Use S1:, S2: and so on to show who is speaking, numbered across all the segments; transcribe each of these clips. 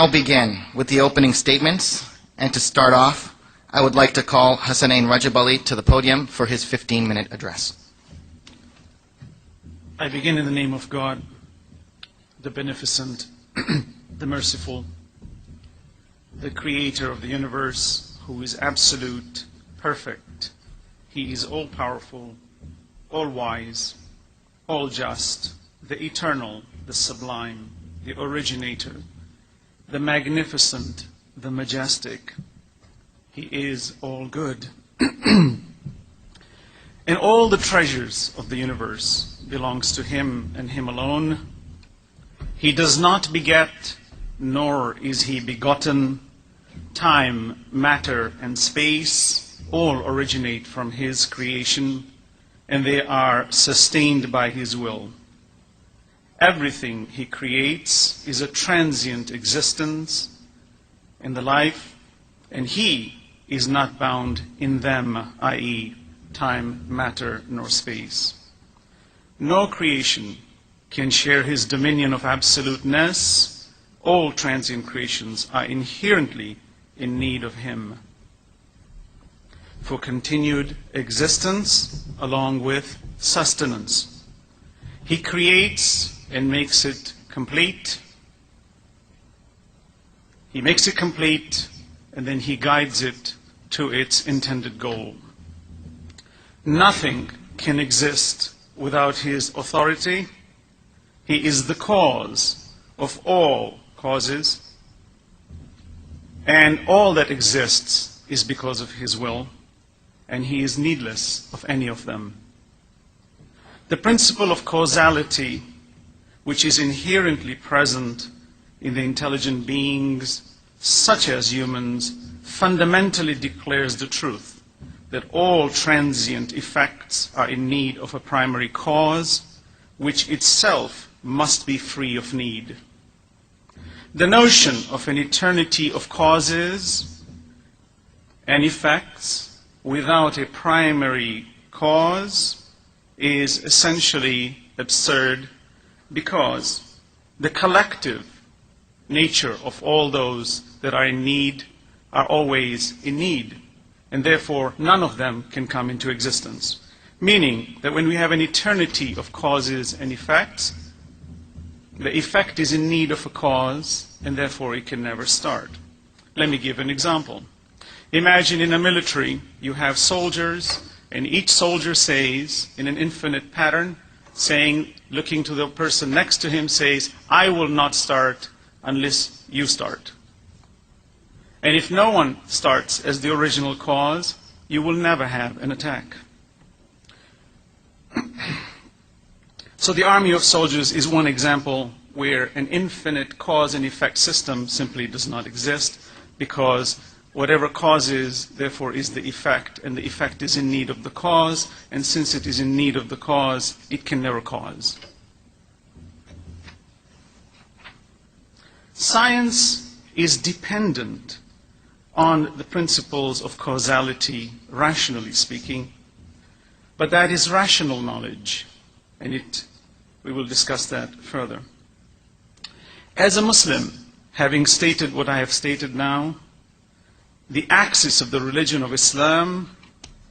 S1: now begin with the opening statements, and to start off, I would like to call Hassanain Rajabali to the podium for his 15-minute address.
S2: I begin in the name of God, the beneficent, the merciful, the creator of the universe, who is absolute, perfect. He is all-powerful, all-wise, all-just, the eternal, the sublime, the originator, the magnificent, the majestic. He is all good. And all the treasures of the universe belongs to him and him alone. He does not beget, nor is he begotten. Time, matter, and space all originate from his creation, and they are sustained by his will. Everything he creates is a transient existence in the life, and he is not bound in them, i.e., time, matter, nor space. No creation can share his dominion of absoluteness. All transient creations are inherently in need of him for continued existence along with sustenance. He creates and makes it complete. He makes it complete, and then he guides it to its intended goal. Nothing can exist without his authority. He is the cause of all causes, and all that exists is because of his will, and he is needless of any of them. The principle of causality, which is inherently present in the intelligent beings, such as humans, fundamentally declares the truth that all transient effects are in need of a primary cause, which itself must be free of need. The notion of an eternity of causes and effects without a primary cause is essentially absurd, because the collective nature of all those that are in need are always in need, and therefore none of them can come into existence. Meaning that when we have an eternity of causes and effects, the effect is in need of a cause, and therefore it can never start. Let me give an example. Imagine in a military you have soldiers, and each soldier says, in an infinite pattern, looking to the person next to him, says, "I will not start unless you start." And if no one starts as the original cause, you will never have an attack. So the army of soldiers is one example where an infinite cause and effect system simply does not exist, because whatever cause is, therefore, is the effect, and the effect is in need of the cause, and since it is in need of the cause, it can never cause. Science is dependent on the principles of causality, rationally speaking, but that is rational knowledge, and we will discuss that further. As a Muslim, having stated what I have stated now, the axis of the religion of Islam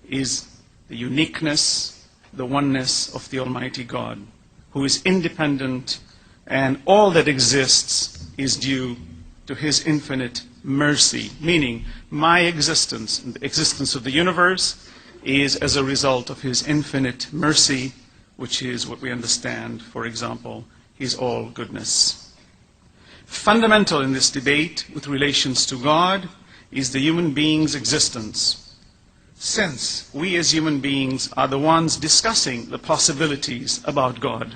S2: is the uniqueness, the oneness of the Almighty God, who is independent, and all that exists is due to his infinite mercy, meaning my existence and the existence of the universe is as a result of his infinite mercy, which is what we understand, for example, his all goodness. Fundamental in this debate with relations to God is the human being's existence, since we as human beings are the ones discussing the possibilities about God.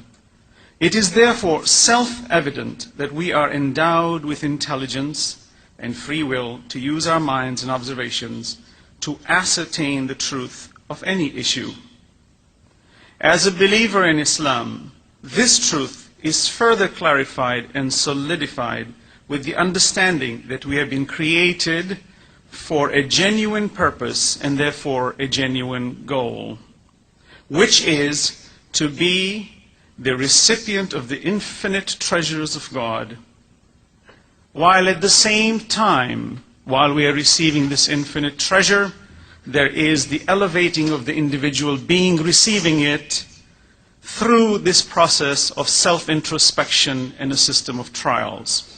S2: It is therefore self-evident that we are endowed with intelligence and free will to use our minds and observations to ascertain the truth of any issue. As a believer in Islam, this truth is further clarified and solidified with the understanding that we have been created for a genuine purpose and therefore a genuine goal, which is to be the recipient of the infinite treasures of God, while at the same time, while we are receiving this infinite treasure, there is the elevating of the individual being receiving it through this process of self-introspection and a system of trials.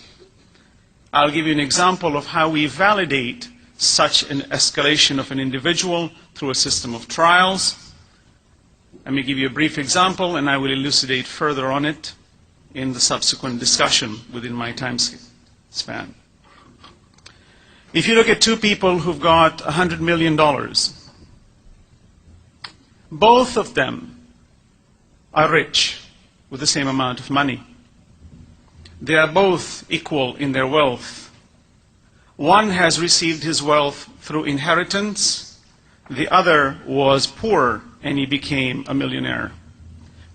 S2: I'll give you an example of how we validate such an escalation of an individual through a system of trials. Let me give you a brief example, and I will elucidate further on it in the subsequent discussion within my time span. If you look at two people who've got $100 million, both of them are rich with the same amount of money. They are both equal in their wealth. One has received his wealth through inheritance. The other was poor and he became a millionaire.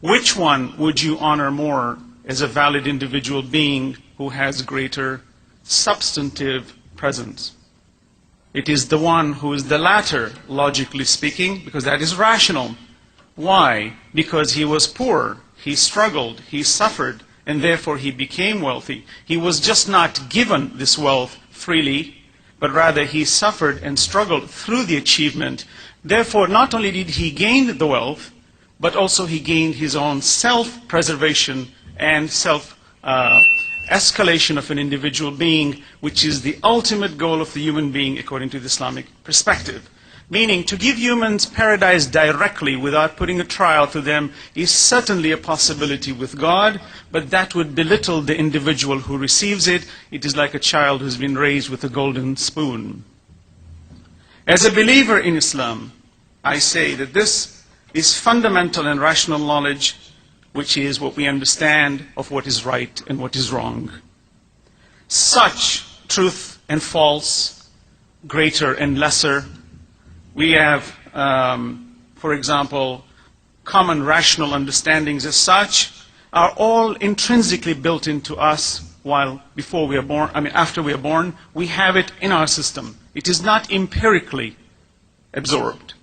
S2: Which one would you honor more as a valid individual being who has greater substantive presence? It is the one who is the latter, logically speaking, because that is rational. Why? Because he was poor, he struggled, he suffered, and therefore he became wealthy. He was just not given this wealth freely, but rather he suffered and struggled through the achievement. Therefore, not only did he gain the wealth, but also he gained his own self-preservation and self-escalation of an individual being, which is the ultimate goal of the human being according to the Islamic perspective. Meaning, to give humans paradise directly without putting a trial to them is certainly a possibility with God, but that would belittle the individual who receives it. It is like a child who's been raised with a golden spoon. As a believer in Islam, I say that this is fundamental and rational knowledge, which is what we understand of what is right and what is wrong. Such truth and false, greater and lesser, we have, for example, common rational understandings as such, are all intrinsically built into us before we are born. After we are born, we have it in our system. It is not empirically absorbed.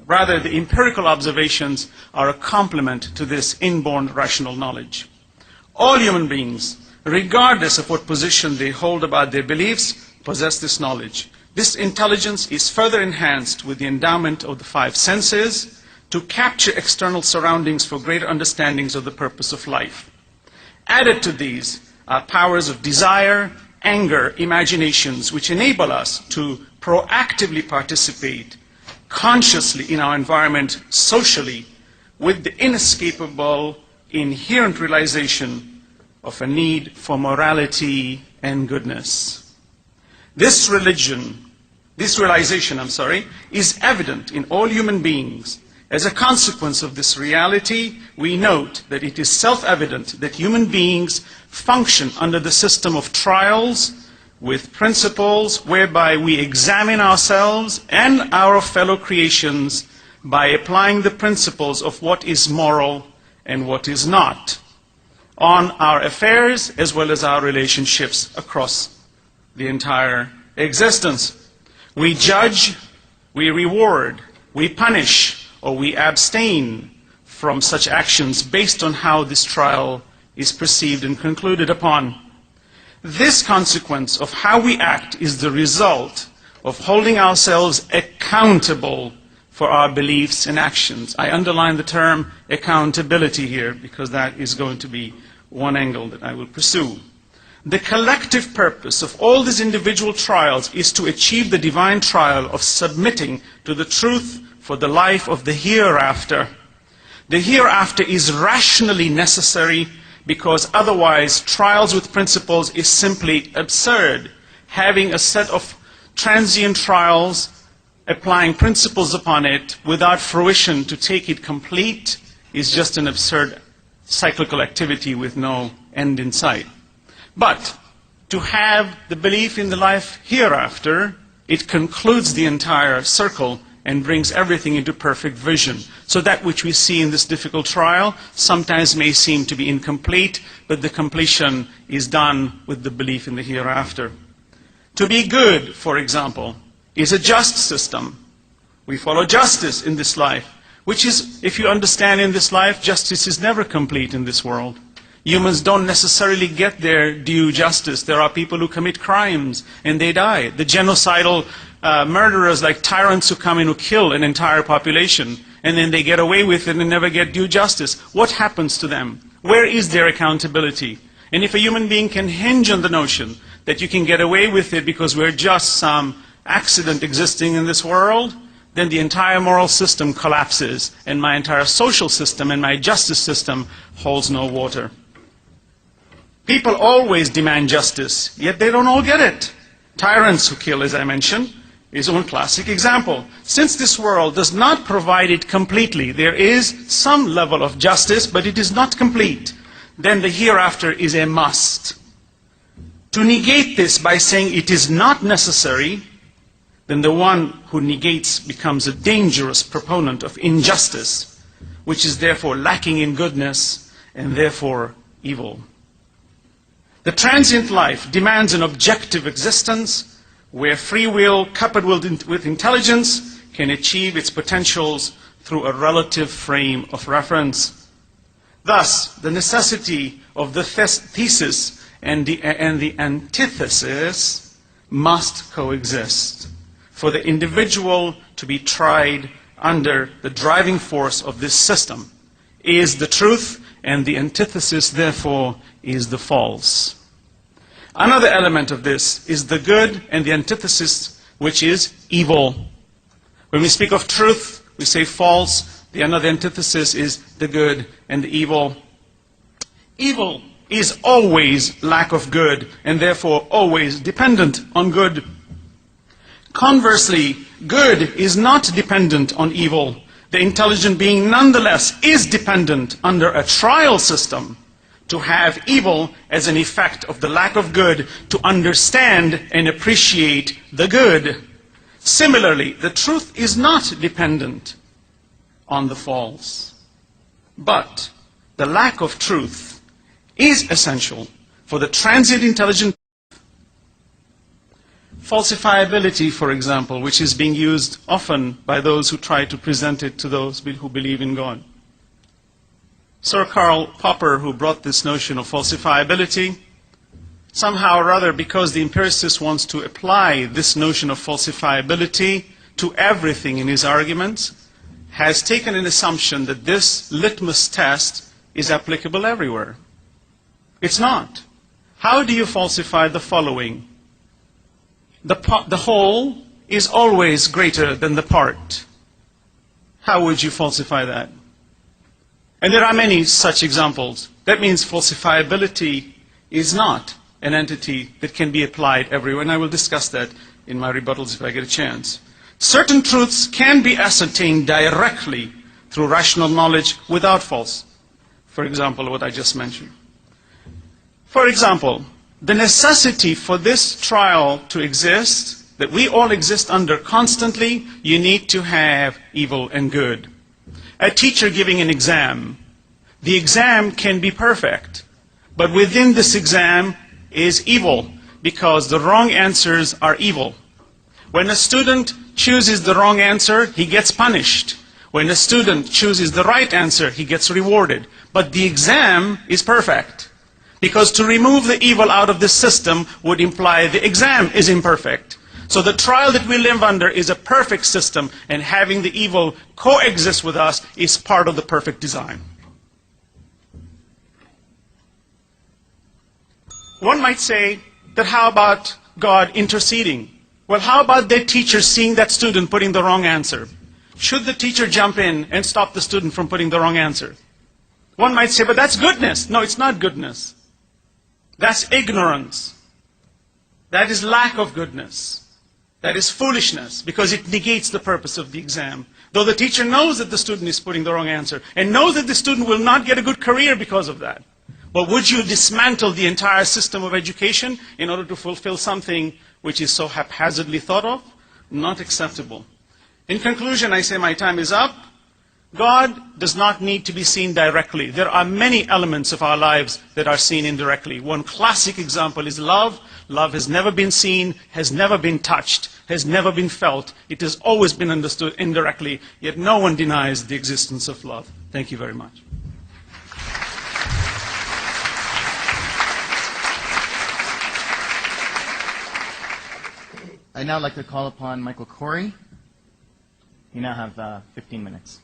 S2: Rather, the empirical observations are a complement to this inborn rational knowledge. All human beings, regardless of what position they hold about their beliefs, possess this knowledge. This intelligence is further enhanced with the endowment of the five senses to capture external surroundings for greater understandings of the purpose of life. Added to these are powers of desire, anger, imaginations, which enable us to proactively participate consciously in our environment socially with the inescapable, inherent realization of a need for morality and goodness. This realization, is evident in all human beings. As a consequence of this reality, we note that it is self-evident that human beings function under the system of trials with principles whereby we examine ourselves and our fellow creations by applying the principles of what is moral and what is not on our affairs as well as our relationships across the entire existence. We judge, we reward, we punish, or we abstain from such actions based on how this trial is perceived and concluded upon. This consequence of how we act is the result of holding ourselves accountable for our beliefs and actions. I underline the term accountability here because that is going to be one angle that I will pursue. The collective purpose of all these individual trials is to achieve the divine trial of submitting to the truth for the life of the hereafter. The hereafter is rationally necessary because otherwise trials with principles is simply absurd. Having a set of transient trials, applying principles upon it without fruition to take it complete is just an absurd cyclical activity with no end in sight. But to have the belief in the life hereafter, it concludes the entire circle and brings everything into perfect vision. So that which we see in this difficult trial sometimes may seem to be incomplete, but the completion is done with the belief in the hereafter. To be good, for example, is a just system. We follow justice in this life, which is, if you understand in this life, justice is never complete in this world. Humans don't necessarily get their due justice. There are people who commit crimes and they die. The genocidal murderers, like tyrants who come in who kill an entire population, and then they get away with it and never get due justice. What happens to them? Where is their accountability? And if a human being can hinge on the notion that you can get away with it because we're just some accident existing in this world, then the entire moral system collapses, and my entire social system and my justice system holds no water. People always demand justice, yet they don't all get it. Tyrants who kill, as I mentioned, is one classic example. Since this world does not provide it completely, there is some level of justice, but it is not complete, then the hereafter is a must. To negate this by saying it is not necessary, then the one who negates becomes a dangerous proponent of injustice, which is therefore lacking in goodness and therefore evil. The transient life demands an objective existence where free will coupled with intelligence can achieve its potentials through a relative frame of reference. Thus, the necessity of the thesis and the antithesis must coexist for the individual to be tried under the driving force of this system is the truth, and the antithesis, therefore, is the false. Another element of this is the good and the antithesis, which is evil. When we speak of truth, we say false. The another antithesis is the good and the evil. Evil is always lack of good, and therefore always dependent on good. Conversely, good is not dependent on evil. The intelligent being nonetheless is dependent under a trial system to have evil as an effect of the lack of good, to understand and appreciate the good. Similarly, the truth is not dependent on the false. But the lack of truth is essential for the transient intelligent. Falsifiability, for example, which is being used often by those who try to present it to those who believe in God. Sir Karl Popper, who brought this notion of falsifiability, somehow or other, because the empiricist wants to apply this notion of falsifiability to everything in his arguments, has taken an assumption that this litmus test is applicable everywhere. It's not. How do you falsify the following? The whole is always greater than the part. How would you falsify that? And there are many such examples. That means falsifiability is not an entity that can be applied everywhere, and I will discuss that in my rebuttals if I get a chance. Certain truths can be ascertained directly through rational knowledge without false. For example, what I just mentioned. For example, the necessity for this trial to exist, that we all exist under constantly, you need to have evil and good. A teacher giving an exam, the exam can be perfect, but within this exam is evil, because the wrong answers are evil. When a student chooses the wrong answer, he gets punished. When a student chooses the right answer, he gets rewarded. But the exam is perfect. Because to remove the evil out of the system would imply the exam is imperfect. So the trial that we live under is a perfect system, and having the evil coexist with us is part of the perfect design. One might say that how about God interceding? Well, how about the teacher seeing that student putting the wrong answer? Should the teacher jump in and stop the student from putting the wrong answer? One might say, but that's goodness. No, it's not goodness. That's ignorance. That is lack of goodness. That is foolishness, because it negates the purpose of the exam. Though the teacher knows that the student is putting the wrong answer, and knows that the student will not get a good career because of that. But would you dismantle the entire system of education in order to fulfill something which is so haphazardly thought of? Not acceptable. In conclusion, I say my time is up. God does not need to be seen directly. There are many elements of our lives that are seen indirectly. One classic example is love. Love has never been seen, has never been touched, has never been felt. It has always been understood indirectly, yet no one denies the existence of love. Thank you very much.
S1: I'd now like to call upon Michael Corey. You now have 15 minutes.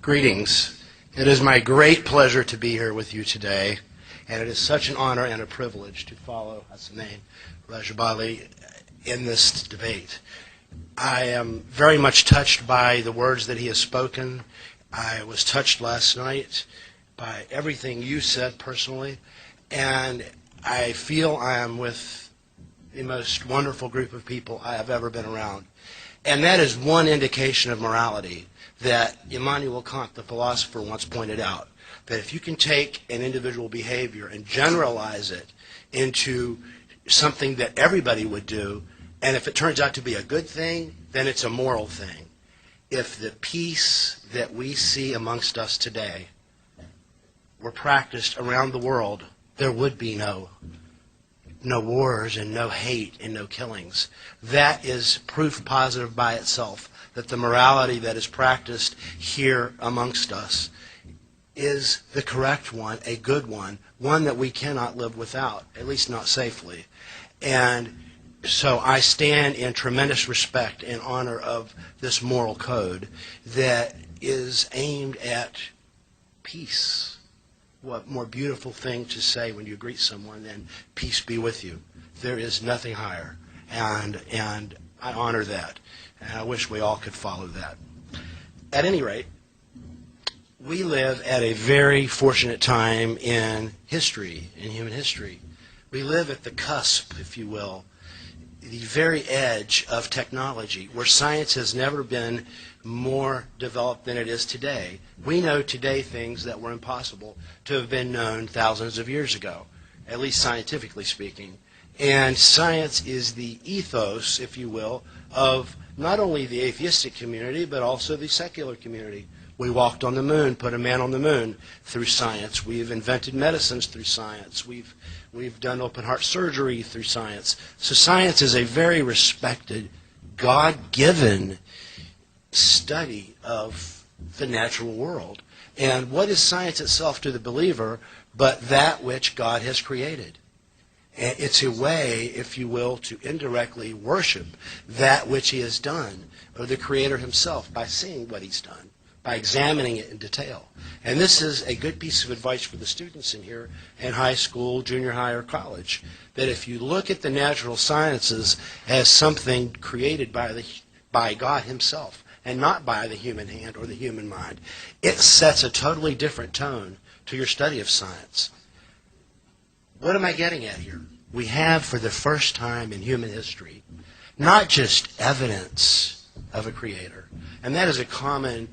S3: Greetings. It is my great pleasure to be here with you today, and it is such an honor and a privilege to follow Hassanain Rajabali in this debate. I am very much touched by the words that he has spoken. I was touched last night by everything you said personally, and I feel I am with the most wonderful group of people I have ever been around. And that is one indication of morality that Immanuel Kant, the philosopher, once pointed out, that if you can take an individual behavior and generalize it into something that everybody would do, and if it turns out to be a good thing, then it's a moral thing. If the peace that we see amongst us today were practiced around the world, there would be no wars and no hate and no killings. That is proof positive by itself that the morality that is practiced here amongst us is the correct one, a good one that we cannot live without, at least not safely. And so I stand in tremendous respect and honor of this moral code that is aimed at peace. What more beautiful thing to say when you greet someone than peace be with you? There is nothing higher, and I honor that, and I wish we all could follow that. At any rate, we live at a very fortunate time in history, in human history. We live at the cusp, if you will, the very edge of technology, where science has never been more developed than it is today. We know today things that were impossible to have been known thousands of years ago, at least scientifically speaking. And science is the ethos, if you will, of not only the atheistic community, but also the secular community. We walked on the moon, put a man on the moon through science. We've invented medicines through science. We've done open heart surgery through science. So science is a very respected, God-given study of the natural world. And what is science itself to the believer but that which God has created? And it's a way, if you will, to indirectly worship that which he has done, or the Creator himself, by seeing what he's done, by examining it in detail. And this is a good piece of advice for the students in here in high school, junior high, or college, that if you look at the natural sciences as something created by God himself, and not by the human hand or the human mind, it sets a totally different tone to your study of science. What am I getting at here? We have, for the first time in human history, not just evidence of a creator, and that is a common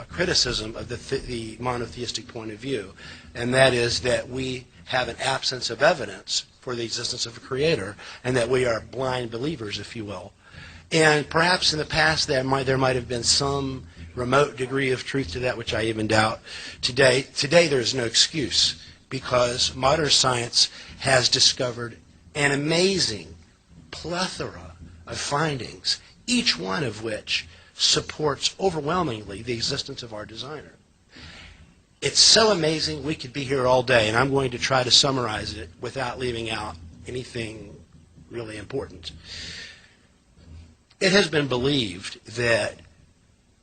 S3: criticism of the monotheistic point of view, and that is that we have an absence of evidence for the existence of a creator, and that we are blind believers, if you will. And perhaps in the past there might have been some remote degree of truth to that, which I even doubt. Today there is no excuse, because modern science has discovered an amazing plethora of findings, each one of which supports overwhelmingly the existence of our designer. It's so amazing we could be here all day, and I'm going to try to summarize it without leaving out anything really important. It has been believed that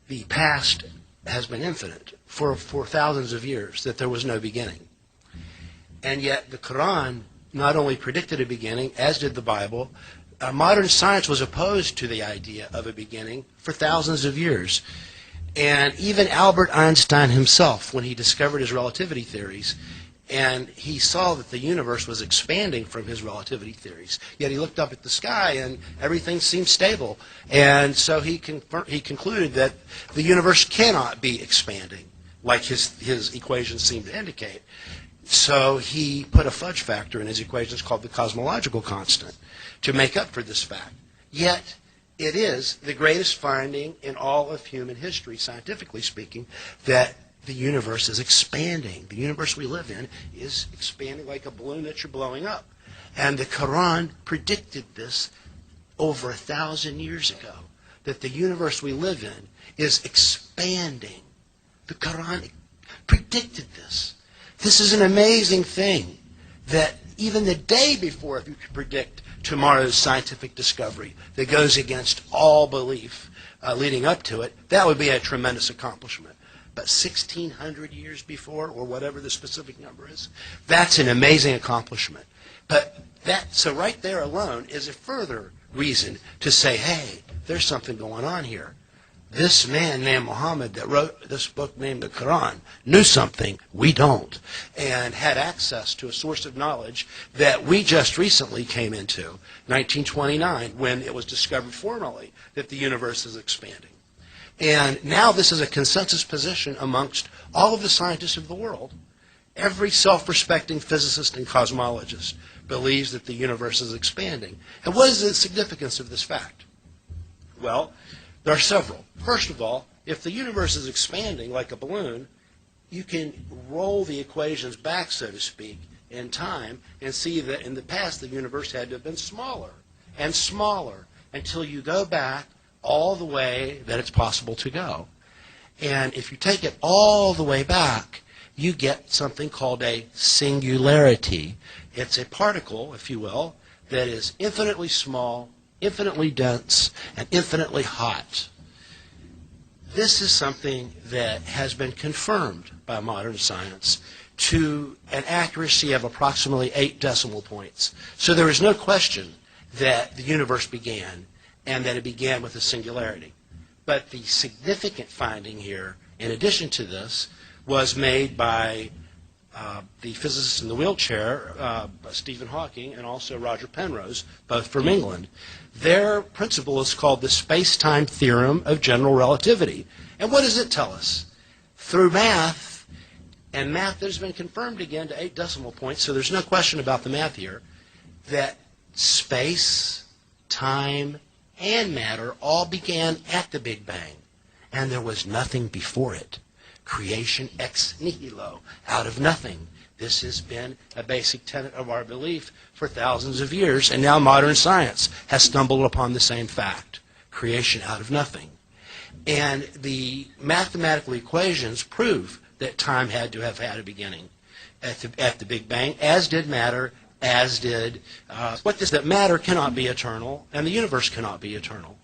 S3: the past has been infinite for thousands of years, that there was no beginning. And yet the Quran not only predicted a beginning, as did the Bible. Modern science was opposed to the idea of a beginning for thousands of years. And even Albert Einstein himself, when he discovered his relativity theories, and he saw that the universe was expanding from his relativity theories, yet he looked up at the sky and everything seemed stable. And so he concluded that the universe cannot be expanding, like his equations seem to indicate. So he put a fudge factor in his equations called the cosmological constant to make up for this fact. Yet it is the greatest finding in all of human history, scientifically speaking, that the universe is expanding. The universe we live in is expanding like a balloon that you're blowing up. And the Quran predicted this over 1,000 years ago, that the universe we live in is expanding. The Quran predicted this. This is an amazing thing that even the day before, if you could predict tomorrow's scientific discovery that goes against all belief leading up to it, that would be a tremendous accomplishment. But 1,600 years before, or whatever the specific number is, that's an amazing accomplishment. But so right there alone is a further reason to say, hey, there's something going on here. This man named Muhammad that wrote this book named the Quran knew something we don't, and had access to a source of knowledge that we just recently came into, 1929, when it was discovered formally that the universe is expanding. And now this is a consensus position amongst all of the scientists of the world. Every self-respecting physicist and cosmologist believes that the universe is expanding. And what is the significance of this fact? Well, there are several. First of all, if the universe is expanding like a balloon, you can roll the equations back, so to speak, in time and see that in the past the universe had to have been smaller and smaller until you go back all the way that it's possible to go. And if you take it all the way back, you get something called a singularity. It's a particle, if you will, that is infinitely small, infinitely dense, and infinitely hot. This is something that has been confirmed by modern science to an accuracy of approximately 8 decimal points. So there is no question that the universe began, and that it began with a singularity. But the significant finding here, in addition to this, was made by the physicist in the wheelchair, Stephen Hawking, and also Roger Penrose, both from England. Their principle is called the space-time theorem of general relativity. And what does it tell us? Through math, and math that has been confirmed again to 8 decimal points, so there's no question about the math here, that space, time, and matter all began at the Big Bang, and there was nothing before it. Creation ex nihilo, out of nothing. This has been a basic tenet of our belief for thousands of years, and now modern science has stumbled upon the same fact, creation out of nothing. And the mathematical equations prove that time had to have had a beginning at the Big Bang, as did matter, as did that matter cannot be eternal, and the universe cannot be eternal.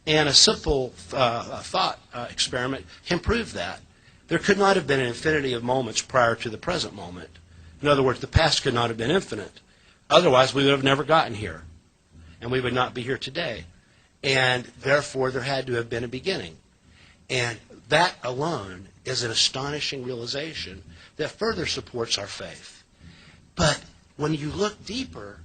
S3: And a simple thought experiment can prove that. There could not have been an infinity of moments prior to the present moment. In other words, the past could not have been infinite. Otherwise, we would have never gotten here, and we would not be here today. And therefore, there had to have been a beginning. And that alone is an astonishing realization that further supports our faith. But when you look deeper,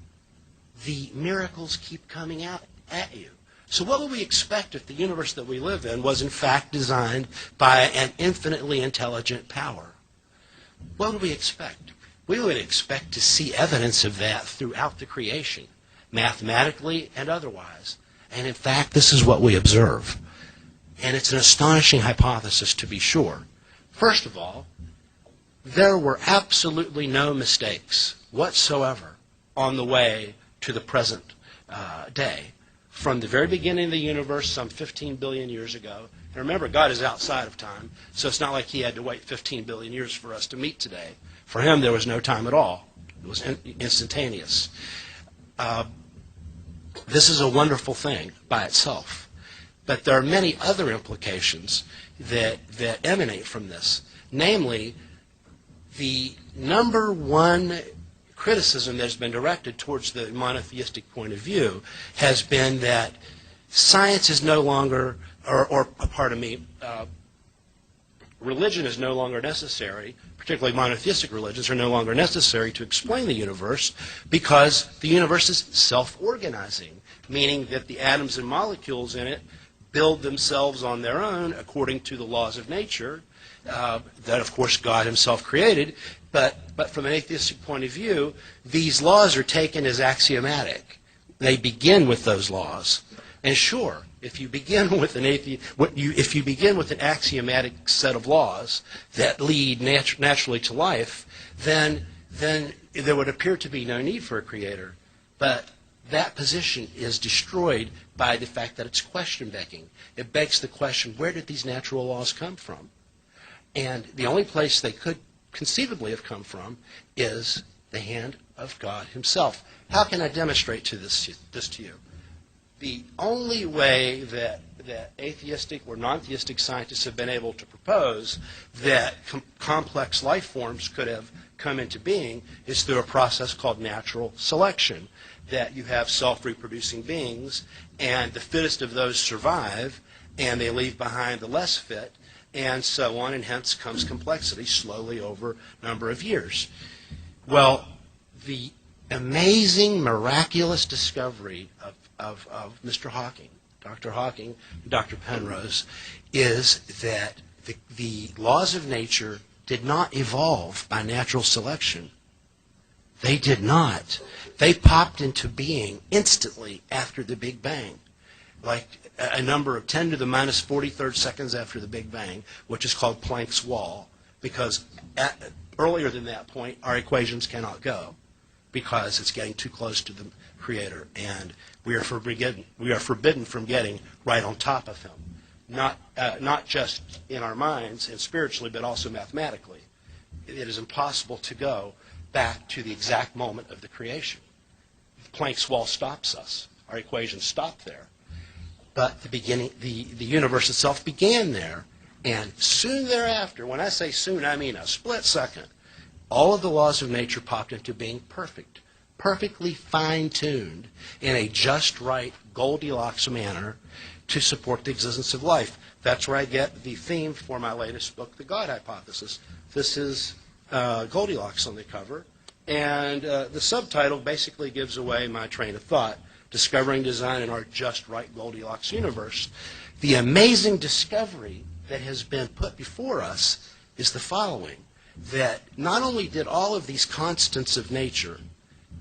S3: the miracles keep coming out at you. So what would we expect if the universe that we live in was in fact designed by an infinitely intelligent power? What would we expect? We would expect to see evidence of that throughout the creation, mathematically and otherwise. And in fact, this is what we observe. And it's an astonishing hypothesis, to be sure. First of all, there were absolutely no mistakes whatsoever on the way to the present day. From the very beginning of the universe, some 15 billion years ago, and remember, God is outside of time, so it's not like he had to wait 15 billion years for us to meet today. For him, there was no time at all. It was instantaneous. This is a wonderful thing by itself. But there are many other implications that emanate from this. Namely, the number one criticism that has been directed towards the monotheistic point of view has been that science is no longer, religion is no longer necessary, particularly monotheistic religions are no longer necessary to explain the universe because the universe is self-organizing, meaning that the atoms and molecules in it build themselves on their own according to the laws of nature that, of course, God himself created. But from an atheistic point of view, these laws are taken as axiomatic. They begin with those laws. And sure, if you begin with an axiomatic set of laws that lead naturally to life, then there would appear to be no need for a creator. But that position is destroyed by the fact that it's question-begging. It begs the question, where did these natural laws come from? And the only place they could conceivably have come from is the hand of God himself. How can I demonstrate this to you? The only way that atheistic or non-theistic scientists have been able to propose that complex life forms could have come into being is through a process called natural selection, that you have self-reproducing beings, and the fittest of those survive, and they leave behind the less fit, and so on, and hence comes complexity slowly over a number of years. Well, the amazing, miraculous discovery of Mr. Hawking, Dr. Hawking, Dr. Penrose, is that the laws of nature did not evolve by natural selection. They did not. They popped into being instantly after the Big Bang, like a number of 10 to the minus 43rd seconds after the Big Bang, which is called Planck's wall, because earlier than that point, our equations cannot go, because it's getting too close to the Creator, and we are forbidden from getting right on top of Him, not just in our minds and spiritually, but also mathematically. It is impossible to go back to the exact moment of the creation. Planck's wall stops us. Our equations stop there. But the universe itself began there, and soon thereafter, when I say soon, I mean a split second, all of the laws of nature popped into being perfectly fine-tuned in a just right Goldilocks manner to support the existence of life. That's where I get the theme for my latest book, The God Hypothesis. This is Goldilocks on the cover, and the subtitle basically gives away my train of thought: Discovering Design in Our Just Right Goldilocks Universe. The amazing discovery that has been put before us is the following: that not only did all of these constants of nature,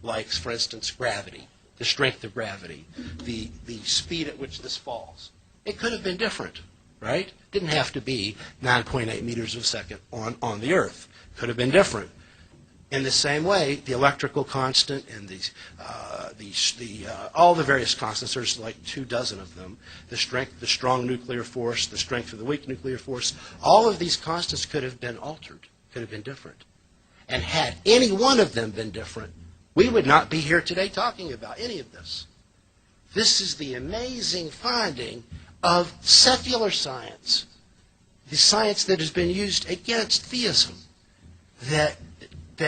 S3: like, for instance, gravity, the strength of gravity, the speed at which this falls, it could have been different, right? Didn't have to be 9.8 meters a second on the Earth. Could have been different. In the same way, the electrical constant and all the various constants, there's like 24 of them, the strength, the strong nuclear force, the strength of the weak nuclear force, all of these constants could have been altered, could have been different. And had any one of them been different, we would not be here today talking about any of this. This is the amazing finding of secular science, the science that has been used against theism, that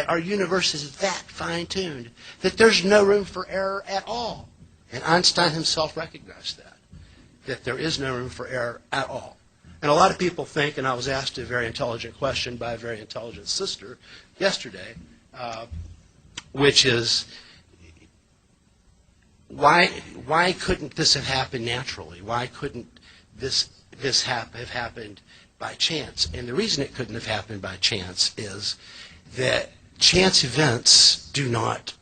S3: our universe is that fine-tuned, that there's no room for error at all. And Einstein himself recognized that there is no room for error at all. And a lot of people think, and I was asked a very intelligent question by a very intelligent sister yesterday, which is, why couldn't this have happened naturally? Why couldn't this have happened by chance? And the reason it couldn't have happened by chance is that chance events do not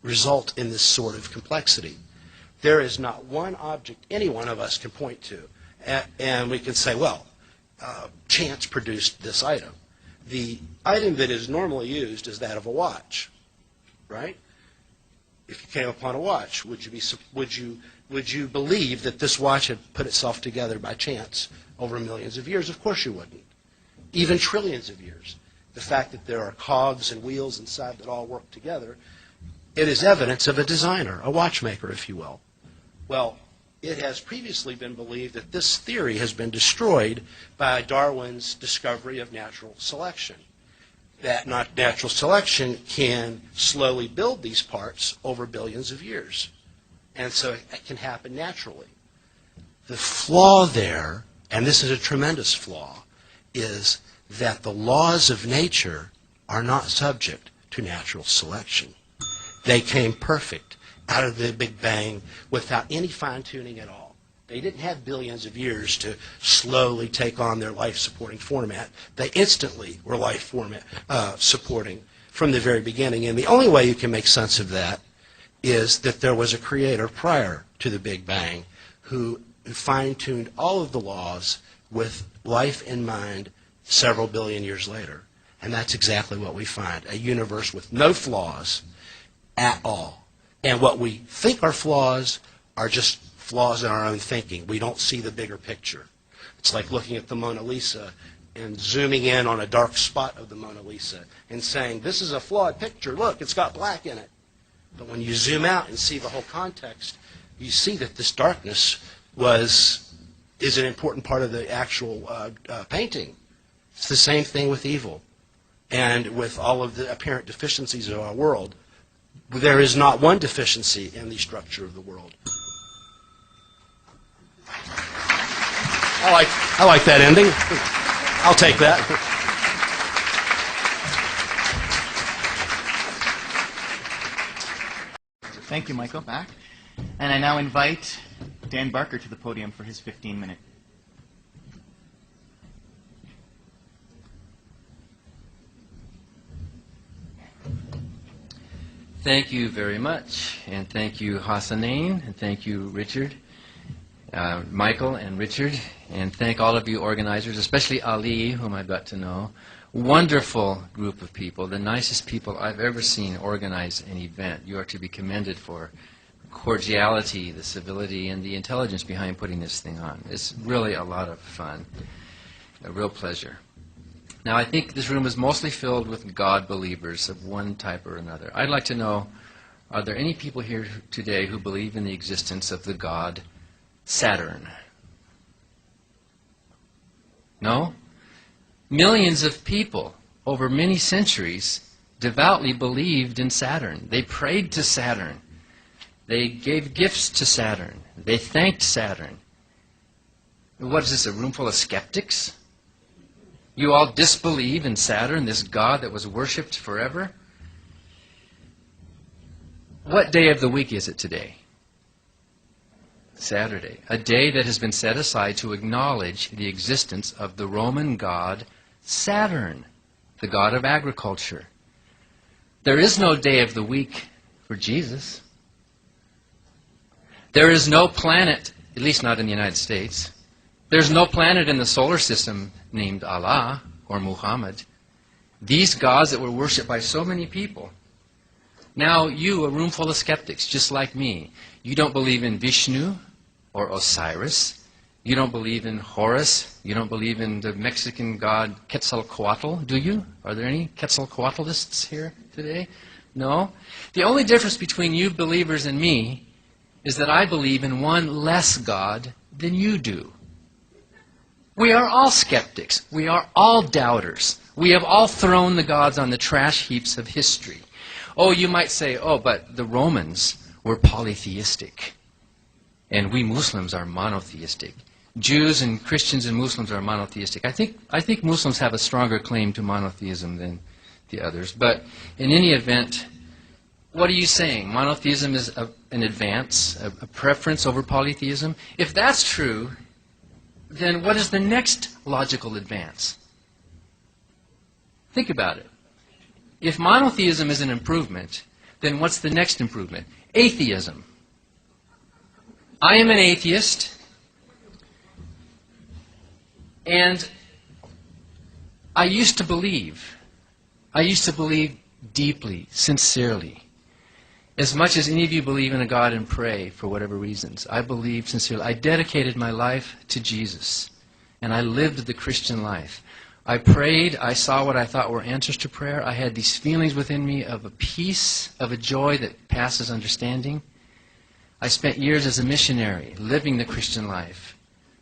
S3: result in this sort of complexity. There is not one object any one of us can point to, and we can say, well, chance produced this item. The item that is normally used is that of a watch, right? If you came upon a watch, would you believe that this watch had put itself together by chance over millions of years? Of course you wouldn't. Even trillions of years. The fact that there are cogs and wheels inside that all work together, it is evidence of a designer, a watchmaker, if you will. Well, it has previously been believed that this theory has been destroyed by Darwin's discovery of natural selection. That natural selection can slowly build these parts over billions of years. And so it can happen naturally. The flaw there, and this is a tremendous flaw, is that the laws of nature are not subject to natural selection. They came perfect out of the Big Bang without any fine-tuning at all. They didn't have billions of years to slowly take on their life-supporting format. They instantly were life-supporting from the very beginning. And the only way you can make sense of that is that there was a creator prior to the Big Bang who fine-tuned all of the laws with life in mind several billion years later. And that's exactly what we find, a universe with no flaws at all. And what we think are flaws are just flaws in our own thinking. We don't see the bigger picture. It's like looking at the Mona Lisa and zooming in on a dark spot of the Mona Lisa and saying, this is a flawed picture, look, it's got black in it. But when you zoom out and see the whole context, you see that this darkness is an important part of the actual painting. It's the same thing with evil and with all of the apparent deficiencies of our world. There is not one deficiency in the structure of the world. I like that ending. I'll take that.
S1: Thank you, Michael. Back. And I now invite Dan Barker to the podium for his 15-minute.
S4: Thank you very much, and thank you, Hassanain, and thank you, Richard, Michael and Richard, and thank all of you organizers, especially Ali, whom I've got to know. Wonderful group of people, the nicest people I've ever seen organize an event. You are to be commended for cordiality, the civility, and the intelligence behind putting this thing on. It's really a lot of fun, a real pleasure. Now, I think this room is mostly filled with God believers of one type or another. I'd like to know, are there any people here today who believe in the existence of the god Saturn? No? Millions of people over many centuries devoutly believed in Saturn. They prayed to Saturn. They gave gifts to Saturn. They thanked Saturn. What is this, a room full of skeptics? You all disbelieve in Saturn, this god that was worshipped forever? What day of the week is it today? Saturday. A day that has been set aside to acknowledge the existence of the Roman god Saturn, the god of agriculture. There is no day of the week for Jesus. There is no planet, at least not in the United States. There's no planet in the solar system named Allah or Muhammad. These gods that were worshipped by so many people. Now you, a room full of skeptics, just like me, you don't believe in Vishnu or Osiris. You don't believe in Horus. You don't believe in the Mexican god Quetzalcoatl, do you? Are there any Quetzalcoatlists here today? No? The only difference between you believers and me is that I believe in one less God than you do. We are all skeptics. We are all doubters. We have all thrown the gods on the trash heaps of history. Oh, you might say, oh, but the Romans were polytheistic, and we Muslims are monotheistic. Jews and Christians and Muslims are monotheistic. I think Muslims have a stronger claim to monotheism than the others. But in any event, what are you saying? Monotheism is an advance, a preference over polytheism? If that's true, then what is the next logical advance? Think about it. If monotheism is an improvement, then what's the next improvement? Atheism. I am an atheist, and I used to believe deeply, sincerely. As much as any of you believe in a God and pray for whatever reasons, I believe sincerely. I dedicated my life to Jesus, and I lived the Christian life. I prayed. I saw what I thought were answers to prayer. I had these feelings within me of a peace, of a joy that passes understanding. I spent years as a missionary, living the Christian life,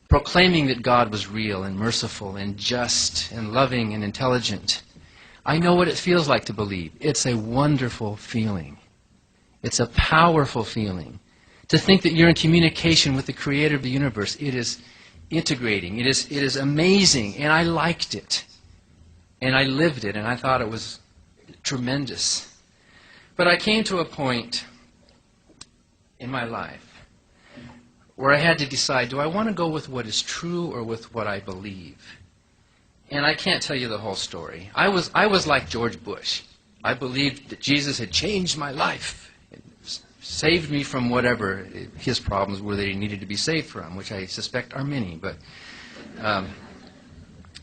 S4: proclaiming that God was real and merciful and just and loving and intelligent. I know what it feels like to believe. It's a wonderful feeling. It's a powerful feeling. To think that you're in communication with the Creator of the universe, it is integrating. It is amazing, and I liked it. And I lived it, and I thought it was tremendous. But I came to a point in my life where I had to decide, do I want to go with what is true or with what I believe? And I can't tell you the whole story. I was like George Bush. I believed that Jesus had changed my life, saved me from whatever his problems were that he needed to be saved from, which I suspect are many. But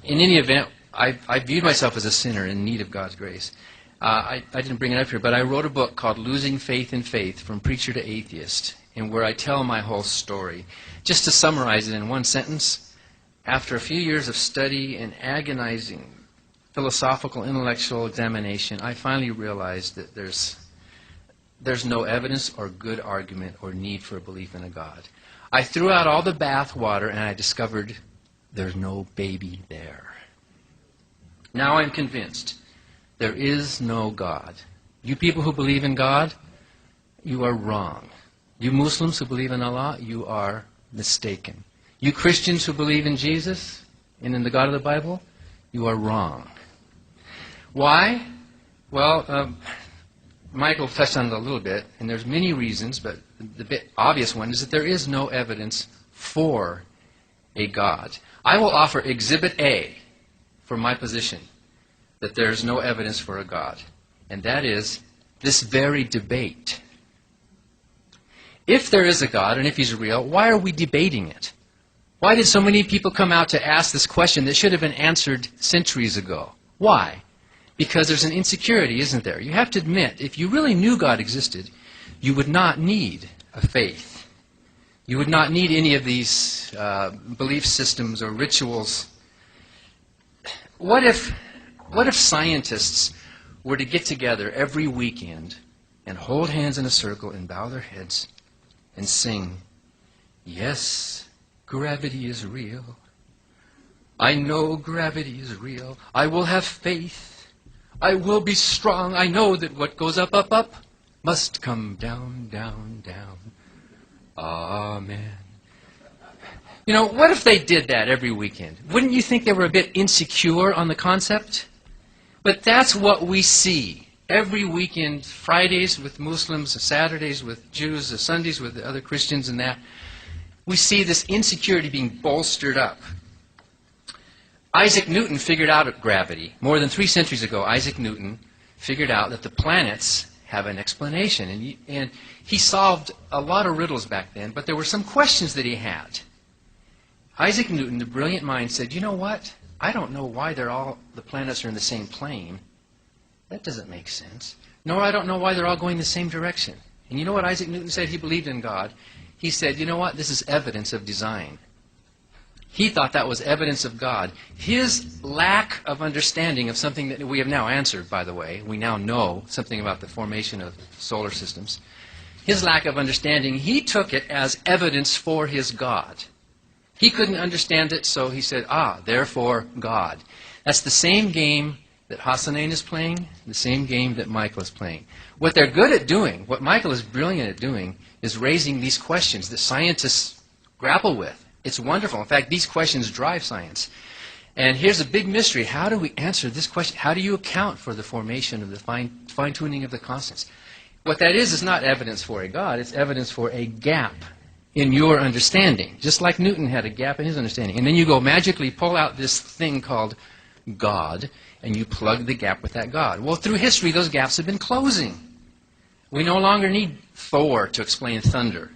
S4: in any event, I viewed myself as a sinner in need of God's grace. I didn't bring it up here, but I wrote a book called Losing Faith in Faith, From Preacher to Atheist, and where I tell my whole story. Just to summarize it in one sentence, after a few years of study and agonizing philosophical, intellectual examination, I finally realized that there's no evidence or good argument or need for a belief in a God. I threw out all the bath water and I discovered there's no baby there. Now I'm convinced there is no God. You people who believe in God, you are wrong. You Muslims who believe in Allah, you are mistaken. You Christians who believe in Jesus and in the God of the Bible, you are wrong. Why? Well, Michael touched on it a little bit, and there's many reasons, but the bit obvious one is that there is no evidence for a God. I will offer Exhibit A for my position that there is no evidence for a God, and that is this very debate. If there is a God, and if he's real, why are we debating it? Why did so many people come out to ask this question that should have been answered centuries ago? Why? Because there's an insecurity, isn't there? You have to admit, if you really knew God existed, you would not need a faith. You would not need any of these belief systems or rituals. What if scientists were to get together every weekend and hold hands in a circle and bow their heads and sing, "Yes, gravity is real. I know gravity is real. I will have faith. I will be strong. I know that what goes up, up, up must come down, down, down. Amen." You know, what if they did that every weekend? Wouldn't you think they were a bit insecure on the concept? But that's what we see every weekend, Fridays with Muslims, Saturdays with Jews, Sundays with other Christians and that. We see this insecurity being bolstered up. Isaac Newton figured out gravity. More than 3 centuries ago, Isaac Newton figured out that the planets have an explanation. And he solved a lot of riddles back then, but there were some questions that he had. Isaac Newton, the brilliant mind, said, "You know what? I don't know why the planets are in the same plane. That doesn't make sense. Nor I don't know why they're all going the same direction." And you know what Isaac Newton said? He believed in God. He said, "You know what? This is evidence of design." He thought that was evidence of God. His lack of understanding of something that we have now answered, by the way, we now know something about the formation of solar systems. His lack of understanding, he took it as evidence for his God. He couldn't understand it, so he said, therefore God. That's the same game that Hassanain is playing, the same game that Michael is playing. What they're good at doing, what Michael is brilliant at doing, is raising these questions that scientists grapple with. It's wonderful. In fact, these questions drive science. And here's a big mystery. How do we answer this question? How do you account for the formation of the fine-tuning of the constants? What that is not evidence for a God. It's evidence for a gap in your understanding. Just like Newton had a gap in his understanding. And then you go magically pull out this thing called God, and you plug the gap with that God. Well, through history, those gaps have been closing. We no longer need Thor to explain thunder.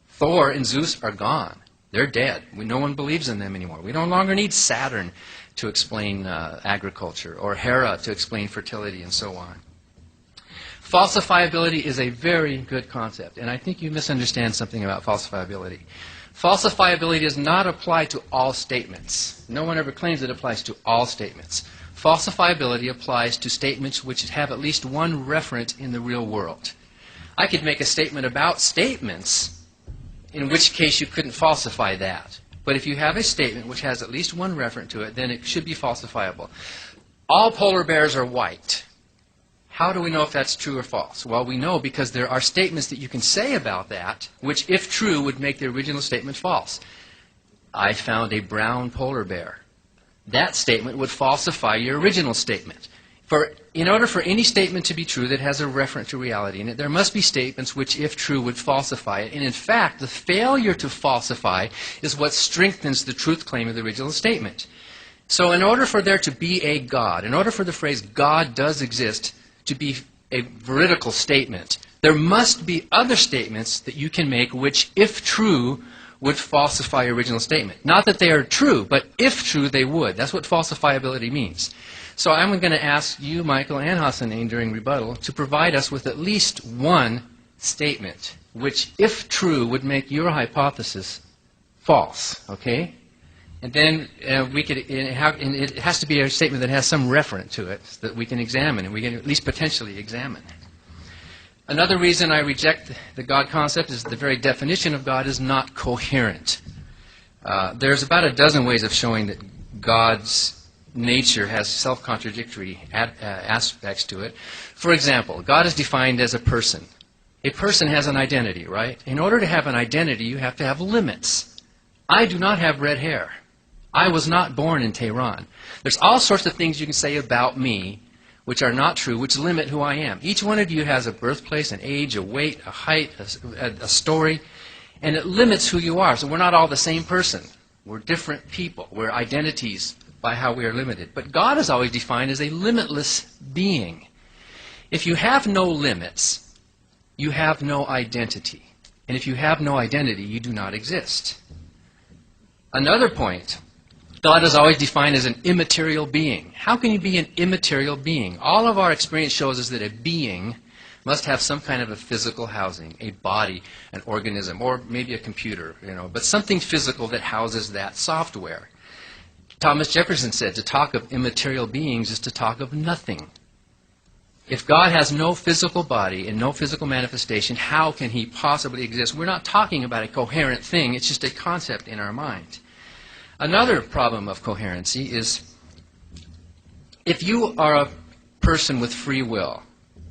S4: Thor and Zeus are gone. They're dead. No one believes in them anymore. We no longer need Saturn to explain agriculture, or Hera to explain fertility, and so on. Falsifiability is a very good concept, and I think you misunderstand something about falsifiability. Falsifiability does not apply to all statements. No one ever claims it applies to all statements. Falsifiability applies to statements which have at least one referent in the real world. I could make a statement about statements, in which case you couldn't falsify that. But if you have a statement which has at least one referent to it, then it should be falsifiable. All polar bears are white. How do we know if that's true or false? Well, we know because there are statements that you can say about that, which, if true, would make the original statement false. I found a brown polar bear. That statement would falsify your original statement. In order for any statement to be true that has a reference to reality in it, there must be statements which, if true, would falsify it. And in fact, the failure to falsify is what strengthens the truth claim of the original statement. So in order for there to be a God, in order for the phrase God does exist to be a veridical statement, there must be other statements that you can make which, if true, would falsify your original statement. Not that they are true, but if true, they would. That's what falsifiability means. So I'm going to ask you, Michael, and Hassanain during rebuttal to provide us with at least one statement which, if true, would make your hypothesis false, okay? And then it has to be a statement that has some referent to it that we can examine, and we can at least potentially examine. Another reason I reject the God concept is the very definition of God is not coherent. There's about a dozen ways of showing that God's nature has self-contradictory aspects to it. For example, God is defined as a person. A person has an identity, right? In order to have an identity, you have to have limits. I do not have red hair. I was not born in Tehran. There's all sorts of things you can say about me which are not true, which limit who I am. Each one of you has a birthplace, an age, a weight, a height, a story, and it limits who you are. So we're not all the same person. We're different people. We're identities by how we are limited. But God is always defined as a limitless being. If you have no limits, you have no identity. And if you have no identity, you do not exist. Another point, God is always defined as an immaterial being. How can you be an immaterial being? All of our experience shows us that a being must have some kind of a physical housing, a body, an organism, or maybe a computer, but something physical that houses that software. Thomas Jefferson said, to talk of immaterial beings is to talk of nothing. If God has no physical body and no physical manifestation, how can he possibly exist? We're not talking about a coherent thing, it's just a concept in our mind. Another problem of coherency is if you are a person with free will,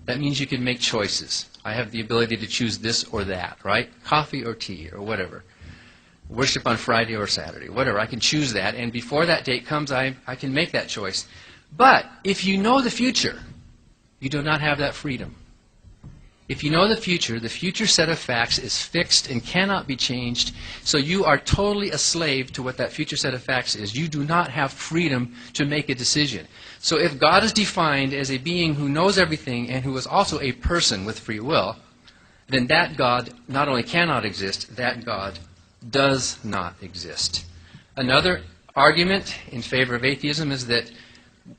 S4: that means you can make choices. I have the ability to choose this or that, right? Coffee or tea or whatever. Worship on Friday or Saturday, whatever. I can choose that, and before that date comes, I can make that choice. But if you know the future, you do not have that freedom. If you know the future set of facts is fixed and cannot be changed, so you are totally a slave to what that future set of facts is. You do not have freedom to make a decision. So if God is defined as a being who knows everything and who is also a person with free will, then that God not only cannot exist, that God does not exist. Another argument in favor of atheism is that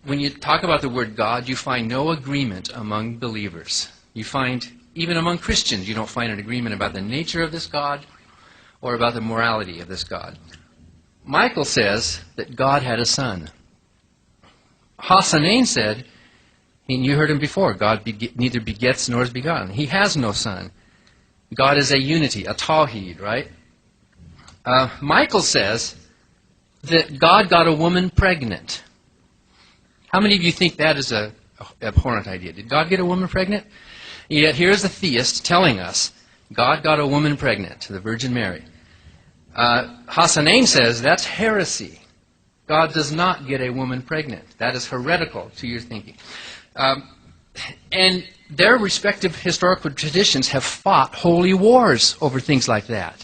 S4: when you talk about the word God, you find no agreement among believers. You find, even among Christians, you don't find an agreement about the nature of this God or about the morality of this God. Michael says that God had a son. Hassanain said, and you heard him before, God neither begets nor is begotten. He has no son. God is a unity, a tawhid, right? Michael says that God got a woman pregnant. How many of you think that is an abhorrent idea? Did God get a woman pregnant? Yet here's a theist telling us God got a woman pregnant, the Virgin Mary. Hassanain says that's heresy. God does not get a woman pregnant. That is heretical to your thinking. And their respective historical traditions have fought holy wars over things like that.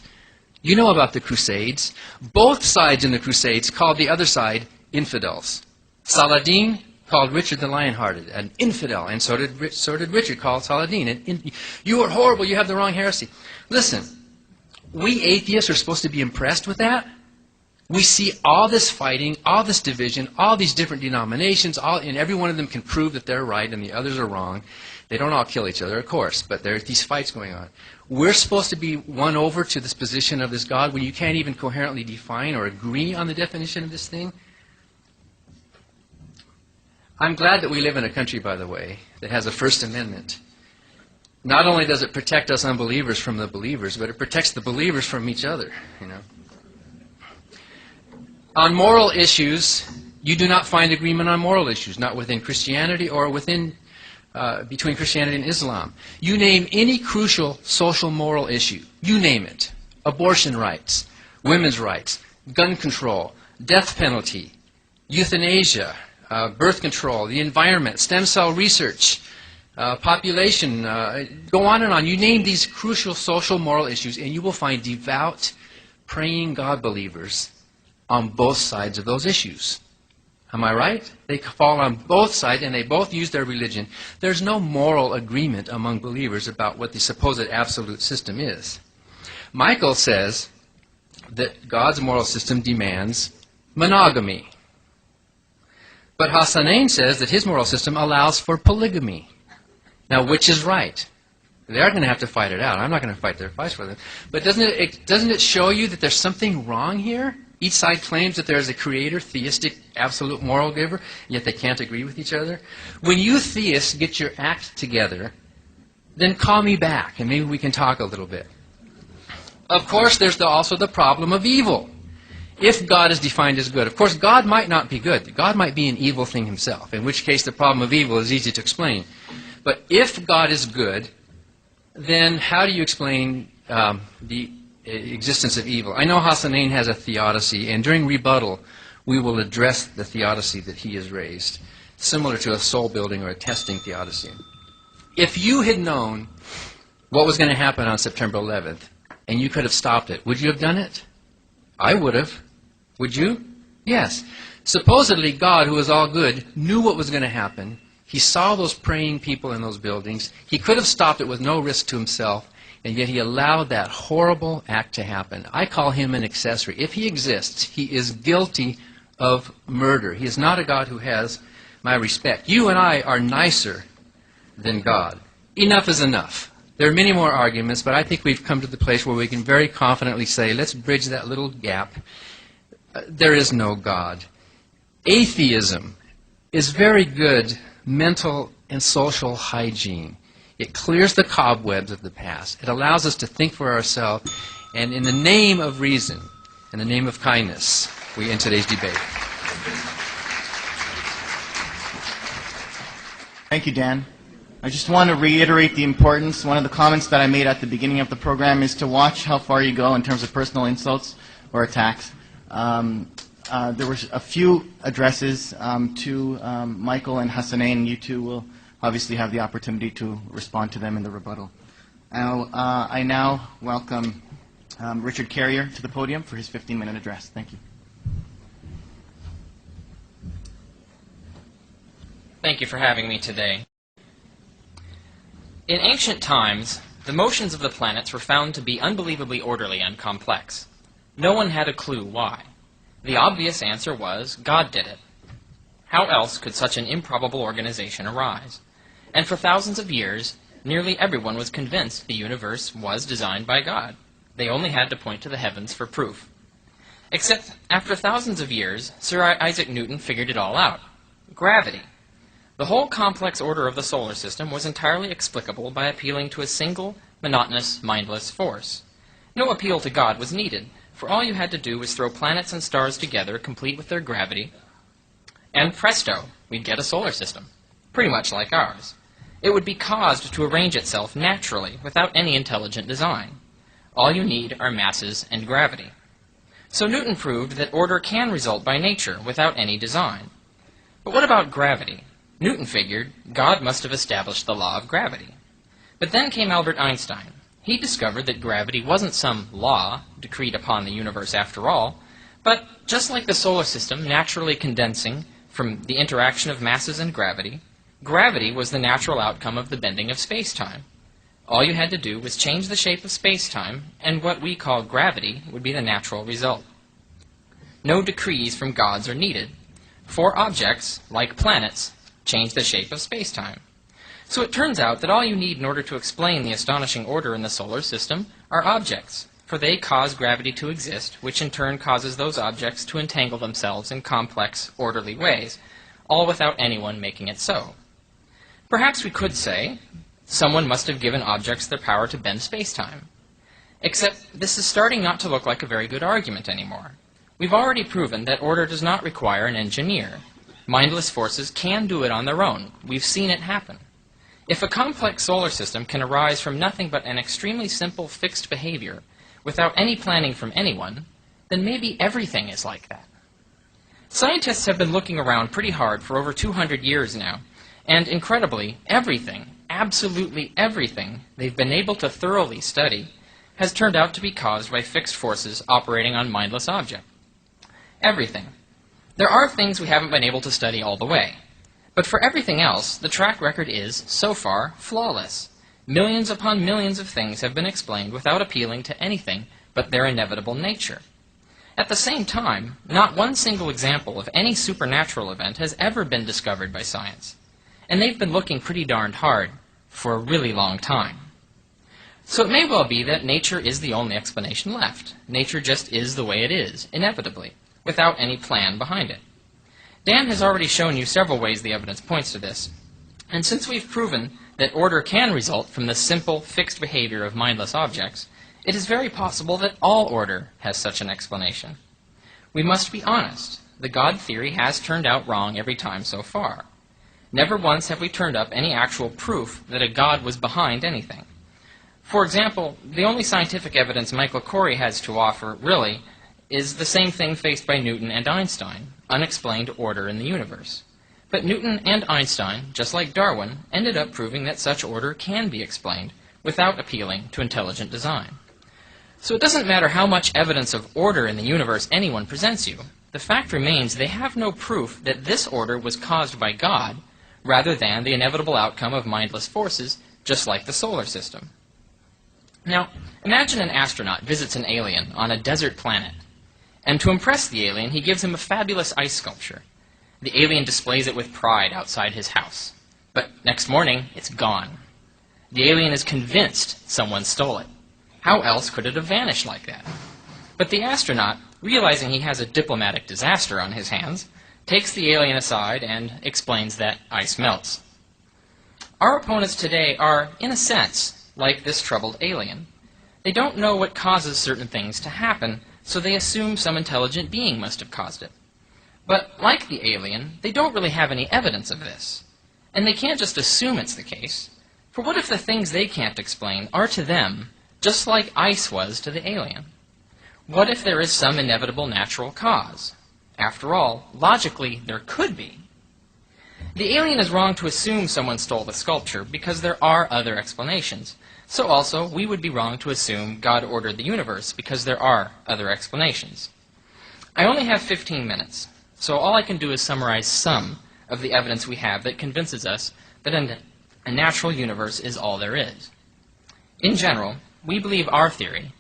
S4: You know about the Crusades. Both sides in the Crusades called the other side infidels. Saladin called Richard the Lionhearted an infidel, and so did Richard call Saladin. You are horrible, you have the wrong heresy. Listen, we atheists are supposed to be impressed with that. We see all this fighting, all this division, all these different denominations, and every one of them can prove that they're right and the others are wrong. They don't all kill each other, of course, but there are these fights going on. We're supposed to be won over to this position of this God when you can't even coherently define or agree on the definition of this thing? I'm glad that we live in a country, by the way, that has a First Amendment. Not only does it protect us unbelievers from the believers, but it protects the believers from each other, On moral issues, you do not find agreement on moral issues, not within Christianity or between Christianity and Islam. You name any crucial social moral issue, you name it. Abortion rights, women's rights, gun control, death penalty, euthanasia, birth control, the environment, stem cell research, population, go on and on. You name these crucial social moral issues and you will find devout, praying God believers on both sides of those issues. Am I right? They fall on both sides and they both use their religion. There's no moral agreement among believers about what the supposed absolute system is. Michael says that God's moral system demands monogamy. But Hassanain says that his moral system allows for polygamy. Now, which is right? They're going to have to fight it out. I'm not going to fight their fights for them. But doesn't it show you that there's something wrong here? Each side claims that there is a creator, theistic, absolute moral giver, yet they can't agree with each other. When you theists get your act together, then call me back, and maybe we can talk a little bit. Of course, there's also the problem of evil. If God is defined as good, of course, God might not be good. God might be an evil thing himself, in which case the problem of evil is easy to explain. But if God is good, then how do you explain the existence of evil? I know Hassanain has a theodicy, and during rebuttal, we will address the theodicy that he has raised, similar to a soul-building or a testing theodicy. If you had known what was going to happen on September 11th, and you could have stopped it, would you have done it? I would have. Would you? Yes. Supposedly, God, who is all good, knew what was going to happen. He saw those praying people in those buildings. He could have stopped it with no risk to himself, and yet he allowed that horrible act to happen. I call him an accessory. If he exists, he is guilty of murder. He is not a God who has my respect. You and I are nicer than God. Enough is enough. There are many more arguments, but I think we've come to the place where we can very confidently say, let's bridge that little gap. There is no God. Atheism is very good mental and social hygiene. It clears the cobwebs of the past. It allows us to think for ourselves, and in the name of reason, in the name of kindness, we end today's debate.
S1: Thank you, Dan. I just want to reiterate the importance. One of the comments that I made at the beginning of the program is to watch how far you go in terms of personal insults or attacks. There were a few addresses to Michael and Hassanain. You two will obviously have the opportunity to respond to them in the rebuttal. I now welcome Richard Carrier to the podium for his 15-minute address. Thank you.
S5: Thank you for having me today. In ancient times, the motions of the planets were found to be unbelievably orderly and complex. No one had a clue why. The obvious answer was, God did it. How else could such an improbable organization arise? And for thousands of years, nearly everyone was convinced the universe was designed by God. They only had to point to the heavens for proof. Except, after thousands of years, Sir Isaac Newton figured it all out. Gravity. The whole complex order of the solar system was entirely explicable by appealing to a single, monotonous, mindless force. No appeal to God was needed, for all you had to do was throw planets and stars together, complete with their gravity, and presto, we'd get a solar system, pretty much like ours. It would be caused to arrange itself naturally, without any intelligent design. All you need are masses and gravity. So Newton proved that order can result by nature, without any design. But what about gravity? Newton figured God must have established the law of gravity. But then came Albert Einstein. He discovered that gravity wasn't some law decreed upon the universe after all, but just like the solar system naturally condensing from the interaction of masses and gravity, gravity was the natural outcome of the bending of space-time. All you had to do was change the shape of space-time, and what we call gravity would be the natural result. No decrees from gods are needed. For objects, like planets, change the shape of space-time. So it turns out that all you need in order to explain the astonishing order in the solar system are objects, for they cause gravity to exist, which in turn causes those objects to entangle themselves in complex, orderly ways, all without anyone making it so. Perhaps we could say, someone must have given objects their power to bend space-time. Except this is starting not to look like a very good argument anymore. We've already proven that order does not require an engineer. Mindless forces can do it on their own. We've seen it happen. If a complex solar system can arise from nothing but an extremely simple fixed behavior, without any planning from anyone, then maybe everything is like that. Scientists have been looking around pretty hard for over 200 years now, and incredibly, everything, absolutely everything, they've been able to thoroughly study has turned out to be caused by fixed forces operating on mindless objects. Everything. There are things we haven't been able to study all the way. But for everything else, the track record is, so far, flawless. Millions upon millions of things have been explained without appealing to anything but their inevitable nature. At the same time, not one single example of any supernatural event has ever been discovered by science. And they've been looking pretty darned hard for a really long time. So it may well be that nature is the only explanation left. Nature just is the way it is, inevitably, without any plan behind it. Dan has already shown you several ways the evidence points to this, and since we've proven that order can result from the simple, fixed behavior of mindless objects, it is very possible that all order has such an explanation. We must be honest. The God theory has turned out wrong every time so far. Never once have we turned up any actual proof that a God was behind anything. For example, the only scientific evidence Michael Corey has to offer, really, is the same thing faced by Newton and Einstein, unexplained order in the universe. But Newton and Einstein, just like Darwin, ended up proving that such order can be explained without appealing to intelligent design. So it doesn't matter how much evidence of order in the universe anyone presents you. The fact remains they have no proof that this order was caused by God, rather than the inevitable outcome of mindless forces, just like the solar system. Now, imagine an astronaut visits an alien on a desert planet, and to impress the alien, he gives him a fabulous ice sculpture. The alien displays it with pride outside his house. But next morning, it's gone. The alien is convinced someone stole it. How else could it have vanished like that? But the astronaut, realizing he has a diplomatic disaster on his hands, takes the alien aside and explains that ice melts. Our opponents today are, in a sense, like this troubled alien. They don't know what causes certain things to happen, so they assume some intelligent being must have caused it. But, like the alien, they don't really have any evidence of this. And they can't just assume it's the case. For what if the things they can't explain are to them just like ice was to the alien? What if there is some inevitable natural cause? After all, logically, there could be. The alien is wrong to assume someone stole the sculpture because there are other explanations. So also, we would be wrong to assume God ordered the universe because there are other explanations. I only have 15 minutes, so all I can do is summarize some of the evidence we have that convinces us that a natural universe is all there is. In general, we believe our theory,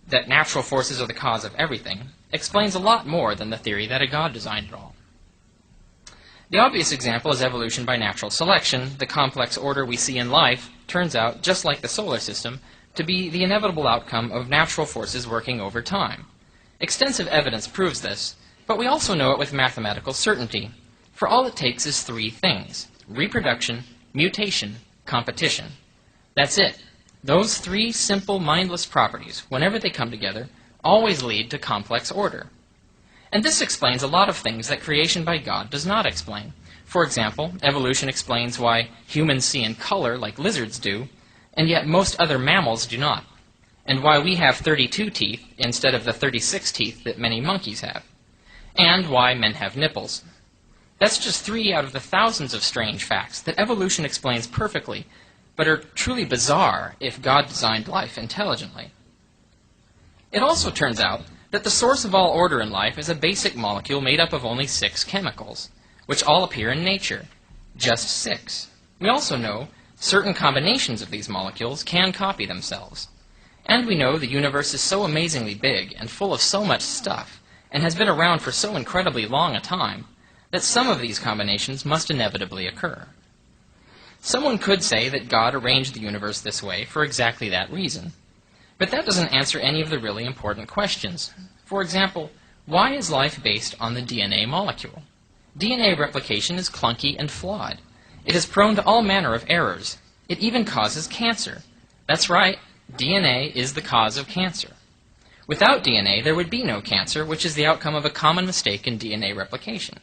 S5: that natural forces are the cause of everything, explains a lot more than the theory that a God designed it all. The obvious example is evolution by natural selection. The complex order we see in life turns out, just like the solar system, to be the inevitable outcome of natural forces working over time. Extensive evidence proves this, but we also know it with mathematical certainty, for all it takes is three things: reproduction, mutation, competition. That's it. Those three simple, mindless properties, whenever they come together, always lead to complex order. And this explains a lot of things that creation by God does not explain. For example, evolution explains why humans see in color like lizards do, and yet most other mammals do not, and why we have 32 teeth instead of the 36 teeth that many monkeys have, and why men have nipples. That's just 3 out of the thousands of strange facts that evolution explains perfectly, but are truly bizarre if God designed life intelligently. It also turns out that the source of all order in life is a basic molecule made up of only 6 chemicals, which all appear in nature. Just 6. We also know certain combinations of these molecules can copy themselves. And we know the universe is so amazingly big and full of so much stuff, and has been around for so incredibly long a time, that some of these combinations must inevitably occur. Someone could say that God arranged the universe this way for exactly that reason. But that doesn't answer any of the really important questions. For example, why is life based on the DNA molecule? DNA replication is clunky and flawed. It is prone to all manner of errors. It even causes cancer. That's right, DNA is the cause of cancer. Without DNA, there would be no cancer, which is the outcome of a common mistake in DNA replication.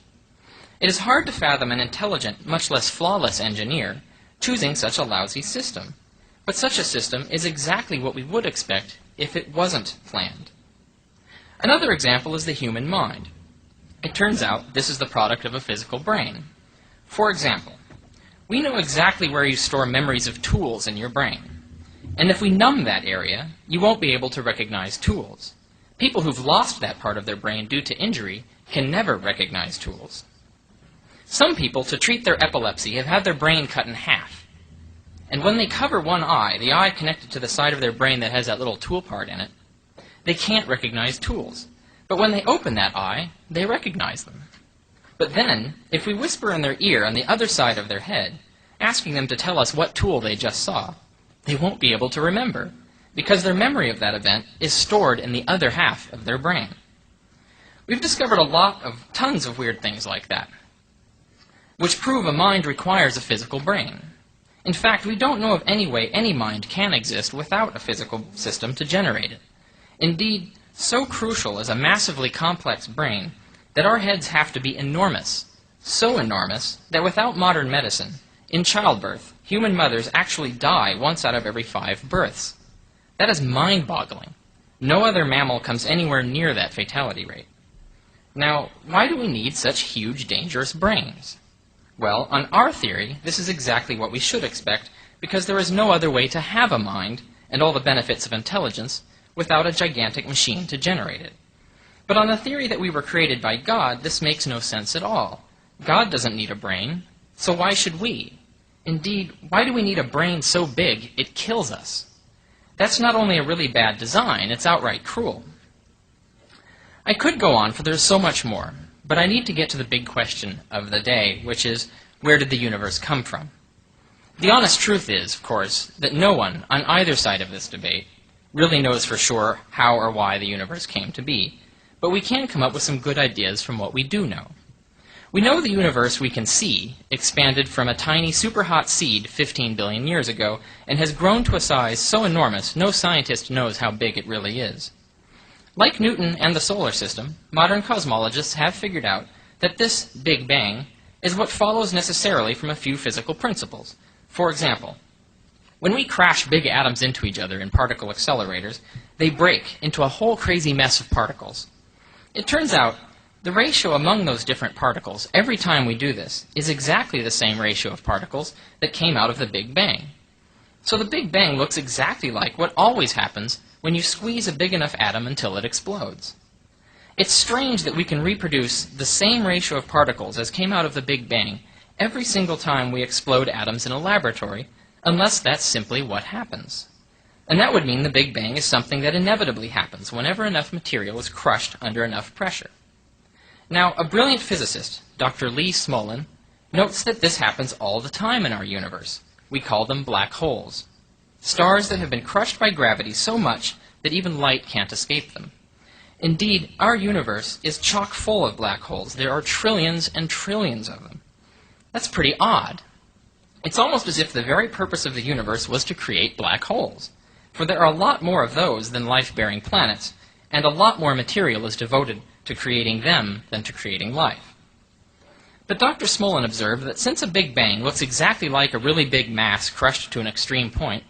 S5: It is hard to fathom an intelligent, much less flawless engineer choosing such a lousy system. But such a system is exactly what we would expect if it wasn't planned. Another example is the human mind. It turns out this is the product of a physical brain. For example, we know exactly where you store memories of tools in your brain. And if we numb that area, you won't be able to recognize tools. People who've lost that part of their brain due to injury can never recognize tools. Some people, to treat their epilepsy, have had their brain cut in half. And when they cover one eye, the eye connected to the side of their brain that has that little tool part in it, they can't recognize tools. But when they open that eye, they recognize them. But then, if we whisper in their ear on the other side of their head, asking them to tell us what tool they just saw, they won't be able to remember, because their memory of that event is stored in the other half of their brain. We've discovered tons of weird things like that, which prove a mind requires a physical brain. In fact, we don't know of any way any mind can exist without a physical system to generate it. Indeed, so crucial is a massively complex brain that our heads have to be enormous, so enormous that without modern medicine, in childbirth, human mothers actually die once out of every 5 births. That is mind-boggling. No other mammal comes anywhere near that fatality rate. Now, why do we need such huge, dangerous brains? Well, on our theory, this is exactly what we should expect, because there is no other way to have a mind and all the benefits of intelligence without a gigantic machine to generate it. But on the theory that we were created by God, this makes no sense at all. God doesn't need a brain, so why should we? Indeed, why do we need a brain so big it kills us? That's not only a really bad design, it's outright cruel. I could go on, for there's so much more, but I need to get to the big question of the day, which is, where did the universe come from? The honest truth is, of course, that no one, on either side of this debate, really knows for sure how or why the universe came to be, but we can come up with some good ideas from what we do know. We know the universe we can see expanded from a tiny super-hot seed 15 billion years ago and has grown to a size so enormous no scientist knows how big it really is. Like Newton and the solar system, modern cosmologists have figured out that this Big Bang is what follows necessarily from a few physical principles. For example, when we crash big atoms into each other in particle accelerators, they break into a whole crazy mess of particles. It turns out the ratio among those different particles, every time we do this, is exactly the same ratio of particles that came out of the Big Bang. So the Big Bang looks exactly like what always happens when you squeeze a big enough atom until it explodes. It's strange that we can reproduce the same ratio of particles as came out of the Big Bang every single time we explode atoms in a laboratory, unless that's simply what happens. And that would mean the Big Bang is something that inevitably happens whenever enough material is crushed under enough pressure. Now, a brilliant physicist, Dr. Lee Smolin, notes that this happens all the time in our universe. We call them black holes. Stars that have been crushed by gravity so much that even light can't escape them. Indeed, our universe is chock full of black holes. There are trillions and trillions of them. That's pretty odd. It's almost as if the very purpose of the universe was to create black holes, for there are a lot more of those than life-bearing planets, and a lot more material is devoted to creating them than to creating life. But Dr. Smolin observed that since a Big Bang looks exactly like a really big mass crushed to an extreme point,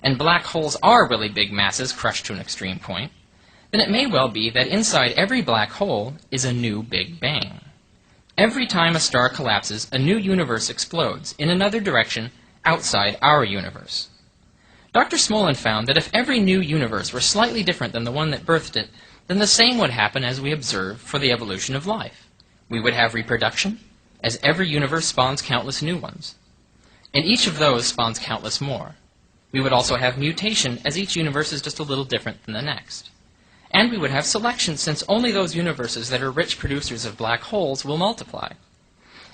S5: and black holes are really big masses crushed to an extreme point, then it may well be that inside every black hole is a new Big Bang. Every time a star collapses, a new universe explodes in another direction outside our universe. Dr. Smolin found that if every new universe were slightly different than the one that birthed it, then the same would happen as we observe for the evolution of life. We would have reproduction, as every universe spawns countless new ones. And each of those spawns countless more. We would also have mutation, as each universe is just a little different than the next. And we would have selection, since only those universes that are rich producers of black holes will multiply.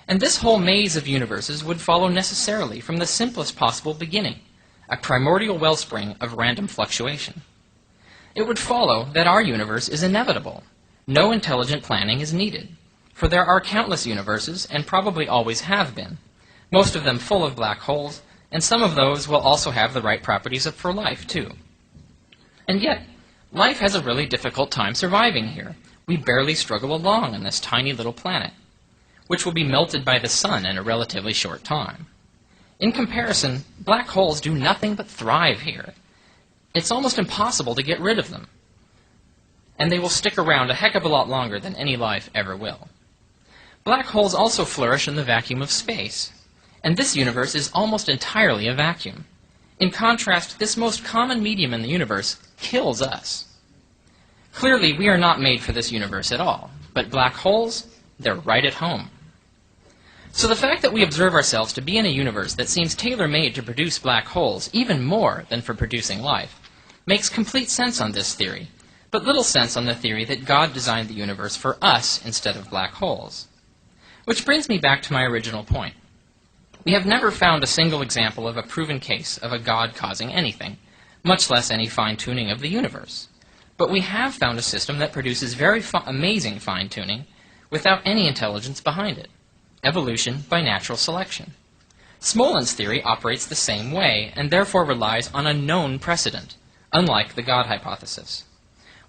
S5: And this whole maze of universes would follow necessarily from the simplest possible beginning, a primordial wellspring of random fluctuation. It would follow that our universe is inevitable. No intelligent planning is needed, for there are countless universes, and probably always have been, most of them full of black holes, and some of those will also have the right properties for life, too. And yet, life has a really difficult time surviving here. We barely struggle along on this tiny little planet, which will be melted by the sun in a relatively short time. In comparison, black holes do nothing but thrive here. It's almost impossible to get rid of them. And they will stick around a heck of a lot longer than any life ever will. Black holes also flourish in the vacuum of space. And this universe is almost entirely a vacuum. In contrast, this most common medium in the universe kills us. Clearly, we are not made for this universe at all. But black holes, they're right at home. So the fact that we observe ourselves to be in a universe that seems tailor-made to produce black holes, even more than for producing life, makes complete sense on this theory, but little sense on the theory that God designed the universe for us instead of black holes. Which brings me back to my original point. We have never found a single example of a proven case of a God causing anything, much less any fine-tuning of the universe. But we have found a system that produces very amazing fine-tuning without any intelligence behind it. Evolution by natural selection. Smolin's theory operates the same way, and therefore relies on a known precedent, unlike the God hypothesis.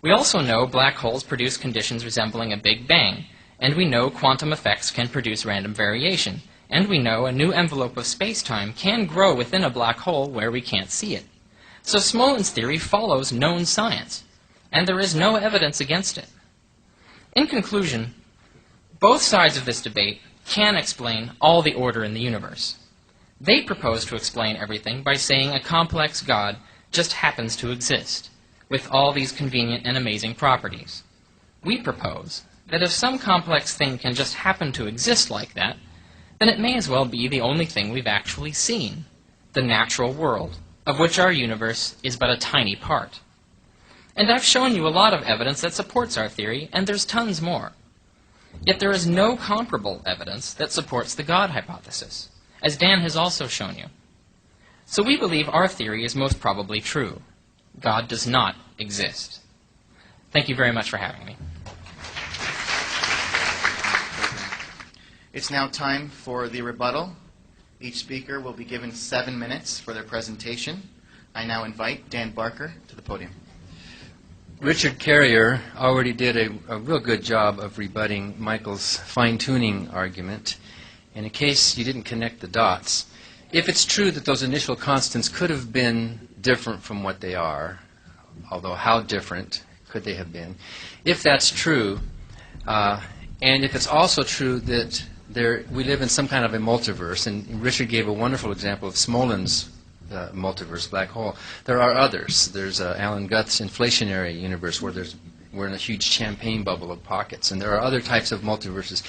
S5: We also know black holes produce conditions resembling a Big Bang, and we know quantum effects can produce random variation, and we know a new envelope of space-time can grow within a black hole where we can't see it. So Smolin's theory follows known science, and there is no evidence against it. In conclusion, both sides of this debate can explain all the order in the universe. They propose to explain everything by saying a complex God just happens to exist, with all these convenient and amazing properties. We propose that if some complex thing can just happen to exist like that, then it may as well be the only thing we've actually seen, the natural world, of which our universe is but a tiny part. And I've shown you a lot of evidence that supports our theory, and there's tons more. Yet there is no comparable evidence that supports the God hypothesis, as Dan has also shown you. So we believe our theory is most probably true. God does not exist. Thank you very much for having me.
S1: It's now time for the rebuttal. Each speaker will be given 7 minutes for their presentation. I now invite Dan Barker to the podium.
S4: Richard Carrier already did a real good job of rebutting Michael's fine-tuning argument. And in case you didn't connect the dots, if it's true that those initial constants could have been different from what they are, although how different could they have been? If that's true, and if it's also true that we live in some kind of a multiverse, and Richard gave a wonderful example of Smolin's multiverse, black hole. There are others. There's Alan Guth's inflationary universe where we're in a huge champagne bubble of pockets, and there are other types of multiverses.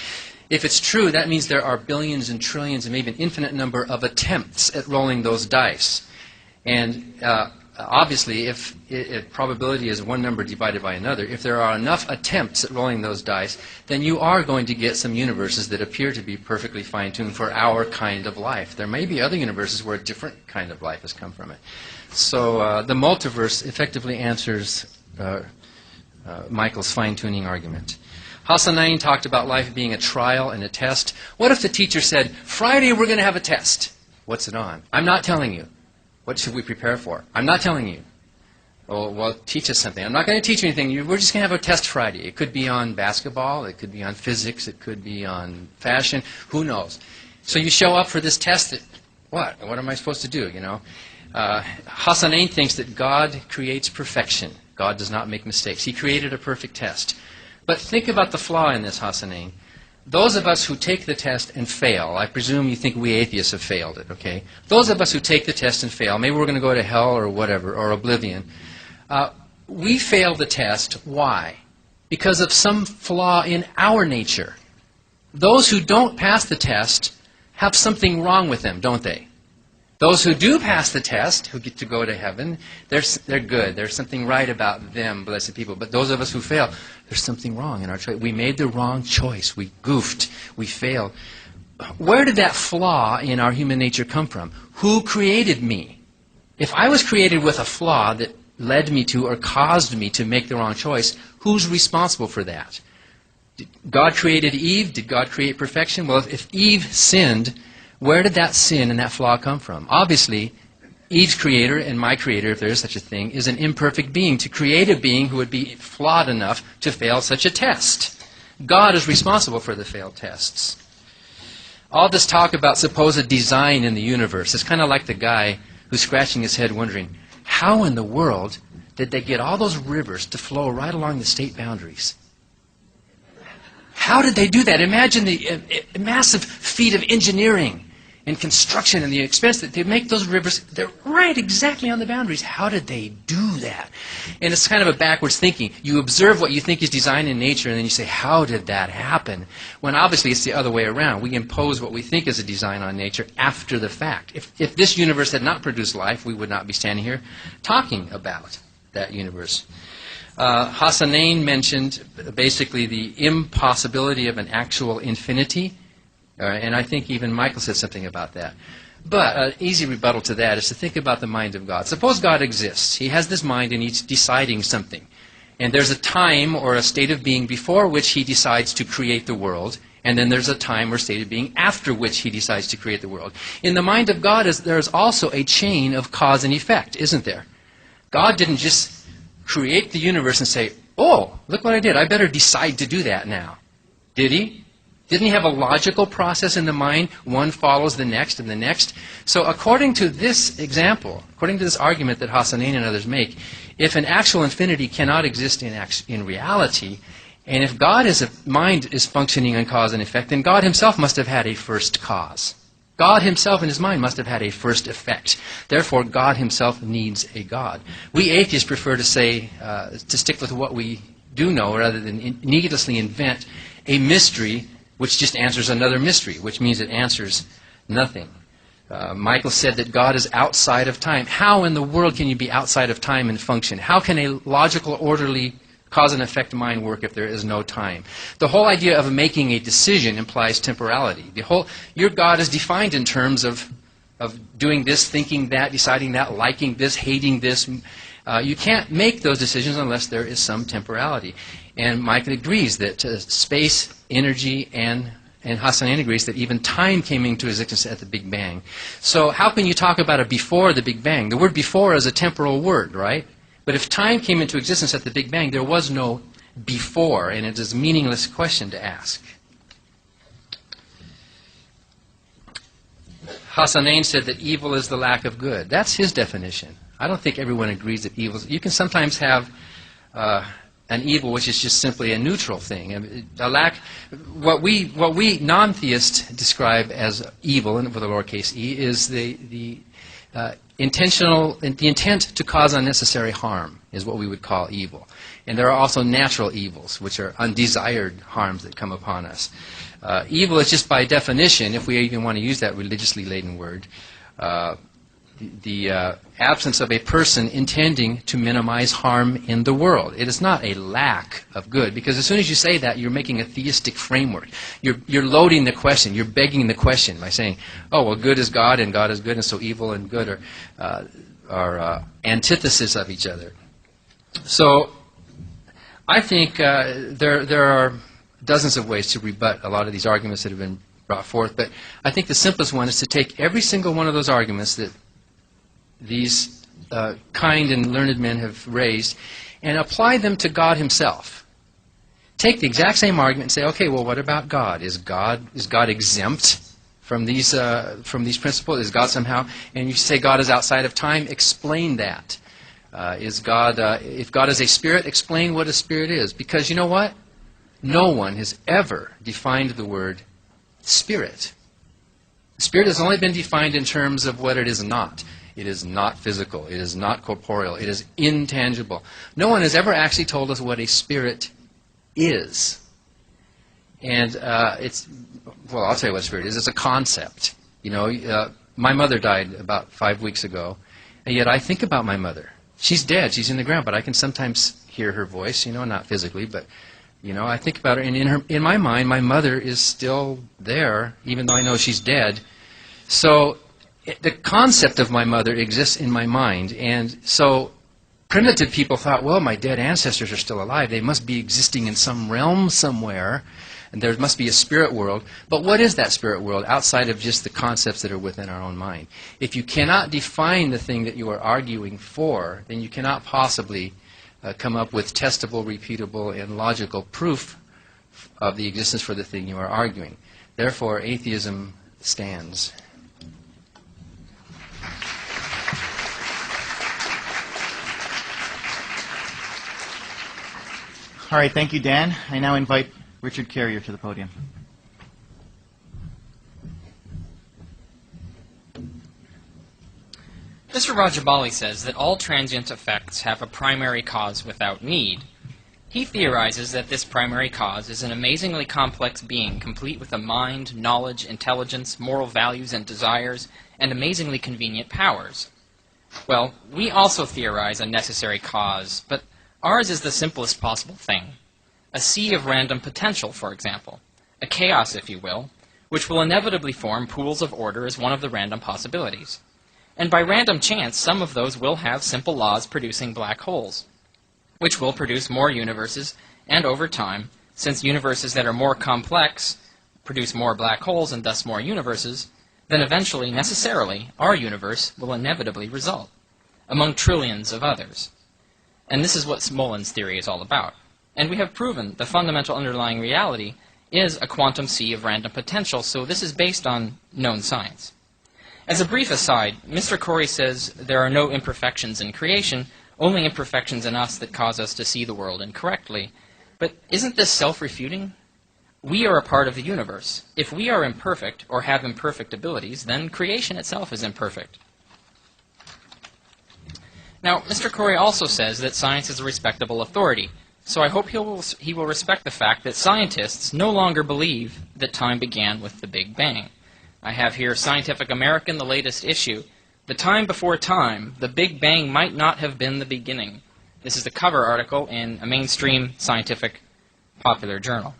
S4: If it's true, that means there are billions and trillions and maybe an infinite number of attempts at rolling those dice. And obviously, if probability is one number divided by another, if there are enough attempts at rolling those dice, then you are going to get some universes that appear to be perfectly fine-tuned for our kind of life. There may be other universes where a different kind of life has come from it. So the multiverse effectively answers Michael's fine-tuning argument. Hassanain talked about life being a trial and a test. What if the teacher said, Friday we're going to have a test? What's it on? I'm not telling you. What should we prepare for? I'm not telling you. Oh, well, teach us something. I'm not going to teach you anything. We're just going to have a test Friday. It could be on basketball. It could be on physics. It could be on fashion. Who knows? So you show up for this test. What am I supposed to do, you know? Hassanain thinks that God creates perfection. God does not make mistakes. He created a perfect test. But think about the flaw in this, Hassanain. Those of us who take the test and fail, I presume you think we atheists have failed it, okay? Those of us who take the test and fail, maybe we're going to go to hell or whatever, or oblivion. We fail the test. Why? Because of some flaw in our nature. Those who don't pass the test have something wrong with them, don't they? Those who do pass the test, who get to go to heaven, they're good. There's something right about them, blessed people. But those of us who fail, there's something wrong in our choice. We made the wrong choice. We goofed. We failed. Where did that flaw in our human nature come from? Who created me? If I was created with a flaw that led me to or caused me to make the wrong choice, who's responsible for that? God created Eve. Did God create perfection? Well, if Eve sinned, where did that sin and that flaw come from? Obviously, Eve's creator and my creator, if there is such a thing, is an imperfect being. To create a being who would be flawed enough to fail such a test. God is responsible for the failed tests. All this talk about supposed design in the universe is kind of like the guy who's scratching his head wondering, how in the world did they get all those rivers to flow right along the state boundaries? How did they do that? Imagine the massive feat of engineering and construction and the expense that they make those rivers. They're right exactly on the boundaries. How did they do that? And it's kind of a backwards thinking. You observe what you think is design in nature, and then you say, how did that happen? When obviously it's the other way around. We impose what we think is a design on nature after the fact. If this universe had not produced life, we would not be standing here talking about that universe. Hassanain mentioned basically the impossibility of an actual infinity, and I think even Michael said something about that. But an easy rebuttal to that is to think about the mind of God. Suppose God exists. He has this mind and he's deciding something. And there's a time or a state of being before which he decides to create the world. And then there's a time or state of being after which he decides to create the world. In the mind of God, there's also a chain of cause and effect, isn't there? God didn't just create the universe and say, oh, look what I did. I better decide to do that now. Did he? Didn't he have a logical process in the mind? One follows the next and the next. So according to this example, according to this argument that Hassanain and others make, if an actual infinity cannot exist in reality, and if God's mind is functioning on cause and effect, then God himself must have had a first cause. God himself in his mind must have had a first effect. Therefore, God himself needs a God. We atheists prefer to say, to stick with what we do know rather than needlessly invent a mystery which just answers another mystery, which means it answers nothing. Michael said that God is outside of time. How in the world can you be outside of time and function? How can a logical, orderly, cause and effect mind work if there is no time? The whole idea of making a decision implies temporality. Your God is defined in terms of doing this, thinking that, deciding that, liking this, hating this. You can't make those decisions unless there is some temporality. And Michael agrees that space, energy, and Hassanain agrees that even time came into existence at the Big Bang. So how can you talk about a before the Big Bang? The word before is a temporal word, right? But if time came into existence at the Big Bang, there was no before, and it is a meaningless question to ask. Hassanain said that evil is the lack of good. That's his definition. I don't think everyone agrees that evil is... You can sometimes have an evil which is just simply a neutral thing. What we non-theists describe as evil, and with a lowercase e, is the intent to cause unnecessary harm is what we would call evil. And there are also natural evils, which are undesired harms that come upon us. Evil is just by definition, if we even want to use that religiously laden word, the absence of a person intending to minimize harm in the world. It is not a lack of good, because as soon as you say that, you're making a theistic framework. You're loading the question. You're begging the question by saying, oh, well, good is God, and God is good, and so evil and good are antithesis of each other. So I think there are dozens of ways to rebut a lot of these arguments that have been brought forth, but I think the simplest one is to take every single one of those arguments that these kind and learned men have raised and apply them to God himself. Take the exact same argument and say, okay, well, what about God? Is God exempt from these principles? Is God somehow? And you say God is outside of time. Explain that. If God is a spirit, explain what a spirit is. Because you know what? No one has ever defined the word spirit. Spirit has only been defined in terms of what it is not. It is not physical. It is not corporeal. It is intangible. No one has ever actually told us what a spirit is. And well, I'll tell you what a spirit is. It's a concept. You know, my mother died about 5 weeks ago, and yet I think about my mother. She's dead. She's in the ground, but I can sometimes hear her voice, you know, not physically, but, you know, I think about her, and in my mind, my mother is still there, even though I know she's dead. So the concept of my mother exists in my mind, and so primitive people thought, well, my dead ancestors are still alive. They must be existing in some realm somewhere, and there must be a spirit world. But what is that spirit world outside of just the concepts that are within our own mind? If you cannot define the thing that you are arguing for, then you cannot possibly come up with testable, repeatable, and logical proof of the existence for the thing you are arguing. Therefore, atheism stands.
S1: All right, thank you, Dan. I now invite Richard Carrier to the podium.
S5: Mr. Rajabali says that all transient effects have a primary cause without need. He theorizes that this primary cause is an amazingly complex being, complete with a mind, knowledge, intelligence, moral values and desires, and amazingly convenient powers. Well, we also theorize a necessary cause, but ours is the simplest possible thing. A sea of random potential, for example. A chaos, if you will, which will inevitably form pools of order as one of the random possibilities. And by random chance, some of those will have simple laws producing black holes, which will produce more universes, and over time, since universes that are more complex produce more black holes and thus more universes, then eventually, necessarily, our universe will inevitably result, among trillions of others. And this is what Smolin's theory is all about. And we have proven the fundamental underlying reality is a quantum sea of random potential, so this is based on known science. As a brief aside, Mr. Corey says there are no imperfections in creation, only imperfections in us that cause us to see the world incorrectly. But isn't this self-refuting? We are a part of the universe. If we are imperfect or have imperfect abilities, then creation itself is imperfect. Now, Mr. Corey also says that science is a respectable authority, so I hope he will respect the fact that scientists no longer believe that time began with the Big Bang. I have here Scientific American, the latest issue. The time before time, the Big Bang might not have been the beginning. This is the cover article in a mainstream scientific popular journal.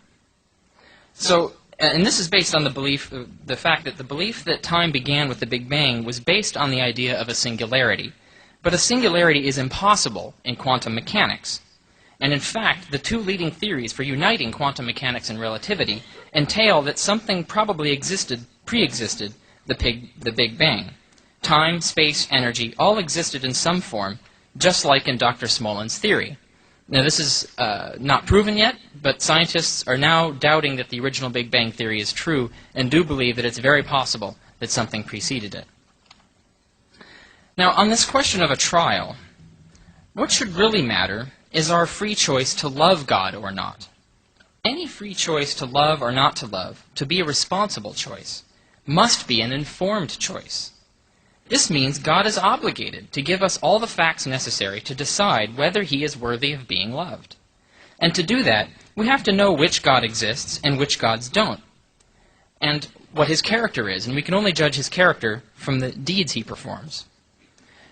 S5: So, and this is based on the fact that the belief that time began with the Big Bang was based on the idea of a singularity. But a singularity is impossible in quantum mechanics. And in fact, the two leading theories for uniting quantum mechanics and relativity entail that something probably pre-existed the Big Bang. Time, space, energy all existed in some form, just like in Dr. Smolin's theory. Now, this is not proven yet, but scientists are now doubting that the original Big Bang theory is true and do believe that it's very possible that something preceded it. Now, on this question of a trial, what should really matter is our free choice to love God or not. Any free choice to love or not to love, to be a responsible choice, must be an informed choice. This means God is obligated to give us all the facts necessary to decide whether he is worthy of being loved. And to do that, we have to know which God exists and which gods don't, and what his character is, and we can only judge his character from the deeds he performs.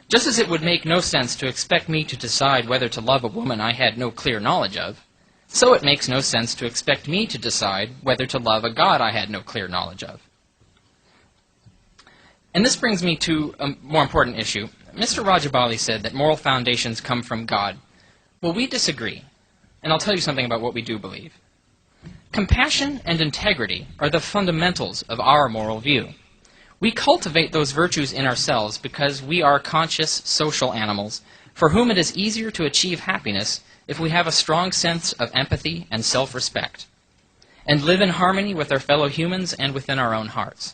S5: Just as it would make no sense to expect me to decide whether to love a woman I had no clear knowledge of, so it makes no sense to expect me to decide whether to love a God I had no clear knowledge of. And this brings me to a more important issue. Mr. Rajabali said that moral foundations come from God. Well, we disagree, and I'll tell you something about what we do believe. Compassion and integrity are the fundamentals of our moral view. We cultivate those virtues in ourselves because we are conscious social animals for whom it is easier to achieve happiness if we have a strong sense of empathy and self-respect, and live in harmony with our fellow humans and within our own hearts.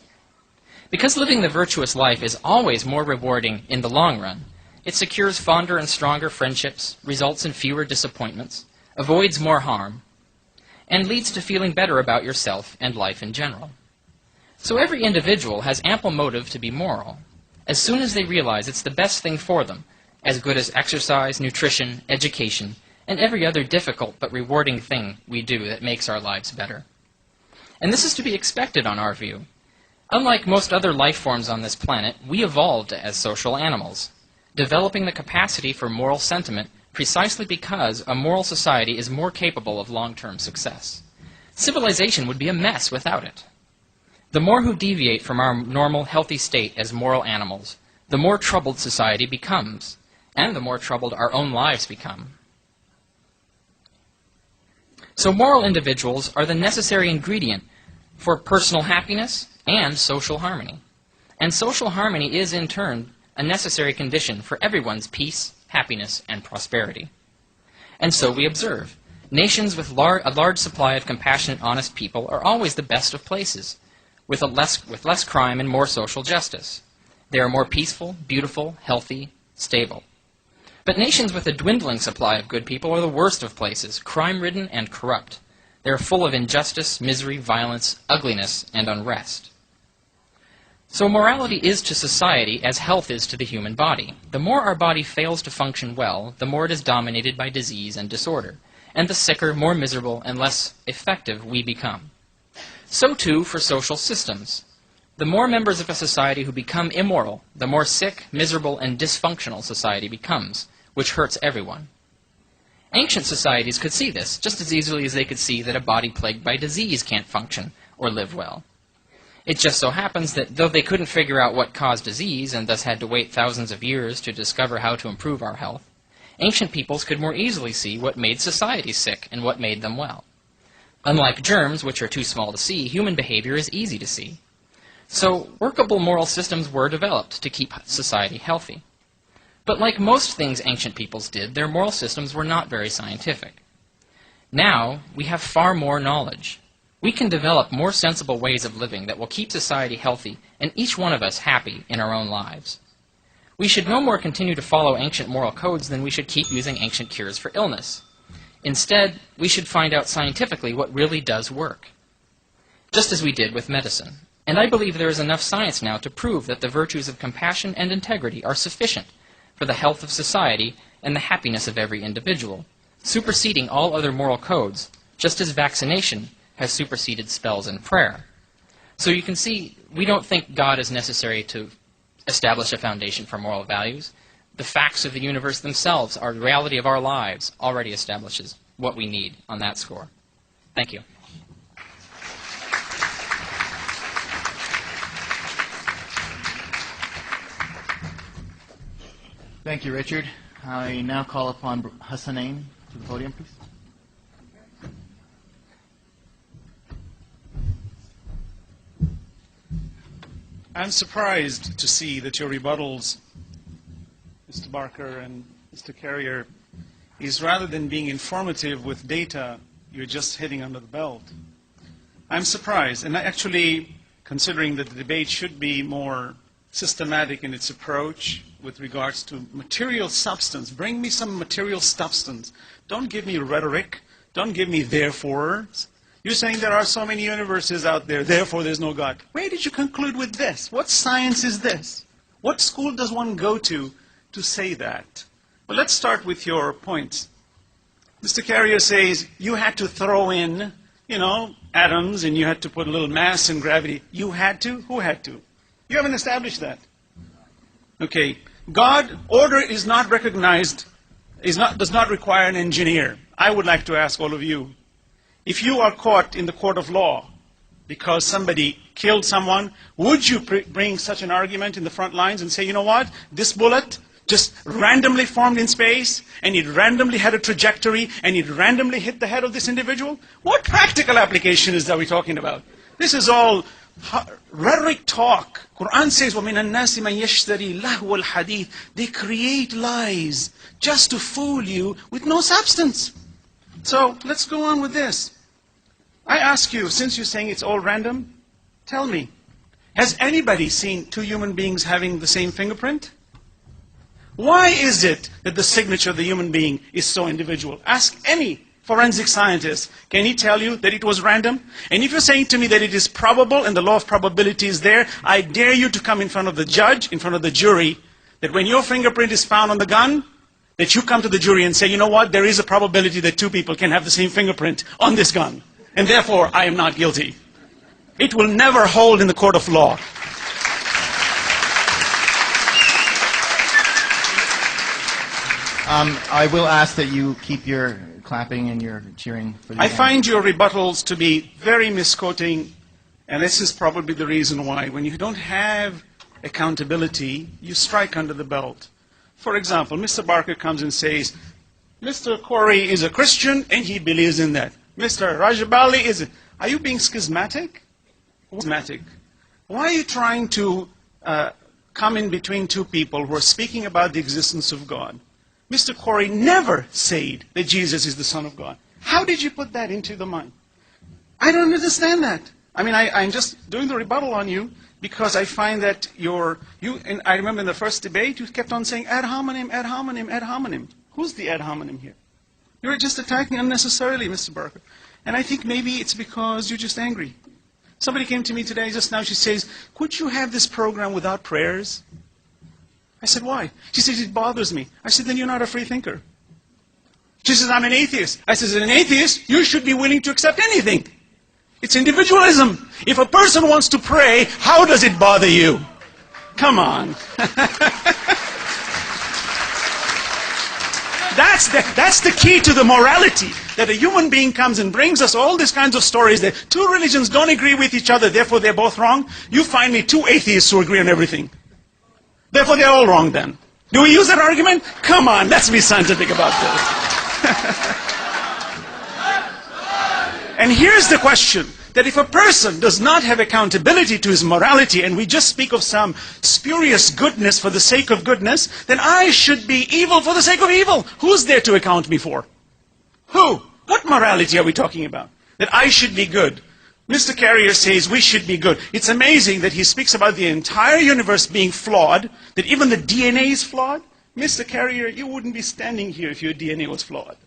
S5: Because living the virtuous life is always more rewarding in the long run, it secures fonder and stronger friendships, results in fewer disappointments, avoids more harm, and leads to feeling better about yourself and life in general. So every individual has ample motive to be moral, as soon as they realize it's the best thing for them, as good as exercise, nutrition, education, and every other difficult but rewarding thing we do that makes our lives better. And this is to be expected on our view. Unlike most other life forms on this planet, we evolved as social animals, developing the capacity for moral sentiment precisely because a moral society is more capable of long-term success. Civilization would be a mess without it. The more who deviate from our normal, healthy state as moral animals, the more troubled society becomes, and the more troubled our own lives become. So moral individuals are the necessary ingredient for personal happiness and social harmony. And social harmony is, in turn, a necessary condition for everyone's peace, happiness, and prosperity. And so we observe. Nations with a large supply of compassionate, honest people are always the best of places, with less crime and more social justice. They are more peaceful, beautiful, healthy, stable. But nations with a dwindling supply of good people are the worst of places, crime-ridden and corrupt. They are full of injustice, misery, violence, ugliness, and unrest. So morality is to society as health is to the human body. The more our body fails to function well, the more it is dominated by disease and disorder, and the sicker, more miserable, and less effective we become. So too for social systems. The more members of a society who become immoral, the more sick, miserable, and dysfunctional society becomes, which hurts everyone. Ancient societies could see this just as easily as they could see that a body plagued by disease can't function or live well. It just so happens that though they couldn't figure out what caused disease and thus had to wait thousands of years to discover how to improve our health, ancient peoples could more easily see what made society sick and what made them well. Unlike germs, which are too small to see, human behavior is easy to see. So workable moral systems were developed to keep society healthy. But like most things ancient peoples did, their moral systems were not very scientific. Now, we have far more knowledge. We can develop more sensible ways of living that will keep society healthy and each one of us happy in our own lives. We should no more continue to follow ancient moral codes than we should keep using ancient cures for illness. Instead, we should find out scientifically what really does work, just as we did with medicine. And I believe there is enough science now to prove that the virtues of compassion and integrity are sufficient for the health of society and the happiness of every individual, superseding all other moral codes, just as vaccination has superseded spells and prayer. So you can see, we don't think God is necessary to establish a foundation for moral values. The facts of the universe themselves, our reality of our lives, already establishes what we need on that score. Thank you.
S1: Thank you, Richard. I now call upon Hassanain to the podium, please.
S2: I'm surprised to see that your rebuttals, Mr. Barker and Mr. Carrier, is rather than being informative with data, you're just hitting under the belt. I'm surprised, and actually, considering that the debate should be more systematic in its approach with regards to material substance. Bring me some material substance. Don't give me rhetoric. Don't give me therefores. You're saying there are so many universes out there, therefore there's no God. Where did you conclude with this? What science is this? What school does one go to say that? Well, let's start with your points. Mr. Carrier says you had to throw in, atoms, and you had to put a little mass and gravity. You had to? Who had to? You haven't established that. Okay. God, order is not recognized, does not require an engineer. I would like to ask all of you, if you are caught in the court of law because somebody killed someone, would you bring such an argument in the front lines and say, you know what, this bullet just randomly formed in space, and it randomly had a trajectory, and it randomly hit the head of this individual? What practical application is that we're talking about? This is all rhetoric talk. Quran says, وَمِنَ النَّاسِ مَنْ يَشْتَرِي لَهْوَ الْحَدِيثِ. They create lies just to fool you with no substance. So let's go on with this. I ask you, since you're saying it's all random, tell me, has anybody seen two human beings having the same fingerprint? Why is it that the signature of the human being is so individual? Ask any forensic scientist. Can he tell you that it was random? And if you're saying to me that it is probable and the law of probability is there, I dare you to come in front of the judge, in front of the jury, that when your fingerprint is found on the gun, that you come to the jury and say, you know what, there is a probability that two people can have the same fingerprint on this gun, and therefore I am not guilty. It will never hold in the court of law.
S1: I will ask that you keep your clapping and your cheering for the
S2: I find your rebuttals to be very misquoting, and this is probably the reason why. When you don't have accountability, you strike under the belt. For example, Mr. Barker comes and says, Mr. Corey is a Christian and he believes in that. Mr. Rajabali is... Are you being schismatic? Schismatic. Why are you trying to come in between two people who are speaking about the existence of God? Mr. Corey never said that Jesus is the Son of God. How did you put that into the mind? I don't understand that. I mean, I'm just doing the rebuttal on you because I find that and I remember in the first debate, you kept on saying ad hominem, ad hominem, ad hominem. Who's the ad hominem here? You're just attacking unnecessarily, Mr. Barker. And I think maybe it's because you're just angry. Somebody came to me today just now, she says, could you have this program without prayers? I said, why? She says, it bothers me. I said, then you're not a free thinker. She says, I'm an atheist. I said, as an atheist, you should be willing to accept anything. It's individualism. If a person wants to pray, how does it bother you? Come on. That's the key to the morality. that a human being comes and brings us all these kinds of stories that two religions don't agree with each other, therefore they're both wrong. You find me two atheists who agree on everything. Therefore they're all wrong then. Do we use that argument? Come on, let's be scientific about this. And here's the question, that if a person does not have accountability to his morality, and we just speak of some spurious goodness for the sake of goodness, then I should be evil for the sake of evil. Who's there to account me for? Who? What morality are we talking about? That I should be good. Mr. Carrier says we should be good. It's amazing that he speaks about the entire universe being flawed, that even the DNA is flawed. Mr. Carrier, you wouldn't be standing here if your DNA was flawed.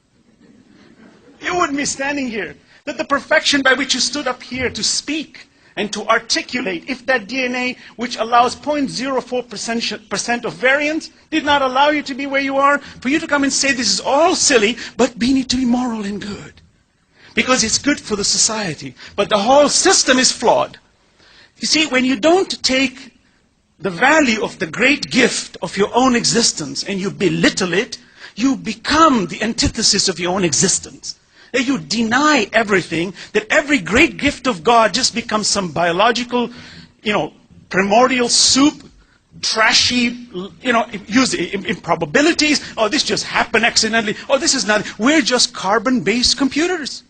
S2: You wouldn't be standing here. That the perfection by which you stood up here to speak and to articulate, if that DNA, which allows 0.04% of variance, did not allow you to be where you are, for you to come and say this is all silly, but we need to be moral and good. Because it's good for the society. But the whole system is flawed. You see, when you don't take the value of the great gift of your own existence and you belittle it, you become the antithesis of your own existence. That you deny everything, that every great gift of God just becomes some biological, primordial soup, trashy, use improbabilities. Oh, this just happened accidentally. Oh, this is not. We're just carbon-based computers.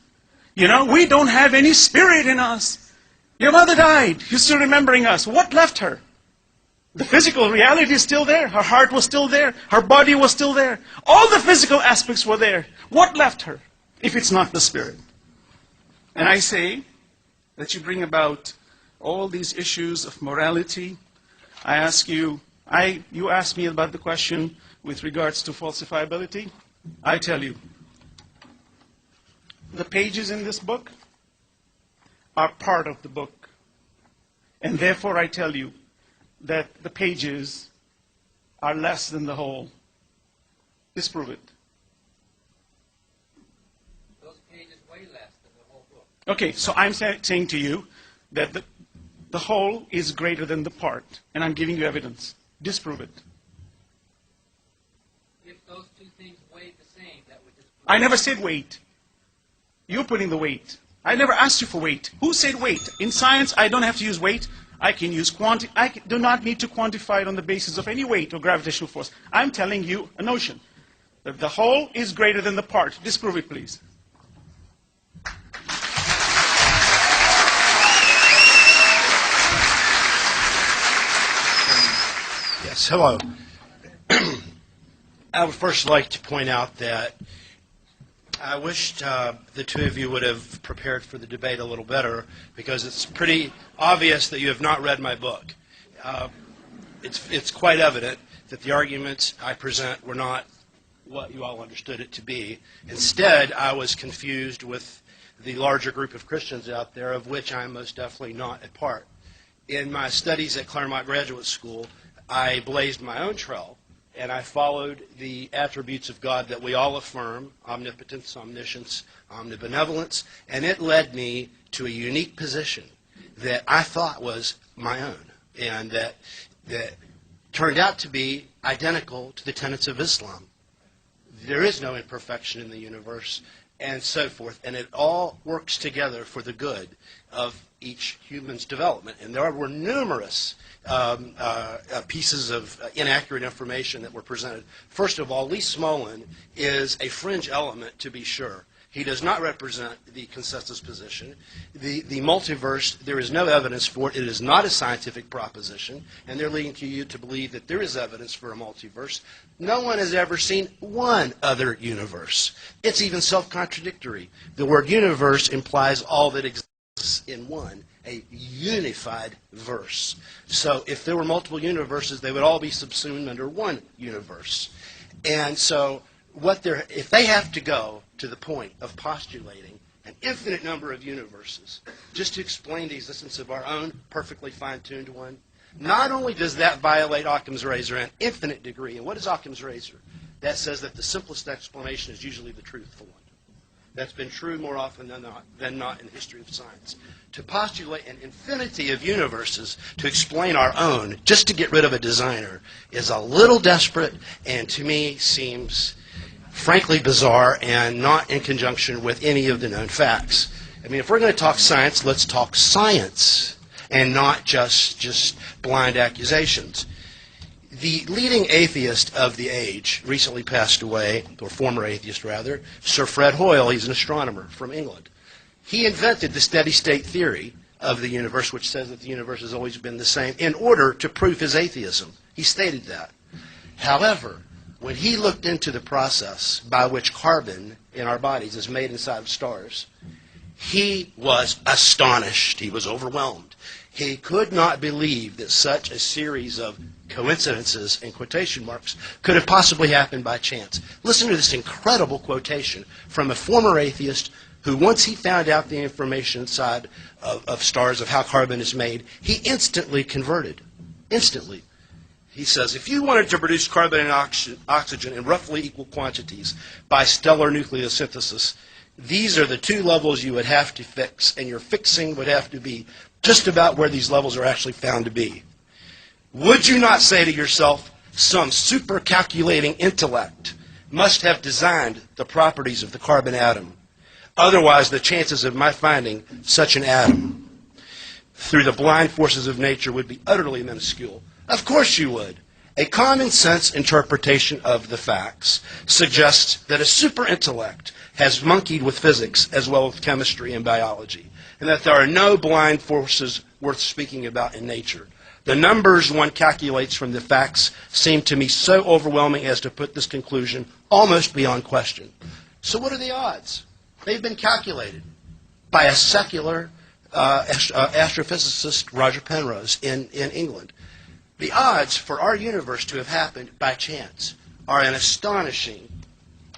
S2: We don't have any spirit in us. Your mother died. You're still remembering us. What left her? The physical reality is still there. Her heart was still there. Her body was still there. All the physical aspects were there. What left her? If it's not the spirit. And I say that you bring about all these issues of morality. I ask you, you asked me about the question with regards to falsifiability. I tell you, the pages in this book are part of the book. And therefore I tell you that the pages are less than the whole. Disprove it. Okay, so I'm saying to you that the whole is greater than the part, and I'm giving you evidence. Disprove it.
S4: If those two things weighed the same, that would disprove it.
S2: I never said weight. You're putting the weight. I never asked you for weight. Who said weight? In science, I don't have to use weight. I can use quantity. I do not need to quantify it on the basis of any weight or gravitational force. I'm telling you a notion. That the whole is greater than the part. Disprove it, please.
S3: Yes, hello. I would first like to point out that I wished the two of you would have prepared for the debate a little better, because it's pretty obvious that you have not read my book. It's quite evident that the arguments I present were not what you all understood it to be. Instead, I was confused with the larger group of Christians out there, of which I am most definitely not a part. In my studies at Claremont Graduate School, I blazed my own trail, and I followed the attributes of God that we all affirm: omnipotence, omniscience, omnibenevolence, and it led me to a unique position that I thought was my own, and that turned out to be identical to the tenets of Islam. There is no imperfection in the universe, and so forth, and it all works together for the good of each human's development. And there were numerous pieces of inaccurate information that were presented. First of all, Lee Smolin is a fringe element, to be sure. He does not represent the consensus position. The multiverse, there is no evidence for it. It is not a scientific proposition, and they're leading you to believe that there is evidence for a multiverse. No one has ever seen one other universe. It's even self-contradictory. The word universe implies all that exists in one, a unified verse. So if there were multiple universes, they would all be subsumed under one universe. And so if they have to go to the point of postulating an infinite number of universes just to explain the existence of our own perfectly fine-tuned one, not only does that violate Occam's razor in an infinite degree, and what is Occam's razor? That says that the simplest explanation is usually the truthful one. That's been true more often than not in the history of science. To postulate an infinity of universes to explain our own, just to get rid of a designer, is a little desperate, and to me seems frankly bizarre and not in conjunction with any of the known facts. I mean, if we're going to talk science, let's talk science and not just blind accusations. The leading atheist of the age recently passed away, or former atheist rather, Sir Fred Hoyle. He's an astronomer from England. He invented the steady state theory of the universe, which says that the universe has always been the same, in order to prove his atheism. He stated that. However, when he looked into the process by which carbon in our bodies is made inside of stars, he was astonished. He was overwhelmed. He could not believe that such a series of coincidences, in quotation marks, could have possibly happened by chance. Listen to this incredible quotation from a former atheist who, once he found out the information inside of stars of how carbon is made, he instantly converted. Instantly. He says, if you wanted to produce carbon and oxygen in roughly equal quantities by stellar nucleosynthesis, these are the two levels you would have to fix, and your fixing would have to be just about where these levels are actually found to be. Would you not say to yourself, some super calculating intellect must have designed the properties of the carbon atom? Otherwise, the chances of my finding such an atom through the blind forces of nature would be utterly minuscule. Of course you would. A common sense interpretation of the facts suggests that a super intellect has monkeyed with physics as well as chemistry and biology, and that there are no blind forces worth speaking about in nature. The numbers one calculates from the facts seem to me so overwhelming as to put this conclusion almost beyond question. So what are the odds? They've been calculated by a secular astrophysicist, Roger Penrose, in England. The odds for our universe to have happened by chance are an astonishing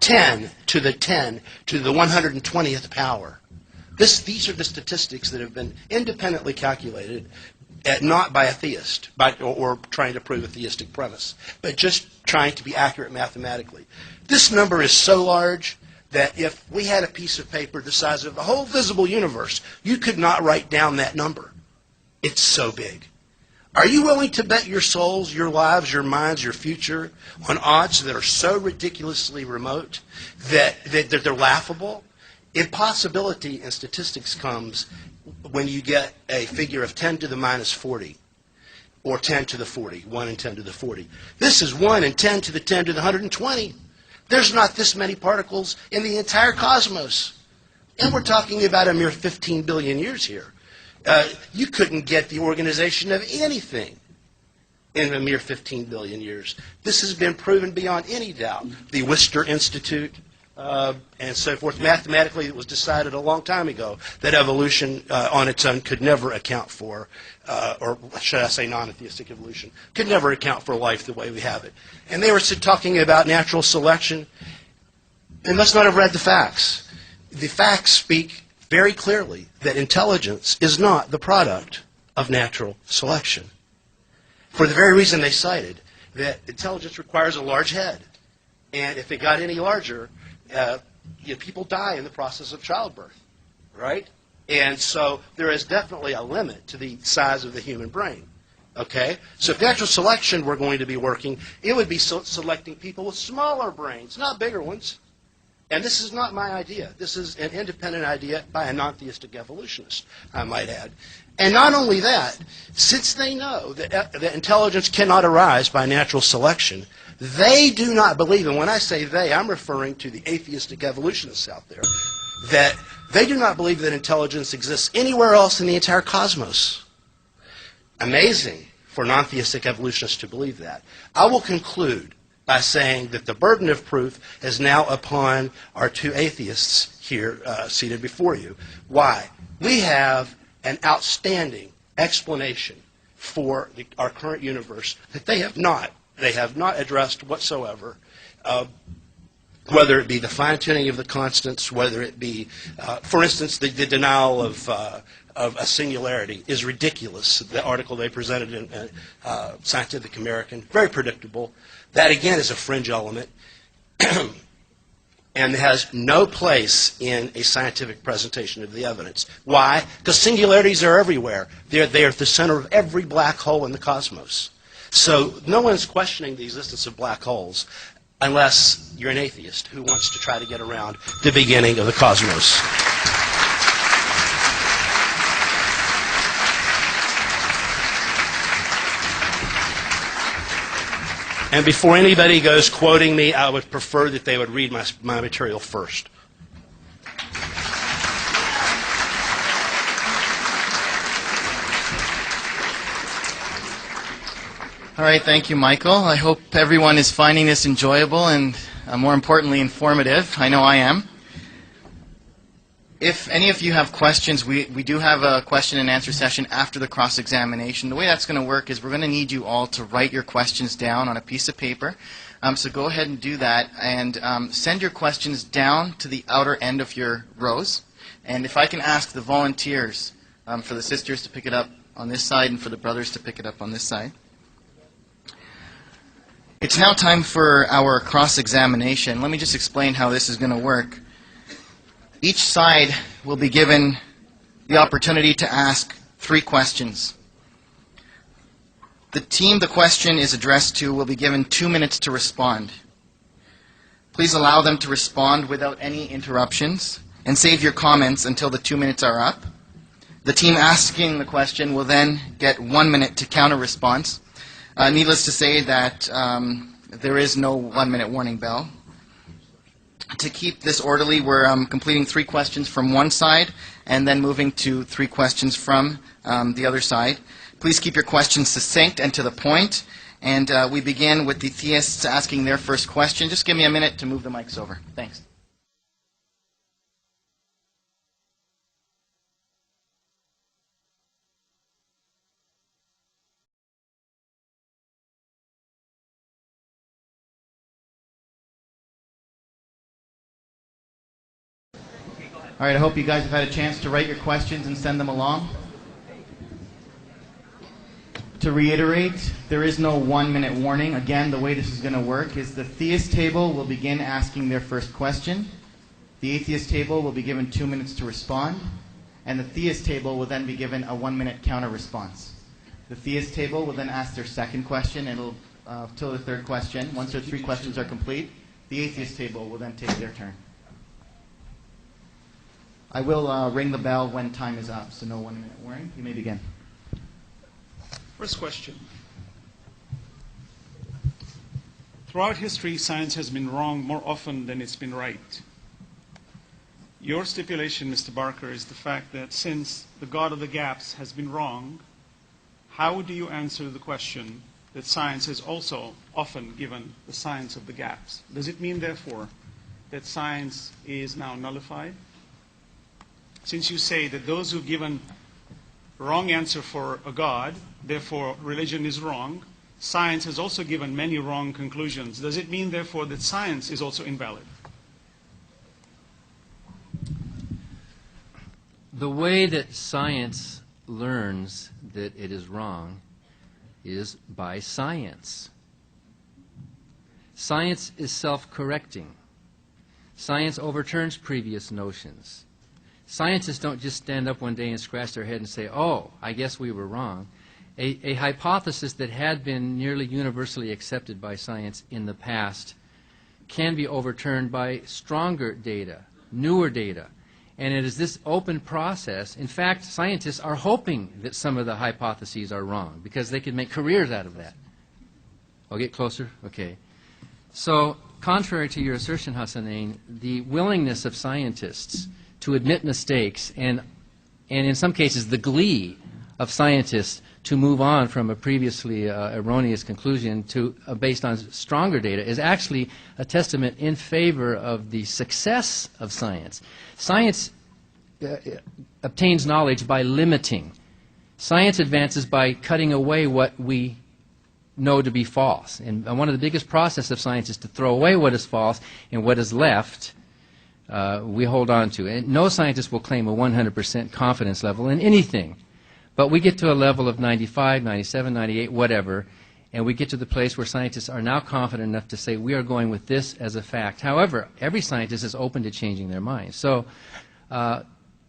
S3: 10 to the 120th power. These are the statistics that have been independently calculated, not by a theist, or trying to prove a theistic premise, but just trying to be accurate mathematically. This number is so large that if we had a piece of paper the size of the whole visible universe, you could not write down that number. It's so big. Are you willing to bet your souls, your lives, your minds, your future on odds that are so ridiculously remote that they're laughable? Impossibility in statistics comes when you get a figure of 10 to the minus 40, or 10 to the 40, 1 in 10 to the 40. This is 1 in 10 to the 10 to the 120. There's not this many particles in the entire cosmos. And we're talking about a mere 15 billion years here. You couldn't get the organization of anything in a mere 15 billion years. This has been proven beyond any doubt. The Worcester Institute and so forth. Mathematically, it was decided a long time ago that evolution on its own could never account for, or should I say non-atheistic evolution, could never account for life the way we have it. And they were talking about natural selection. They must not have read the facts. The facts speak very clearly that intelligence is not the product of natural selection. For the very reason they cited, that intelligence requires a large head. And if it got any larger, people die in the process of childbirth, right? And so there is definitely a limit to the size of the human brain, okay? So if natural selection were going to be working, it would be selecting people with smaller brains, not bigger ones. And this is not my idea. This is an independent idea by a non-theistic evolutionist, I might add. And not only that, since they know that intelligence cannot arise by natural selection, they do not believe, and when I say they, I'm referring to the atheistic evolutionists out there, that they do not believe that intelligence exists anywhere else in the entire cosmos. Amazing for non-theistic evolutionists to believe that. I will conclude by saying that the burden of proof is now upon our two atheists here seated before you. Why? We have an outstanding explanation for our current universe that they have not addressed whatsoever, whether it be the fine-tuning of the constants, whether it be, for instance, the denial of a singularity is ridiculous. The article they presented in Scientific American, very predictable. That, again, is a fringe element and has no place in a scientific presentation of the evidence. Why? Because singularities are everywhere. They're at the center of every black hole in the cosmos. So no one's questioning the existence of black holes. unless you're an atheist who wants to try to get around the beginning of the cosmos. And before anybody goes quoting me, I would prefer that they would read my material first.
S1: All right, thank you, Michael. I hope everyone is finding this enjoyable and, more importantly, informative. I know I am. If any of you have questions, we do have a question and answer session after the cross-examination. The way that's going to work is we're going to need you all to write your questions down on a piece of paper. So go ahead and do that, and send your questions down to the outer end of your rows. And if I can ask the volunteers, for the sisters to pick it up on this side and for the brothers to pick it up on this side. It's now time for our cross-examination. Let me just explain how this is going to work. Each side will be given the opportunity to ask 3 questions. The team the question is addressed to will be given 2 minutes to respond. Please allow them to respond without any interruptions and save your comments until the 2 minutes are up. The team asking the question will then get 1 minute to counter-response. Needless to say that there is no 1-minute warning bell. To keep this orderly, we're completing 3 questions from one side and then moving to 3 questions from the other side. Please keep your questions succinct and to the point. And we begin with the theists asking their first question. Just give me a minute to move the mics over. Thanks. All right, I hope you guys have had a chance to write your questions and send them along. To reiterate, there is no 1-minute warning. Again, the way this is going to work is the theist table will begin asking their first question. The atheist table will be given 2 minutes to respond. And the theist table will then be given a 1-minute counter-response. The theist table will then ask their second question, and it'll till the third question. Once their 3 questions are complete, the atheist table will then take their turn. I will ring the bell when time is up, so no 1-minute warning. You may begin.
S2: First question. Throughout history, science has been wrong more often than it's been right. Your stipulation, Mr. Barker, is the fact that since the God of the gaps has been wrong, how do you answer the question that science has also often given the science of the gaps? Does it mean, therefore, that science is now nullified? Since you say that those who've given wrong answer for a God, therefore religion is wrong, science has also given many wrong conclusions. Does it mean, therefore, that science is also invalid?
S4: The way that science learns that it is wrong is by science. Science is self-correcting. Science overturns previous notions. Scientists don't just stand up one day and scratch their head and say, oh, I guess we were wrong. A hypothesis that had been nearly universally accepted by science in the past can be overturned by stronger data, newer data. And it is this open process. In fact, scientists are hoping that some of the hypotheses are wrong because they can make careers out of that. I'll get closer? Okay. So, contrary to your assertion, Hassanain, the willingness of scientists to admit mistakes and in some cases the glee of scientists to move on from a previously erroneous conclusion to based on stronger data is actually a testament in favor of the success of science. Science obtains knowledge by limiting. Science advances by cutting away what we know to be false. And one of the biggest processes of science is to throw away what is false, and what is left we hold on to. And no scientist will claim a 100% confidence level in anything. But we get to a level of 95, 97, 98, whatever, and we get to the place where scientists are now confident enough to say we are going with this as a fact. However, every scientist is open to changing their mind. So,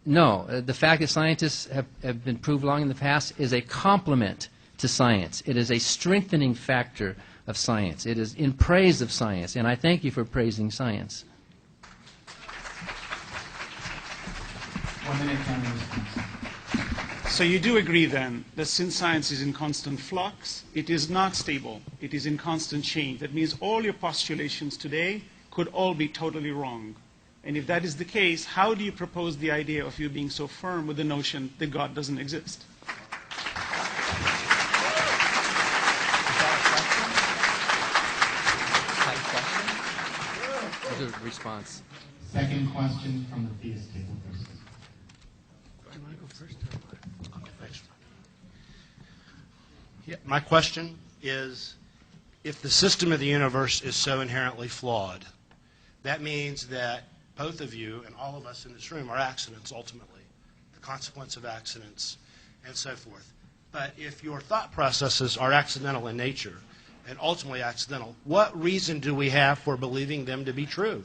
S4: no, the fact that scientists have been proved wrong in the past is a complement to science. It is a strengthening factor of science. It is in praise of science, and I thank you for praising science.
S1: 1 minute, time response.
S2: So you do agree then that since science is in constant flux, it is not stable. It is in constant change. That means all your postulations today could all be totally wrong. And if that is the case, how do you propose the idea of you being so firm with the notion that God doesn't exist?
S4: There's a response.
S1: Second question from the theist table.
S3: Do you want to go first? Okay, thanks. Yeah, my question is, if the system of the universe is so inherently flawed, that means that both of you and all of us in this room are accidents ultimately, the consequence of accidents and so forth. But if your thought processes are accidental in nature and ultimately accidental, what reason do we have for believing them to be true?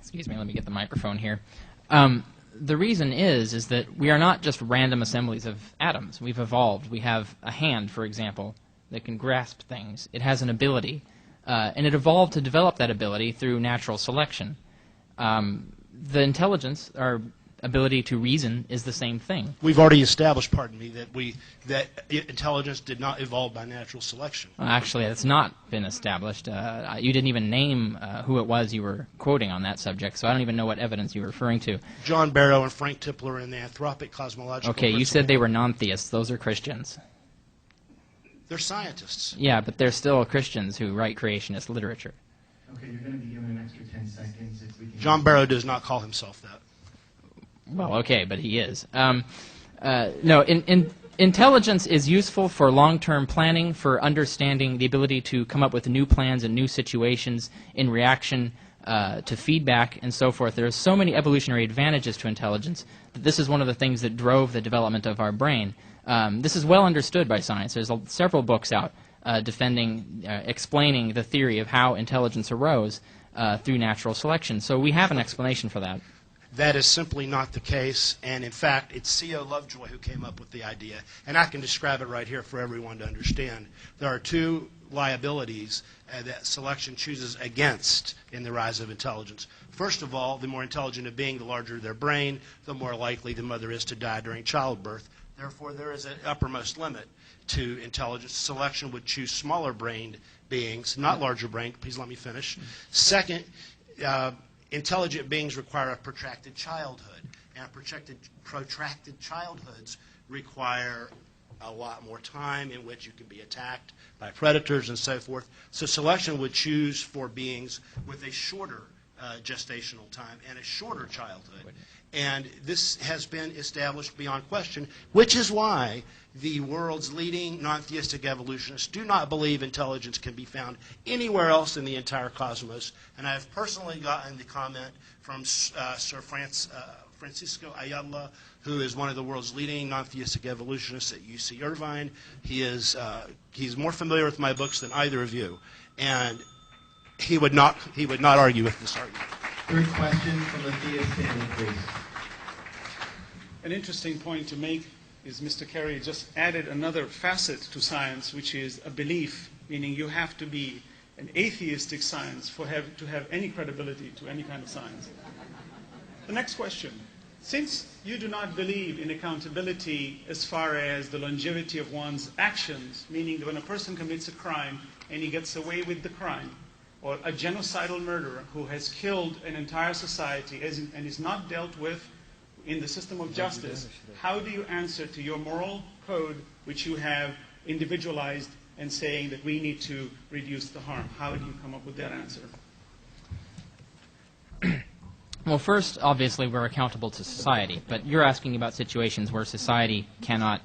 S5: Excuse me, let me get the microphone here. The reason is that we are not just random assemblies of atoms. We've evolved. We have a hand, for example, that can grasp things. It has an ability, and it evolved to develop that ability through natural selection. The intelligence, our ability to reason, is the same thing.
S3: We've already established, pardon me, that intelligence did not evolve by natural selection.
S5: Actually, that's not been established. You didn't even name who it was you were quoting on that subject, so I don't even know what evidence you were referring to.
S3: John Barrow and Frank Tipler in the Anthropic Cosmological
S5: Okay, you
S3: Principle.
S5: said they were non-theists. Those are Christians.
S3: They're scientists.
S5: Yeah, but they're still Christians who write creationist literature.
S1: Okay, you're going to be given an extra 10 seconds if we can.
S3: John Barrow does not call himself that.
S5: Well, okay, but he is. No, intelligence is useful for long-term planning, for understanding the ability to come up with new plans and new situations in reaction to feedback and so forth. There are so many evolutionary advantages to intelligence that this is one of the things that drove the development of our brain. This is well understood by science. There's several books out explaining the theory of how intelligence arose through natural selection. So we have an explanation for that.
S3: That is simply not the case, and in fact, it's C.O. Lovejoy who came up with the idea, and I can describe it right here for everyone to understand. There are two liabilities that selection chooses against in the rise of intelligence. First of all, the more intelligent a being, the larger their brain, the more likely the mother is to die during childbirth. Therefore, there is an uppermost limit to intelligence. Selection would choose smaller-brained beings, not larger-brained. Please let me finish. Second, intelligent beings require a protracted childhood, and protracted childhoods require a lot more time in which you can be attacked by predators and so forth. So selection would choose for beings with a shorter gestational time and a shorter childhood. And this has been established beyond question, which is why the world's leading non-theistic evolutionists do not believe intelligence can be found anywhere else in the entire cosmos. And I have personally gotten the comment from Sir Francisco Ayala, who is one of the world's leading non-theistic evolutionists at UC Irvine. He's more familiar with my books than either of you, and he would not argue with this argument.
S1: Third question from the theist table, please.
S2: An interesting point to make is Mr. Carey just added another facet to science, which is a belief, meaning you have to be an atheistic science to have any credibility to any kind of science. The next question. Since you do not believe in accountability as far as the longevity of one's actions, meaning that when a person commits a crime and he gets away with the crime, or a genocidal murderer who has killed an entire society and is not dealt with in the system of justice, how do you answer to your moral code, which you have individualized and saying that we need to reduce the harm? How do you come up with that answer?
S5: Well, first, obviously, we're accountable to society, but you're asking about situations where society cannot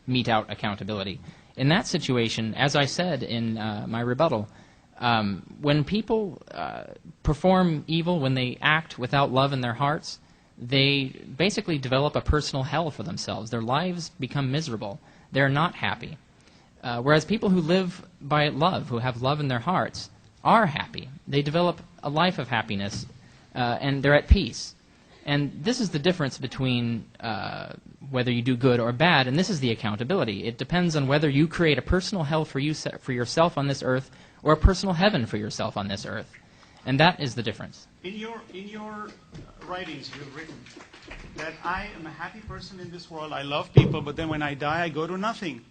S5: mete out accountability. In that situation, as I said in my rebuttal, when people perform evil, when they act without love in their hearts, they basically develop a personal hell for themselves. Their lives become miserable. They're not happy. Whereas people who live by love, who have love in their hearts, are happy. They develop a life of happiness, and they're at peace. And this is the difference between whether you do good or bad, and this is the accountability. It depends on whether you create a personal hell for yourself on this earth or a personal heaven for yourself on this earth. And that is the difference.
S2: In your writings, you've written that I am a happy person in this world. I love people, but then when I die, I go to nothing.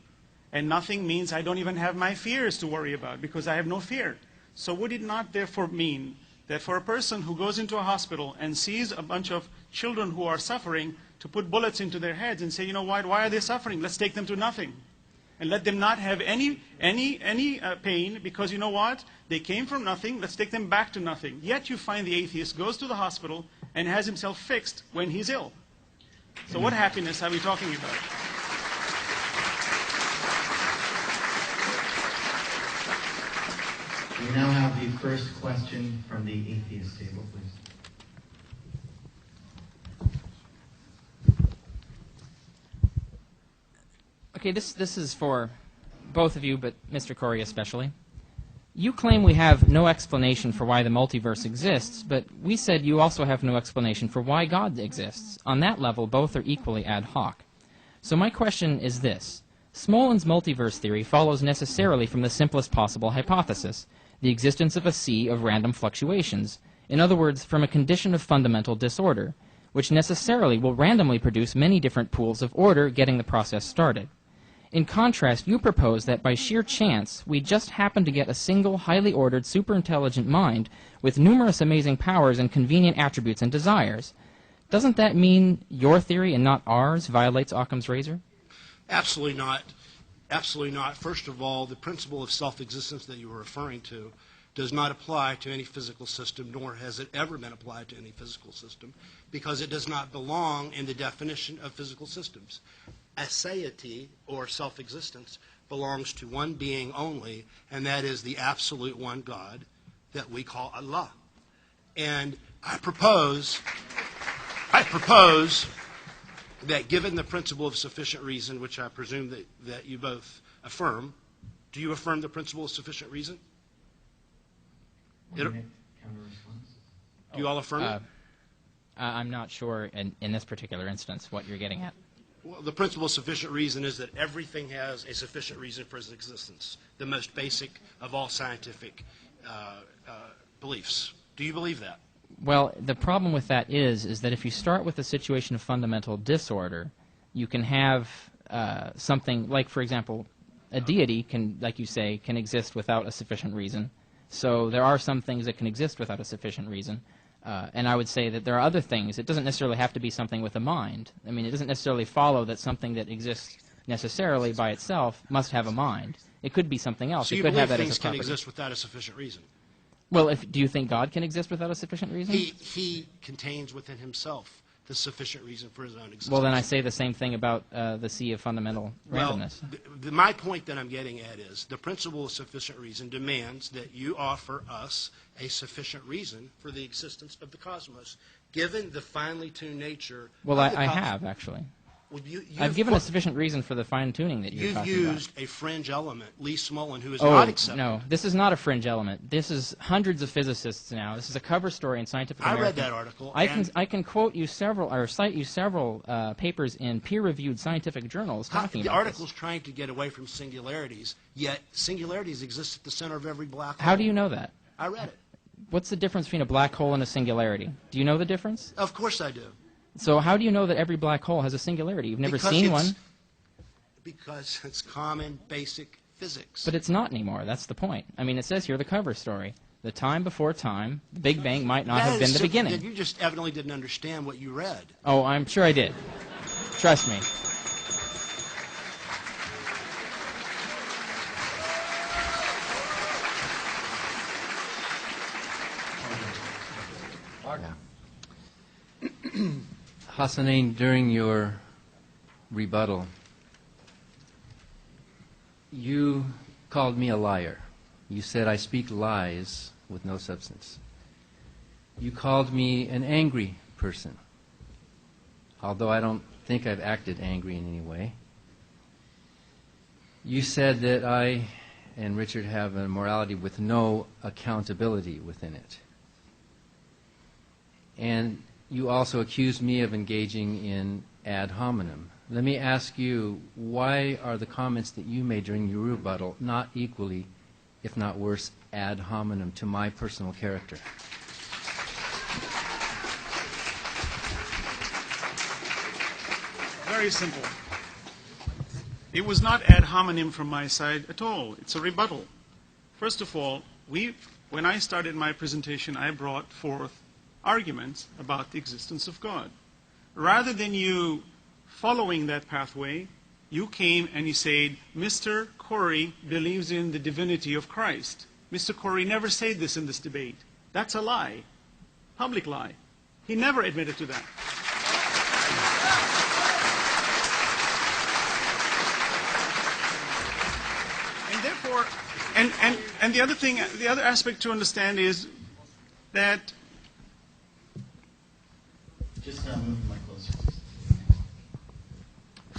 S2: And nothing means I don't even have my fears to worry about because I have no fear. So would it not therefore mean that for a person who goes into a hospital and sees a bunch of children who are suffering to put bullets into their heads and say, you know what, why are they suffering? Let's take them to nothing. And let them not have any pain because you know what? They came from nothing. Let's take them back to nothing. Yet you find the atheist goes to the hospital and has himself fixed when he's ill. So what happiness are we talking about?
S1: We now have the first question from the atheist table, please.
S5: Okay, this is for both of you, but Mr. Corey especially. You claim we have no explanation for why the multiverse exists, but we said you also have no explanation for why God exists. On that level, both are equally ad hoc. So my question is this. Smolin's multiverse theory follows necessarily from the simplest possible hypothesis, the existence of a sea of random fluctuations. In other words, from a condition of fundamental disorder, which necessarily will randomly produce many different pools of order, getting the process started. In contrast, you propose that by sheer chance, we just happen to get a single, highly ordered, superintelligent mind with numerous amazing powers and convenient attributes and desires. Doesn't that mean your theory and not ours violates Occam's razor?
S3: Absolutely not. Absolutely not. First of all, the principle of self-existence that you were referring to does not apply to any physical system, nor has it ever been applied to any physical system, because it does not belong in the definition of physical systems. Aseity, or self-existence, belongs to one being only, and that is the absolute one God that we call Allah. And I propose that given the principle of sufficient reason, which I presume that you both affirm, do you affirm the principle of sufficient reason? Do you all affirm it?
S5: I'm not sure in this particular instance what you're getting at.
S3: Well, the principle of sufficient reason is that everything has a sufficient reason for its existence, the most basic of all scientific beliefs. Do you believe that?
S5: Well, the problem with that is that if you start with a situation of fundamental disorder, you can have something like, for example, a deity can, like you say, can exist without a sufficient reason. So there are some things that can exist without a sufficient reason. And I would say that there are other things. It doesn't necessarily have to be something with a mind. I mean, it doesn't necessarily follow that something that exists necessarily by itself must have a mind. It could be something else.
S3: So
S5: it
S3: you
S5: could
S3: believe
S5: have that
S3: things
S5: as a
S3: can
S5: property.
S3: exist without a sufficient reason?
S5: Well, do you think God can exist without a sufficient reason?
S3: He contains within himself the sufficient reason for his own existence.
S5: Well, then I say the same thing about the sea of fundamental randomness.
S3: Well, my point that I'm getting at is the principle of sufficient reason demands that you offer us a sufficient reason for the existence of the cosmos, given the finely tuned nature
S5: Well,
S3: of the
S5: I
S3: cosmos.
S5: have, actually.
S3: Well,
S5: I've given a sufficient reason for the fine-tuning that you're
S3: You've
S5: talking
S3: used a fringe element, Lee Smolin, who is
S5: about.
S3: not accepted.
S5: No, this is not a fringe element. This is hundreds of physicists now. This is a cover story in Scientific
S3: I
S5: American.
S3: read that article.
S5: I can quote you several, or cite you several papers in peer-reviewed scientific journals talking
S3: The
S5: about
S3: article's trying to get away from singularities, yet singularities exist at the center of every black
S5: this.
S3: hole.
S5: How do you know that?
S3: I read it.
S5: What's the difference between a black hole and a singularity? Do you know the difference?
S3: Of course I do.
S5: So how do you know that every black hole has a singularity? You've never
S3: Because
S5: seen
S3: it's-
S5: one.
S3: Because it's common, basic physics.
S5: But it's not anymore. That's the point. I mean, it says here the cover story. The time before time, the Big Bang might not have been the beginning.
S3: You just evidently didn't understand what you read.
S5: Oh, I'm sure I did. Trust me.
S4: Hassanain, during your rebuttal, you called me a liar. You said I speak lies with no substance. You called me an angry person, although I don't think I've acted angry in any way. You said that I and Richard have a morality with no accountability within it. And you also accused me of engaging in ad hominem. Let me ask you, why are the comments that you made during your rebuttal not equally, if not worse, ad hominem to my personal character?
S2: Very simple. It was not ad hominem from my side at all. It's a rebuttal. First of all, when I started my presentation, I brought forth arguments about the existence of God. Rather than you following that pathway, you came and you said, Mr. Corey believes in the divinity of Christ. Mr. Corey never said this in this debate. That's a lie. Public lie. He never admitted to that. And therefore, and the other thing, the other aspect to understand is that
S1: Just move the mic closer.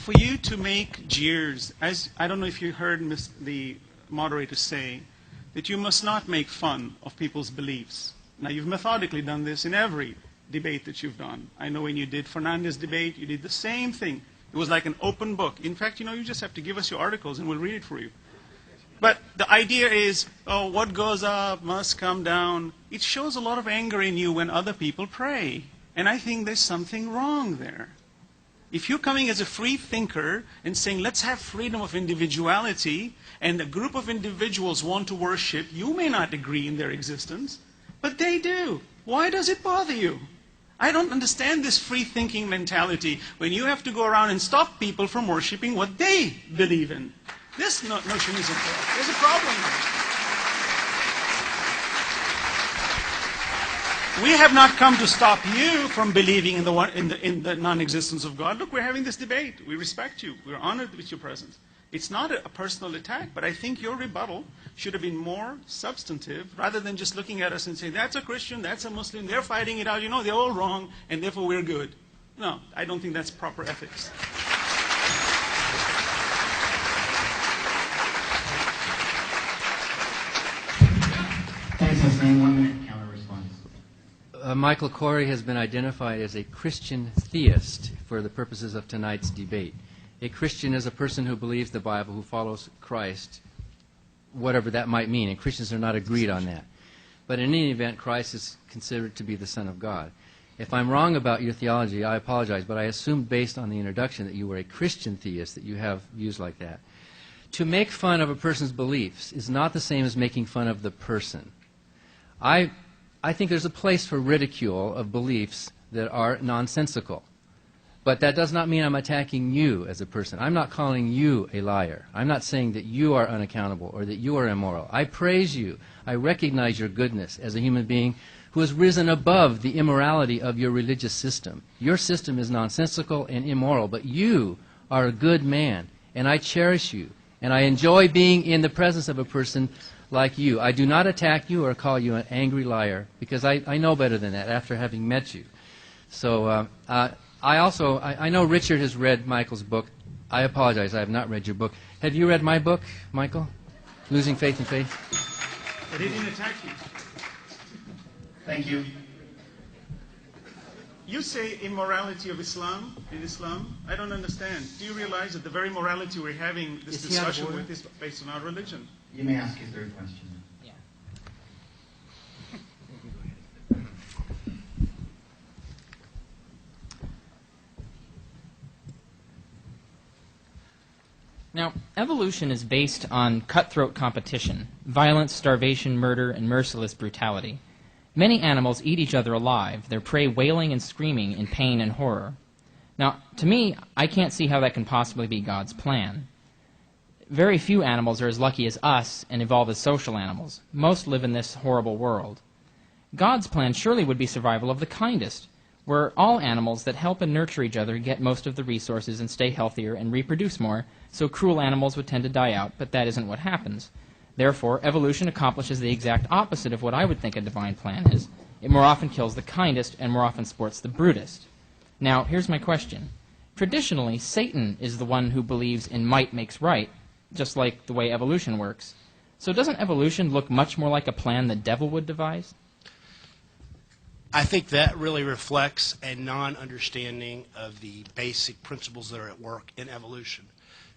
S2: for you to make jeers, as I don't know if you heard the moderator say, that you must not make fun of people's beliefs. Now, you've methodically done this in every debate that you've done. I know when you did Fernandez's debate, you did the same thing. It was like an open book. In fact, you just have to give us your articles and we'll read it for you. But the idea is, oh, what goes up must come down. It shows a lot of anger in you when other people pray. And I think there's something wrong there. If you're coming as a free thinker and saying, let's have freedom of individuality, and a group of individuals want to worship, you may not agree in their existence, but they do. Why does it bother you? I don't understand this free thinking mentality when you have to go around and stop people from worshiping what they believe in. This notion isn't there. There's a problem there. We have not come to stop you from believing in the non-existence of God. Look, we're having this debate. We respect you. We're honored with your presence. It's not a personal attack, but I think your rebuttal should have been more substantive rather than just looking at us and saying, that's a Christian, that's a Muslim, they're fighting it out, they're all wrong, and therefore we're good. No, I don't think that's proper ethics.
S1: Thanks, Hassanain. 1 minute counter response.
S4: Michael Corey has been identified as a Christian theist for the purposes of tonight's debate. A Christian is a person who believes the Bible, who follows Christ, whatever that might mean, and Christians are not agreed on that. But in any event, Christ is considered to be the Son of God. If I'm wrong about your theology, I apologize, but I assumed based on the introduction that you were a Christian theist, that you have views like that. To make fun of a person's beliefs is not the same as making fun of the person. I think there's a place for ridicule of beliefs that are nonsensical. But that does not mean I'm attacking you as a person. I'm not calling you a liar. I'm not saying that you are unaccountable or that you are immoral. I praise you. I recognize your goodness as a human being who has risen above the immorality of your religious system. Your system is nonsensical and immoral, but you are a good man, and I cherish you, and I enjoy being in the presence of a person like you. I do not attack you or call you an angry liar, because I know better than that after having met you. So I know Richard has read Michael's book. I apologize, I have not read your book. Have you read my book, Michael? Losing Faith in Faith?
S2: But he didn't attack you.
S1: Thank you.
S2: You say immorality of Islam, in Islam. I don't understand. Do you realize that the very morality we're having this discussion with is based on our religion?
S1: You may ask your third question.
S5: Yeah. Now, evolution is based on cutthroat competition, violence, starvation, murder, and merciless brutality. Many animals eat each other alive, their prey wailing and screaming in pain and horror. Now, to me, I can't see how that can possibly be God's plan. Very few animals are as lucky as us and evolve as social animals. Most live in this horrible world. God's plan surely would be survival of the kindest, where all animals that help and nurture each other get most of the resources and stay healthier and reproduce more, so cruel animals would tend to die out, but that isn't what happens. Therefore, evolution accomplishes the exact opposite of what I would think a divine plan is. It more often kills the kindest and more often sports the brutest. Now, here's my question. Traditionally, Satan is the one who believes in might makes right, just like the way evolution works. So doesn't evolution look much more like a plan the devil would devise?
S3: I think that really reflects a non-understanding of the basic principles that are at work in evolution.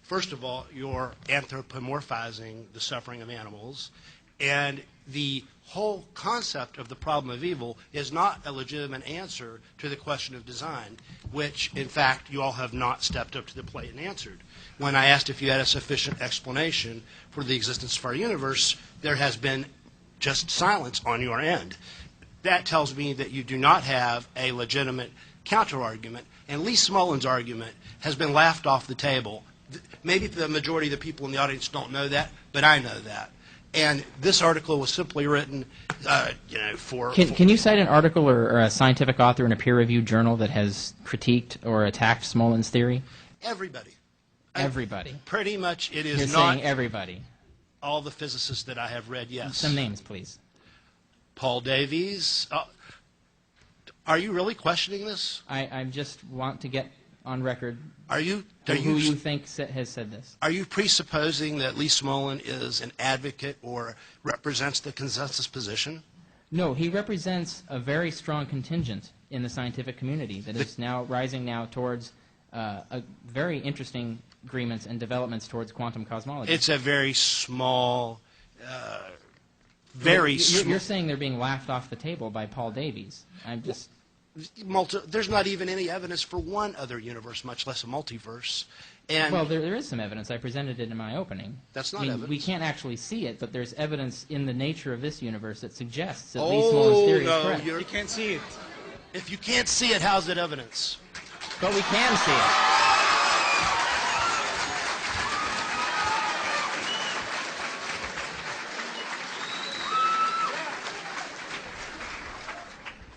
S3: First of all, you're anthropomorphizing the suffering of animals, and the whole concept of the problem of evil is not a legitimate answer to the question of design, which, in fact, you all have not stepped up to the plate and answered. When I asked if you had a sufficient explanation for the existence of our universe, there has been just silence on your end. That tells me that you do not have a legitimate counter-argument, and Lee Smollen's argument has been laughed off the table. Maybe the majority of the people in the audience don't know that, but I know that. And this article was simply written, for...
S6: Can you cite an article or a scientific author in a peer-reviewed journal that has critiqued or attacked Smollen's theory?
S3: Everybody.
S6: Everybody.
S3: Pretty much it is
S6: You're
S3: not...
S6: saying everybody.
S3: All the physicists that I have read, yes.
S6: Some names, please.
S3: Paul Davies. Are you really questioning this?
S6: I just want to get on record
S3: Who
S6: you think has said this.
S3: Are you presupposing that Lee Smollen is an advocate or represents the consensus position?
S6: No, he represents a very strong contingent in the scientific community that is now rising towards a very interesting agreements and developments towards quantum cosmology.
S3: It's a very small,
S6: You're saying they're being laughed off the table by Paul Davies. I'm just...
S3: There's not even any evidence for one other universe, much less a multiverse. And
S6: well, there is some evidence. I presented it in my opening.
S3: That's not evidence.
S6: We can't actually see it, but there's evidence in the nature of this universe that suggests that Lee Smollen's theory is correct.
S2: You can't see it.
S3: If you can't see it, how's it evidence?
S6: But we can see it.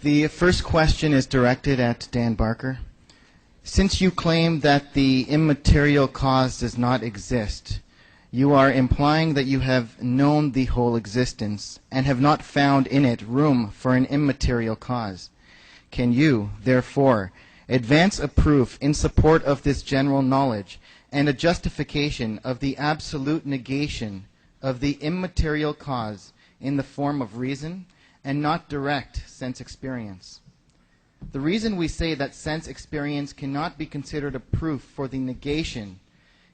S1: The first question is directed at Dan Barker. Since you claim that the immaterial cause does not exist, you are implying that you have known the whole existence and have not found in it room for an immaterial cause. Can you, therefore, advance a proof in support of this general knowledge and a justification of the absolute negation of the immaterial cause in the form of reason and not direct sense experience? The reason we say that sense experience cannot be considered a proof for the negation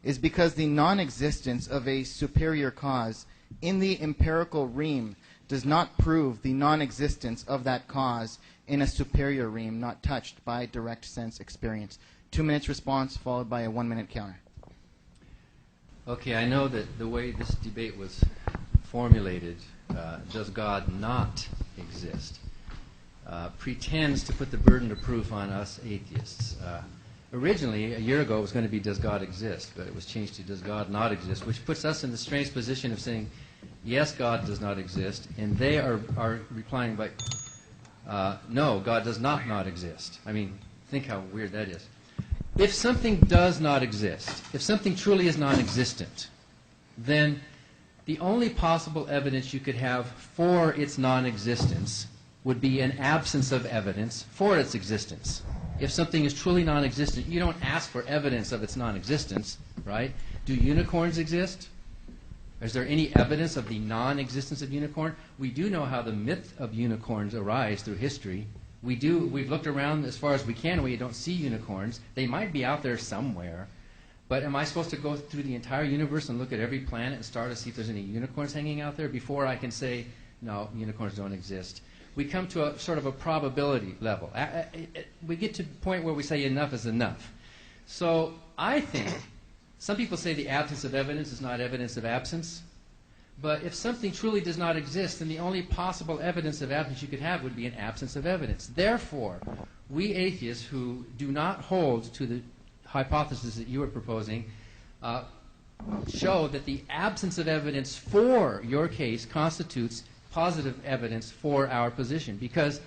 S1: is because the non-existence of a superior cause in the empirical realm does not prove the non-existence of that cause in a superior realm not touched by direct sense experience. 2 minutes response followed by a 1 minute counter.
S4: Okay, I know that the way this debate was formulated, does God not exist, pretends to put the burden of proof on us atheists. Originally, a year ago, it was going to be does God exist, but it was changed to does God not exist, which puts us in the strange position of saying, yes, God does not exist, and they are replying by, no, God does not exist. I mean, think how weird that is. If something does not exist, if something truly is non-existent, then the only possible evidence you could have for its non-existence would be an absence of evidence for its existence. If something is truly non-existent, you don't ask for evidence of its non-existence, right? Do unicorns exist? Is there any evidence of the non-existence of unicorn? We do know how the myth of unicorns arise through history. We've looked around as far as we can, we don't see unicorns. They might be out there somewhere. But am I supposed to go through the entire universe and look at every planet and star to see if there's any unicorns hanging out there before I can say, no, unicorns don't exist? We come to a sort of a probability level. We get to the point where we say enough is enough. So I think, some people say the absence of evidence is not evidence of absence. But if something truly does not exist, then the only possible evidence of absence you could have would be an absence of evidence. Therefore, we atheists who do not hold to the hypothesis that you are proposing show that the absence of evidence for your case constitutes positive evidence for our position, because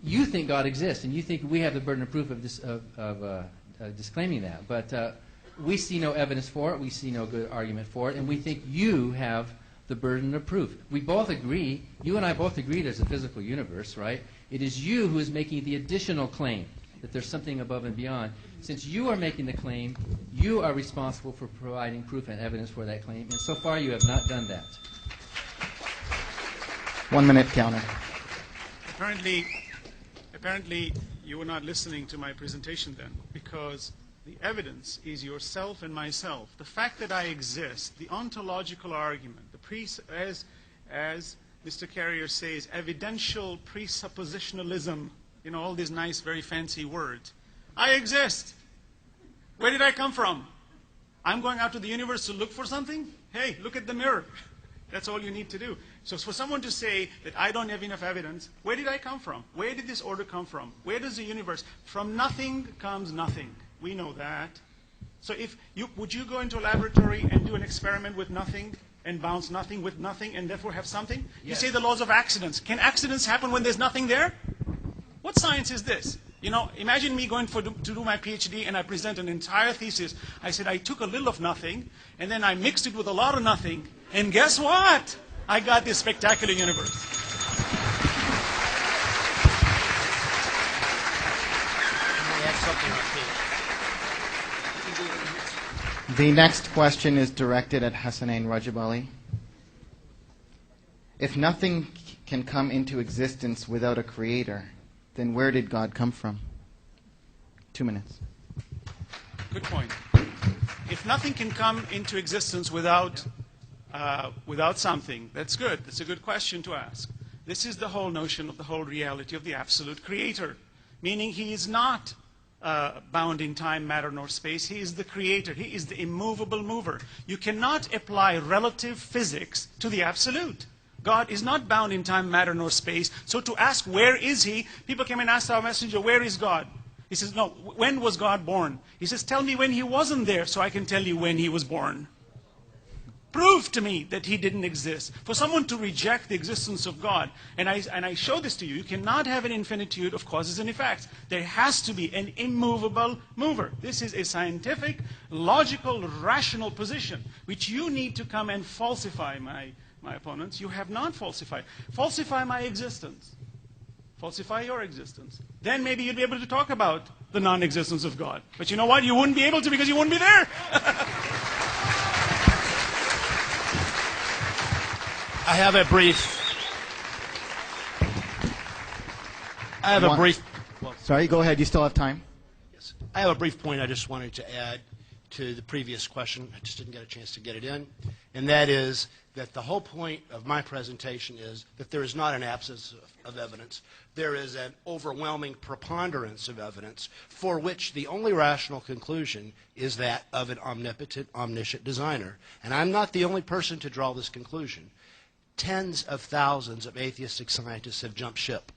S4: you think God exists and you think we have the burden of proof of disclaiming that, but we see no evidence for it, we see no good argument for it, and we think you have the burden of proof. We both agree, you and I both agree there's a physical universe, right? It is you who is making the additional claim that there's something above and beyond. Since you are making the claim, you are responsible for providing proof and evidence for that claim, and so far you have not done that.
S1: 1 minute counter.
S2: Apparently, Apparently, you were not listening to my presentation then, because the evidence is yourself and myself. The fact that I exist, the ontological argument, as Mr. Carrier says, evidential presuppositionalism, all these nice, very fancy words. I exist. Where did I come from? I'm going out to the universe to look for something? Hey, look at the mirror. That's all you need to do. So for someone to say that I don't have enough evidence, where did I come from? Where did this order come from? Where does the universe? From nothing comes nothing. We know that. So would you go into a laboratory and do an experiment with nothing and bounce nothing with nothing and therefore have something? Yes. You say the laws of accidents. Can accidents happen when there's nothing there? What science is this? Imagine me going to do my PhD and I present an entire thesis. I said I took a little of nothing and then I mixed it with a lot of nothing. And guess what? I got this spectacular universe.
S1: The next question is directed at Hassanain Rajabali. If nothing can come into existence without a creator, then where did God come from? 2 minutes.
S2: Good point. If nothing can come into existence without something, that's good. That's a good question to ask. This is the whole notion of the whole reality of the absolute creator, meaning he is not bound in time, matter, nor space. He is the creator. He is the immovable mover. You cannot apply relative physics to the absolute. God is not bound in time, matter, nor space. So to ask, where is he? People came and asked our messenger, where is God? He says, no, when was God born? He says, tell me when he wasn't there so I can tell you when he was born. Prove to me that he didn't exist. For someone to reject the existence of God, and I show this to you, you cannot have an infinitude of causes and effects. There has to be an immovable mover. This is a scientific, logical, rational position, which you need to come and falsify, my opponents. You have not falsified. Falsify my existence. Falsify your existence. Then maybe you'd be able to talk about the non-existence of God. But you know what? You wouldn't be able to because you wouldn't be there.
S3: I have a brief.
S1: Sorry, go ahead. You still have time.
S3: Yes. I have a brief point I just wanted to add to the previous question. I just didn't get a chance to get it in. And that is that the whole point of my presentation is that there is not an absence of evidence. There is an overwhelming preponderance of evidence for which the only rational conclusion is that of an omnipotent, omniscient designer. And I'm not the only person to draw this conclusion. Tens of thousands of atheistic scientists have jumped ship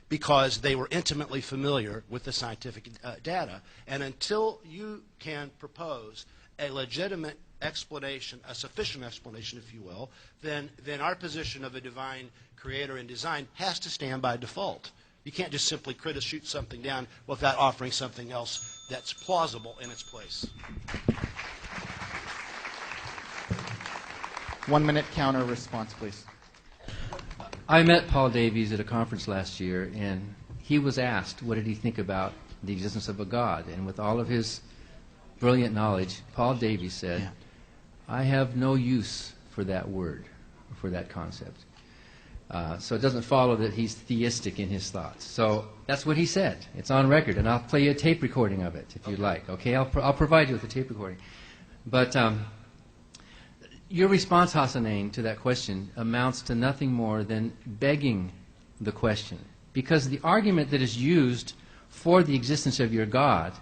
S3: because they were intimately familiar with the scientific data. And until you can propose a legitimate explanation, a sufficient explanation, if you will, then our position of a divine creator and design has to stand by default. You can't just simply shoot something down without offering something else that's plausible in its place.
S1: 1 minute counter response, please.
S4: I met Paul Davies at a conference last year, and he was asked what did he think about the existence of a God. And with all of his brilliant knowledge, Paul Davies said, I have no use for that word, for that concept. So it doesn't follow that he's theistic in his thoughts. So that's what he said. It's on record, and I'll play you a tape recording of it if you'd like. Okay, I'll provide you with a tape recording. But your response, Hassanain, to that question amounts to nothing more than begging the question. Because the argument that is used for the existence of your God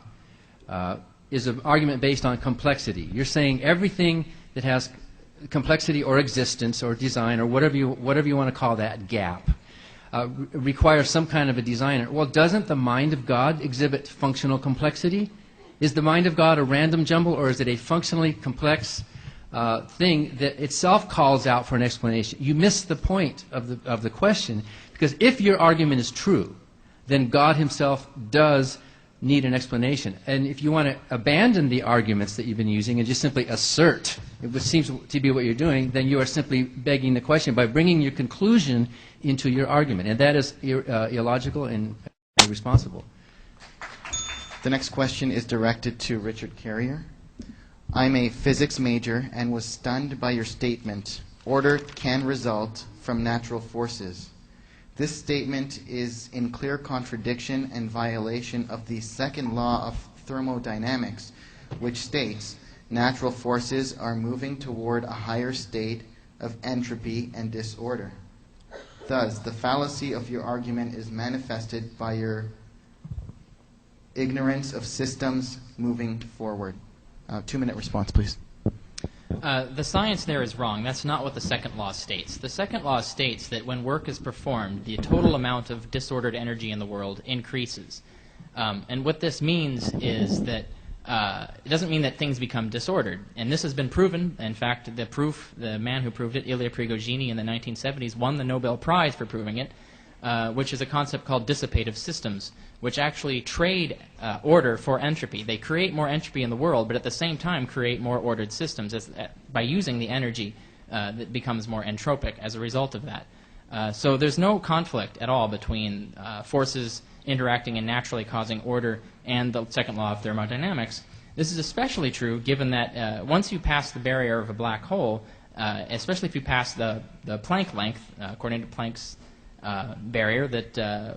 S4: is an argument based on complexity. You're saying everything that has complexity or existence or design or whatever you want to call that gap requires some kind of a designer. Well, doesn't the mind of God exhibit functional complexity? Is the mind of God a random jumble, or is it a functionally complex thing that itself calls out for an explanation? You miss the point of the question, because if your argument is true, then God himself does need an explanation. And if you want to abandon the arguments that you've been using and just simply assert, which seems to be what you're doing, then you are simply begging the question by bringing your conclusion into your argument. And that is illogical and irresponsible.
S1: The next question is directed to Richard Carrier. I'm a physics major and was stunned by your statement, order can result from natural forces. This statement is in clear contradiction and violation of the second law of thermodynamics, which states natural forces are moving toward a higher state of entropy and disorder. Thus, the fallacy of your argument is manifested by your ignorance of systems moving forward. 2-minute response, please.
S6: The science there is wrong. That's not what the second law states. The second law states that when work is performed, the total amount of disordered energy in the world increases. And what this means is that it doesn't mean that things become disordered. And this has been proven. In fact, the man who proved it, Ilya Prigogine, in the 1970s, won the Nobel Prize for proving it, which is a concept called dissipative systems, which actually trade order for entropy. They create more entropy in the world, but at the same time create more ordered systems by using the energy that becomes more entropic as a result of that. So there's no conflict at all between forces interacting and naturally causing order and the second law of thermodynamics. This is especially true given that once you pass the barrier of a black hole, especially if you pass the Planck length, according to Planck's barrier that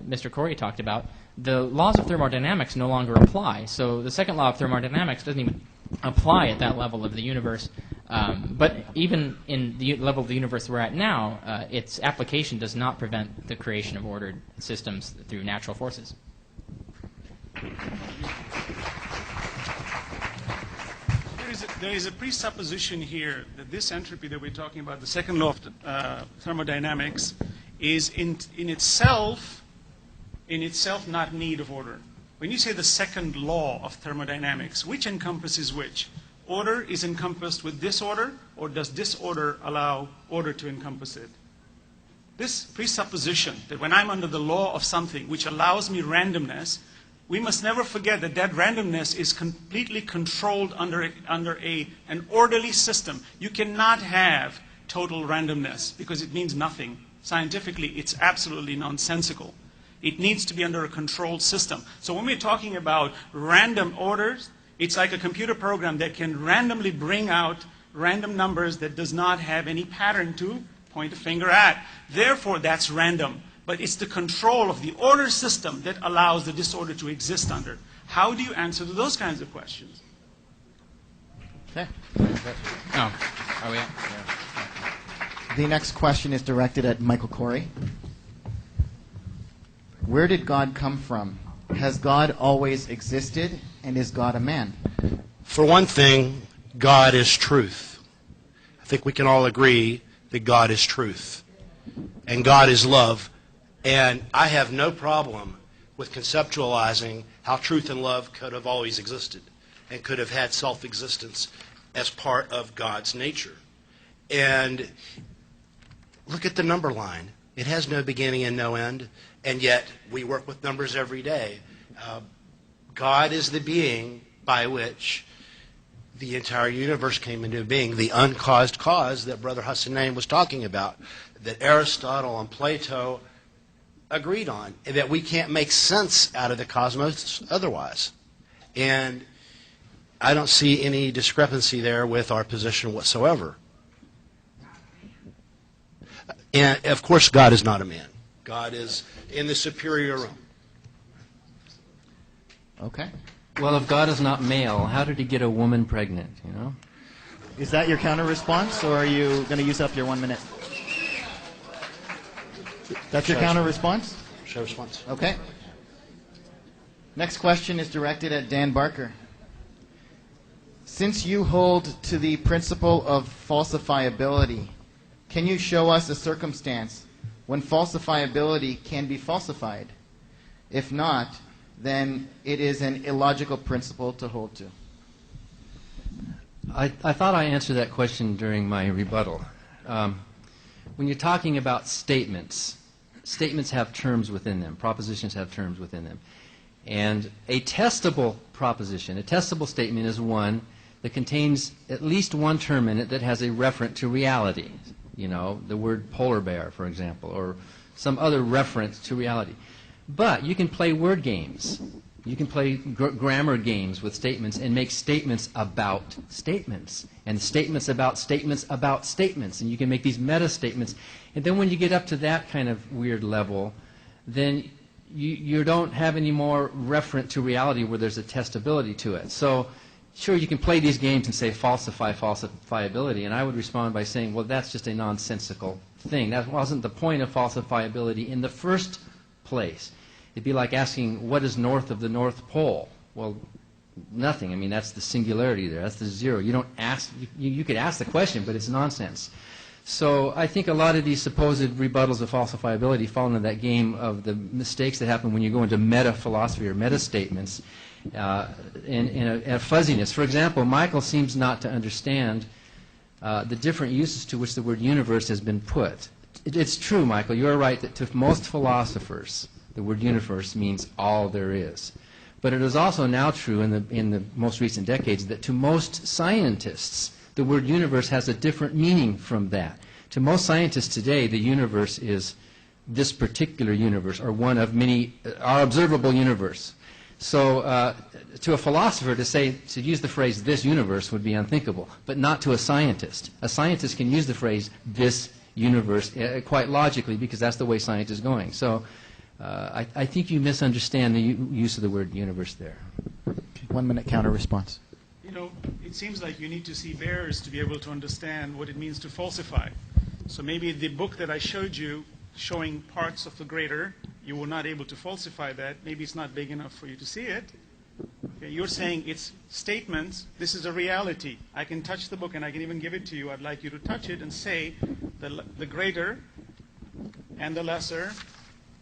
S6: Mr. Corey talked about, the laws of thermodynamics no longer apply. So the second law of thermodynamics doesn't even apply at that level of the universe. But even in the level of the universe we're at now, its application does not prevent the creation of ordered systems through natural forces.
S2: There is a presupposition here that this entropy that we're talking about, the second law of thermodynamics, is in itself not need of order. When you say the second law of thermodynamics, which encompasses which? Order is encompassed with disorder, or does disorder allow order to encompass it? This presupposition that when I'm under the law of something which allows me randomness, we must never forget that that randomness is completely controlled under an orderly system. You cannot have total randomness because it means nothing. Scientifically, it's absolutely nonsensical. It needs to be under a controlled system. So when we're talking about random orders, it's like a computer program that can randomly bring out random numbers that does not have any pattern to point a finger at. Therefore, that's random. But it's the control of the order system that allows the disorder to exist under. How do you answer to those kinds of questions?
S1: Okay.
S6: Oh, are we at?
S1: The next question is directed at Michael Corey. Where did God come from? Has God always existed, and is God a man?
S3: For one thing, God is truth. I think we can all agree that God is truth. And God is love. And I have no problem with conceptualizing how truth and love could have always existed and could have had self-existence as part of God's nature. And look at the number line. It has no beginning and no end, and yet we work with numbers every day. God is the being by which the entire universe came into being, the uncaused cause that Brother Hassanain was talking about, that Aristotle and Plato agreed on, and that we can't make sense out of the cosmos otherwise. And I don't see any discrepancy there with our position whatsoever. And, of course, God is not a man. God is in the superior realm.
S1: Okay.
S4: Well, if God is not male, how did he get a woman pregnant, you know?
S1: Is that your counter response, or are you going to use up your 1 minute? That's your counter response?
S3: Show response.
S1: Okay. Next question is directed at Dan Barker. Since you hold to the principle of falsifiability, can you show us a circumstance when falsifiability can be falsified? If not, then it is an illogical principle to hold to.
S4: I thought I answered that question during my rebuttal. When you're talking about statements, statements have terms within them. Propositions have terms within them. And a testable proposition, a testable statement is one that contains at least one term in it that has a reference to reality. You know, the word polar bear, for example, or some other reference to reality. But you can play word games. You can play grammar games with statements and make statements about statements, and statements about statements about statements, and you can make these meta statements. And then when you get up to that kind of weird level, then you don't have any more referent to reality where there's a testability to it. So sure, you can play these games and say falsifiability, and I would respond by saying, well, that's just a nonsensical thing. That wasn't the point of falsifiability in the first place. It'd be like asking, what is north of the North Pole? Well, nothing. I mean, that's the singularity there. That's the zero. You don't ask. You could ask the question, but it's nonsense. So I think a lot of these supposed rebuttals of falsifiability fall into that game of the mistakes that happen when you go into meta-philosophy or meta-statements and a fuzziness. For example, Michael seems not to understand the different uses to which the word universe has been put. It's true, Michael, you're right that to most philosophers, the word universe means all there is. But it is also now true in the most recent decades that to most scientists, the word universe has a different meaning from that. To most scientists today, the universe is this particular universe, or one of many, our observable universe. So to a philosopher to use the phrase this universe would be unthinkable, but not to a scientist. A scientist can use the phrase this universe quite logically because that's the way science is going. So I think you misunderstand the use of the word universe there.
S1: Okay. 1 minute counter response.
S2: You know, it seems like you need to see bears to be able to understand what it means to falsify. So maybe the book that I showed you showing parts of the greater, you were not able to falsify that. Maybe it's not big enough for you to see it. Okay, you're saying it's statements. This is a reality. I can touch the book and I can even give it to you. I'd like you to touch it and say the greater and the lesser.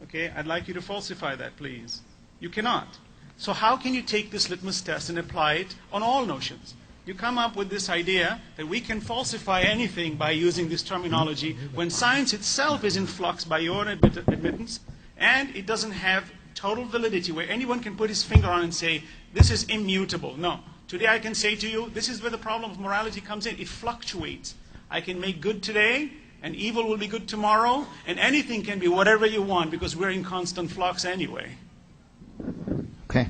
S2: Okay, I'd like you to falsify that, please. You cannot. So how can you take this litmus test and apply it on all notions? You come up with this idea that we can falsify anything by using this terminology when science itself is in flux by your admittance, and it doesn't have total validity where anyone can put his finger on and say, this is immutable. No. Today I can say to you, this is where the problem of morality comes in. It fluctuates. I can make good today, and evil will be good tomorrow, and anything can be whatever you want because we're in constant flux anyway.
S1: Okay.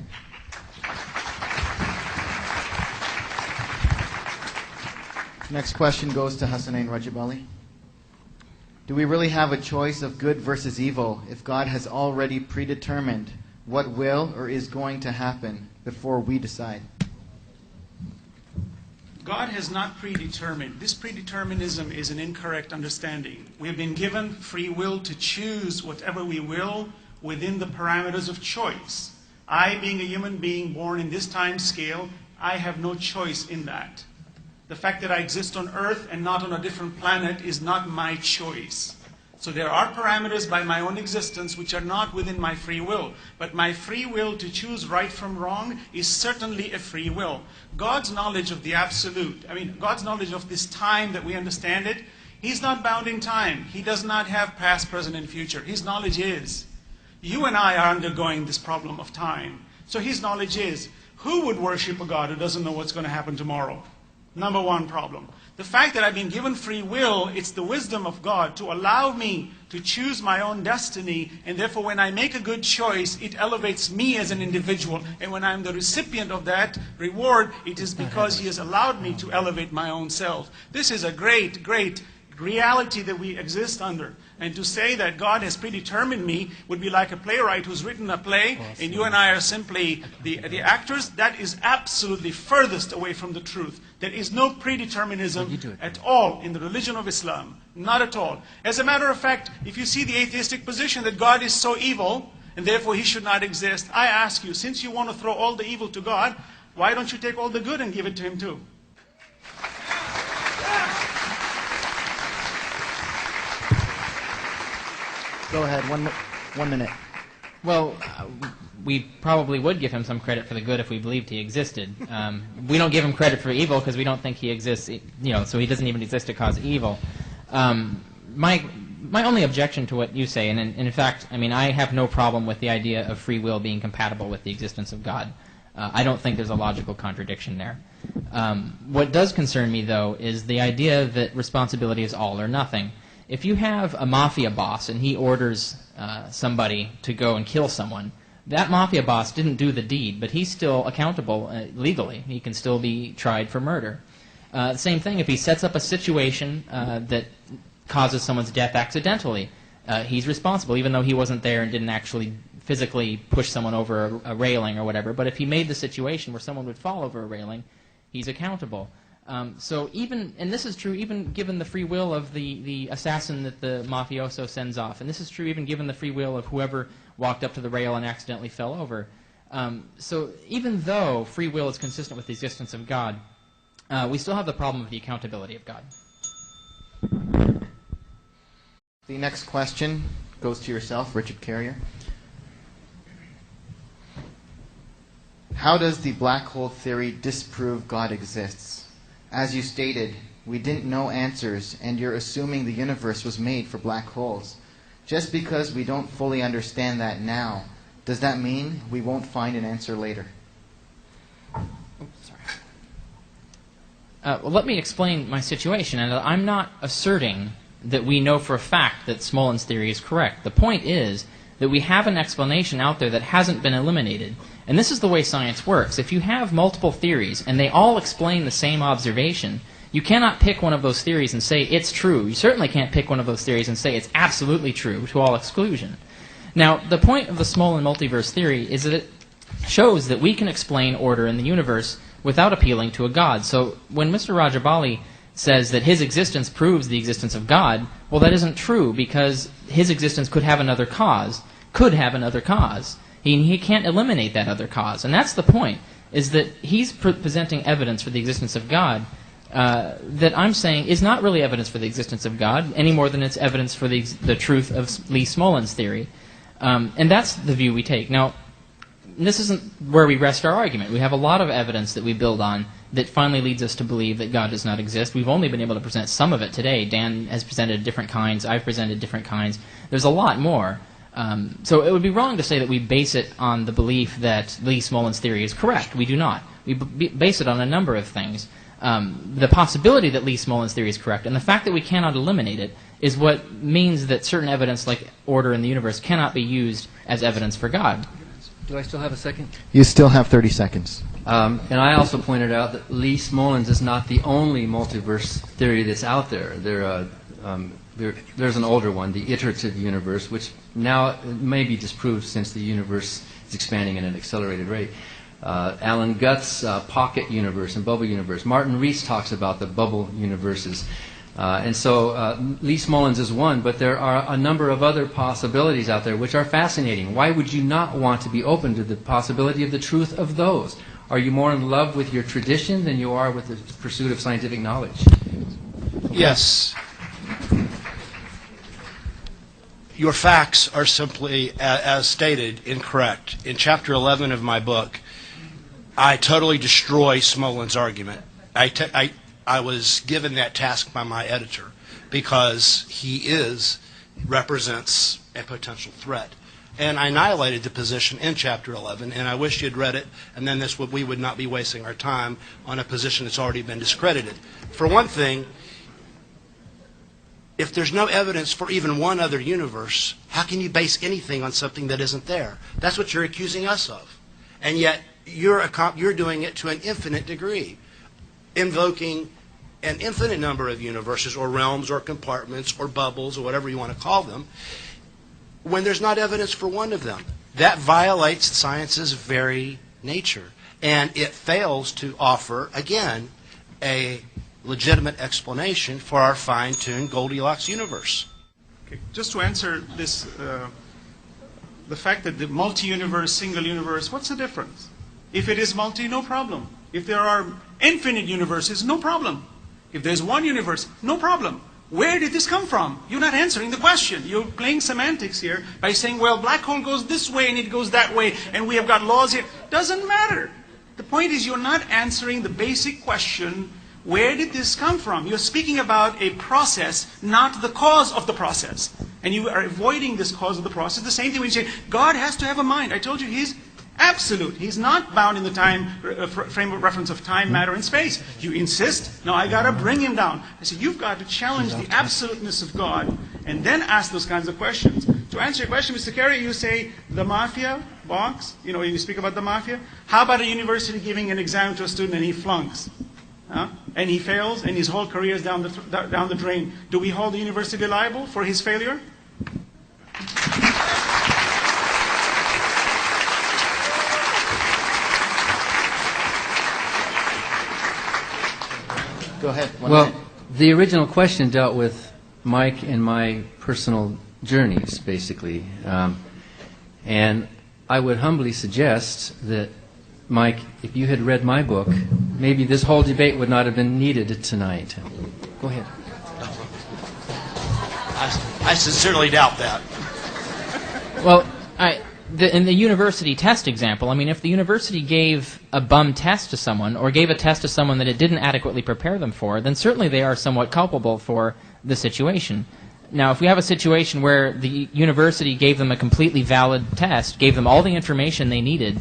S1: Next question goes to Hassanain Rajabali. Do we really have a choice of good versus evil if God has already predetermined what will or is going to happen before we decide?
S2: God has not predetermined. This predeterminism is an incorrect understanding. We have been given free will to choose whatever we will within the parameters of choice. I, being a human being born in this time scale, I have no choice in that. The fact that I exist on Earth and not on a different planet is not my choice. So there are parameters by my own existence which are not within my free will. But my free will to choose right from wrong is certainly a free will. God's knowledge of the absolute, God's knowledge of this time that we understand it, He's not bound in time. He does not have past, present, and future. His knowledge is. You and I are undergoing this problem of time. So His knowledge is. Who would worship a God who doesn't know what's going to happen tomorrow? Number one problem. The fact that I've been given free will, it's the wisdom of God to allow me to choose my own destiny, and therefore when I make a good choice, it elevates me as an individual. And when I'm the recipient of that reward, it is because He has allowed me to elevate my own self. This is a great, great reality that we exist under. And to say that God has predetermined me would be like a playwright who's written a play, and you and I are simply the actors. That is absolutely furthest away from the truth. There is no predeterminism at all in the religion of Islam. Not at all. As a matter of fact, if you see the atheistic position that God is so evil, and therefore He should not exist, I ask you, since you want to throw all the evil to God, why don't you take all the good and give it to Him too?
S1: Go ahead, one minute.
S6: Well, we probably would give Him some credit for the good if we believed He existed. We don't give Him credit for evil because we don't think He exists, so He doesn't even exist to cause evil. My only objection to what you say, and in fact, I have no problem with the idea of free will being compatible with the existence of God. I don't think there's a logical contradiction there. What does concern me, though, is the idea that responsibility is all or nothing. If you have a mafia boss and he orders somebody to go and kill someone, That mafia boss didn't do the deed, but he's still accountable legally. He can still be tried for murder. Same thing, if he sets up a situation that causes someone's death accidentally, he's responsible, even though he wasn't there and didn't actually physically push someone over a railing or whatever. But if he made the situation where someone would fall over a railing, he's accountable. So even, and this is true even given the free will of the assassin that the mafioso sends off, and this is true even given the free will of whoever walked up to the rail and accidentally fell over. So even though free will is consistent with the existence of God, we still have the problem of the accountability of God.
S1: The next question goes to yourself, Richard Carrier. How does the black hole theory disprove God exists? As you stated, we didn't know answers, and you're assuming the universe was made for black holes. Just because we don't fully understand that now, does that mean we won't find an answer later?
S6: Well, let me explain my situation. And I'm not asserting that we know for a fact that Smolin's theory is correct. The point is that we have an explanation out there that hasn't been eliminated. And this is the way science works. If you have multiple theories and they all explain the same observation, you cannot pick one of those theories and say it's true. You certainly can't pick one of those theories and say it's absolutely true to all exclusion. Now, the point of the Smolin multiverse theory is that it shows that we can explain order in the universe without appealing to a God. So when Mr. Rajabali says that his existence proves the existence of God, well, that isn't true, because his existence could have another cause. He can't eliminate that other cause. And that's the point, is that he's presenting evidence for the existence of God that I'm saying is not really evidence for the existence of God, any more than it's evidence for the truth of Lee Smolin's theory. And that's the view we take. Now, this isn't where we rest our argument. We have a lot of evidence that we build on that finally leads us to believe that God does not exist. We've only been able to present some of it today. Dan has presented different kinds. I've presented different kinds. There's a lot more. So it would be wrong to say that we base it on the belief that Lee Smolin's theory is correct. We do not. We base it on a number of things. The possibility that Lee Smolin's theory is correct and the fact that we cannot eliminate it is what means that certain evidence, like order in the universe, cannot be used as evidence for God.
S4: Do I still have a second?
S1: You still have 30 seconds.
S4: And I also pointed out that Lee Smolin's is not the only multiverse theory that's out there. There's an older one, the iterative universe, which now may be disproved since the universe is expanding at an accelerated rate. Alan Gutt's pocket universe and bubble universe. Martin Rees talks about the bubble universes. And so Lee Smolin's is one, but there are a number of other possibilities out there which are fascinating. Why would you not want to be open to the possibility of the truth of those? Are you more in love with your tradition than you are with the pursuit of scientific knowledge?
S3: Yes. Your facts are simply, as stated, incorrect. In Chapter 11 of my book, I totally destroy Smolin's argument. I was given that task by my editor because he represents a potential threat. And I annihilated the position in Chapter 11, and I wish you'd read it, and then we would not be wasting our time on a position that's already been discredited. For one thing, if there's no evidence for even one other universe, how can you base anything on something that isn't there? That's what you're accusing us of. And yet, you're doing it to an infinite degree, invoking an infinite number of universes or realms or compartments or bubbles or whatever you want to call them, when there's not evidence for one of them. That violates science's very nature. And it fails to offer, again, a legitimate explanation for our fine-tuned Goldilocks universe.
S2: Okay. Just to answer this, the fact that the multi-universe, single universe, what's the difference? If it is multi, no problem. If there are infinite universes, no problem. If there's one universe, no problem. Where did this come from? You're not answering the question. You're playing semantics here by saying, well, black hole goes this way and it goes that way, and we have got laws here. Doesn't matter. The point is you're not answering the basic question, where did this come from? You're speaking about a process, not the cause of the process. And you are avoiding this cause of the process. The same thing when you say, God has to have a mind. I told you he's absolute. He's not bound in the time frame of reference of time, matter, and space. You insist, no, I got to bring him down. I said, you've got to challenge the absoluteness of God and then ask those kinds of questions. To answer your question, Mr. Kerry, you say the mafia box, you speak about the mafia. How about a university giving an exam to a student and he flunks? And he fails and his whole career is down the drain. Do we hold the university liable for his failure?
S1: Go ahead.
S4: Well, the original question dealt with Mike and my personal journeys, basically. And I would humbly suggest that, Mike, if you had read my book, maybe this whole debate would not have been needed tonight. Go ahead.
S3: I sincerely doubt that.
S6: Well, in the university test example, I mean, if the university gave a bum test to someone or gave a test to someone that it didn't adequately prepare them for, then certainly they are somewhat culpable for the situation. Now, if we have a situation where the university gave them a completely valid test, gave them all the information they needed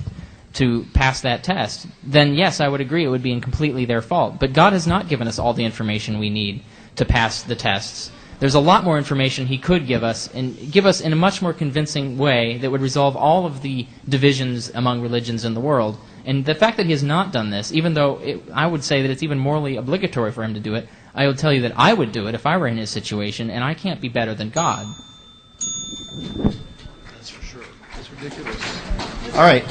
S6: to pass that test, then yes, I would agree it would be completely their fault. But God has not given us all the information we need to pass the tests. There's a lot more information He could give us, and give us in a much more convincing way that would resolve all of the divisions among religions in the world. And the fact that He has not done this, even though I would say that it's even morally obligatory for Him to do it, I would tell you that I would do it if I were in His situation, and I can't be better than God.
S3: That's for sure. That's ridiculous.
S1: All right.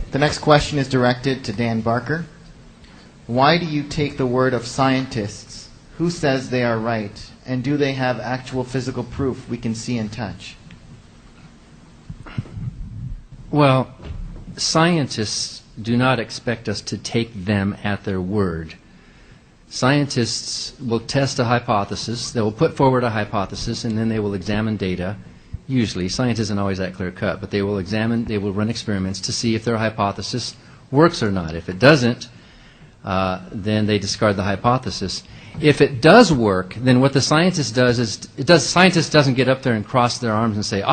S1: The next question is directed to Dan Barker. Why do you take the word of scientists? Who says they are right? And do they have actual physical proof we can see and touch?
S4: Well, scientists do not expect us to take them at their word. Scientists will test a hypothesis, they will put forward a hypothesis, and then they will examine data. Usually, science isn't always that clear-cut, but they will run experiments to see if their hypothesis works or not. If it doesn't, then they discard the hypothesis. If it does work, then what the scientist does is, scientist doesn't get up there and cross their arms and say,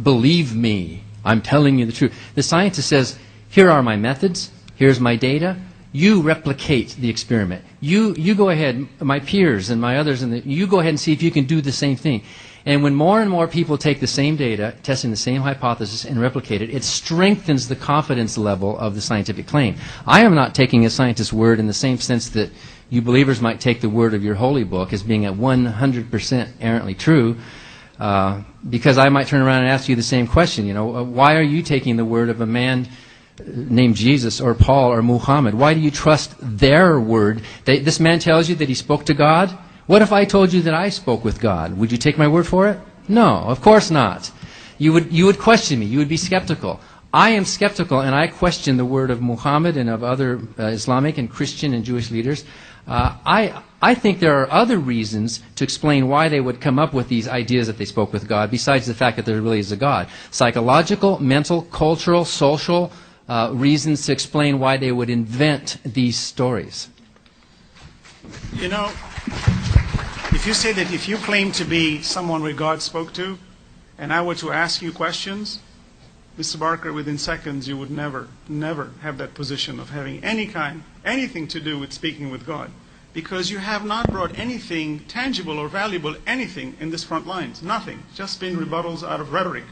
S4: believe me, I'm telling you the truth. The scientist says, here are my methods, here's my data, you replicate the experiment. You go ahead, my peers and my others, you go ahead and see if you can do the same thing. And when more and more people take the same data, testing the same hypothesis, and replicate it, it strengthens the confidence level of the scientific claim. I am not taking a scientist's word in the same sense that you believers might take the word of your holy book as being at 100% errantly true, because I might turn around and ask you the same question. Why are you taking the word of a man named Jesus or Paul or Muhammad? Why do you trust their word? This man tells you that he spoke to God. What if I told you that I spoke with God? Would you take my word for it? No, of course not. You would question me. You would be skeptical. I am skeptical, and I question the word of Muhammad and of other Islamic and Christian and Jewish leaders. I think there are other reasons to explain why they would come up with these ideas that they spoke with God, besides the fact that there really is a God. Psychological, mental, cultural, social reasons to explain why they would invent these stories.
S2: If you say that if you claim to be someone where God spoke to, and I were to ask you questions, Mr. Barker, within seconds you would never have that position of having anything to do with speaking with God. Because you have not brought anything tangible or valuable, anything in this front lines. Nothing. Just been rebuttals out of rhetoric.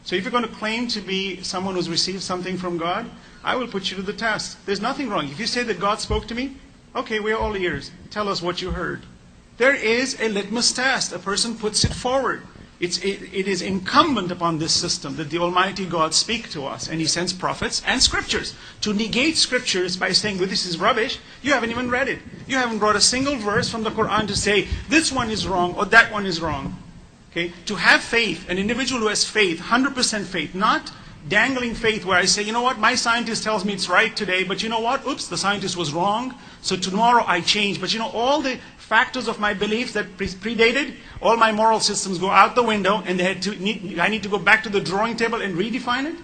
S2: So if you're going to claim to be someone who's received something from God, I will put you to the test. There's nothing wrong. If you say that God spoke to me, okay, we're all ears. Tell us what you heard. There is a litmus test. A person puts it forward. It is incumbent upon this system that the Almighty God speak to us, and He sends prophets and scriptures. To negate scriptures by saying, well, this is rubbish, you haven't even read it. You haven't brought a single verse from the Quran to say, this one is wrong or that one is wrong. Okay? To have faith, an individual who has faith, 100% faith, not dangling faith where I say, you know what, my scientist tells me it's right today, but you know what, oops, the scientist was wrong, so tomorrow I change. But all the factors of my beliefs that predated, all my moral systems go out the window, and I need to go back to the drawing table and redefine it.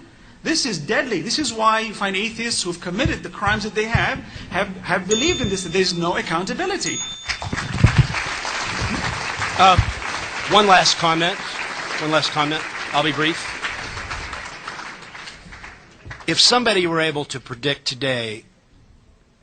S2: This is deadly. This is why you find atheists who have committed the crimes that they have believed in this, that there's no accountability.
S3: One last comment. I'll be brief. If somebody were able to predict today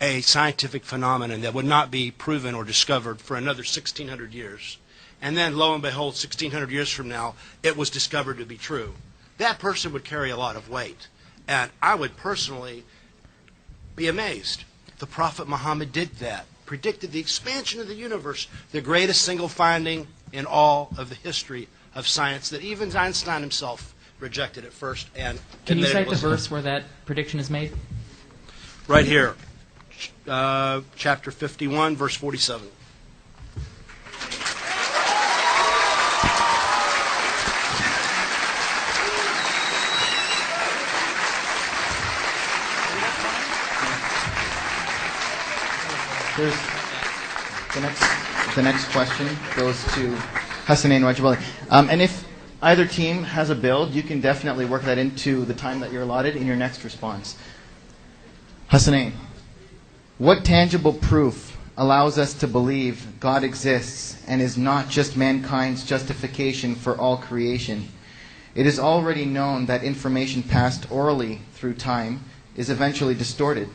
S3: a scientific phenomenon that would not be proven or discovered for another 1,600 years, and then lo and behold, 1,600 years from now, it was discovered to be true. That person would carry a lot of weight. And I would personally be amazed. The Prophet Muhammad did that, predicted the expansion of the universe, the greatest single finding in all of the history of science that even Einstein himself rejected at first. And
S6: Can you
S3: admitted
S6: cite the
S3: was
S6: verse where that prediction is made?
S3: right here, chapter 51, verse 47.
S1: There's the next question goes to Hassanain and Rajabali. And if either team has a build, you can definitely work that into the time that you're allotted in your next response. Hassanain, what tangible proof allows us to believe God exists and is not just mankind's justification for all creation? It is already known that information passed orally through time is eventually distorted.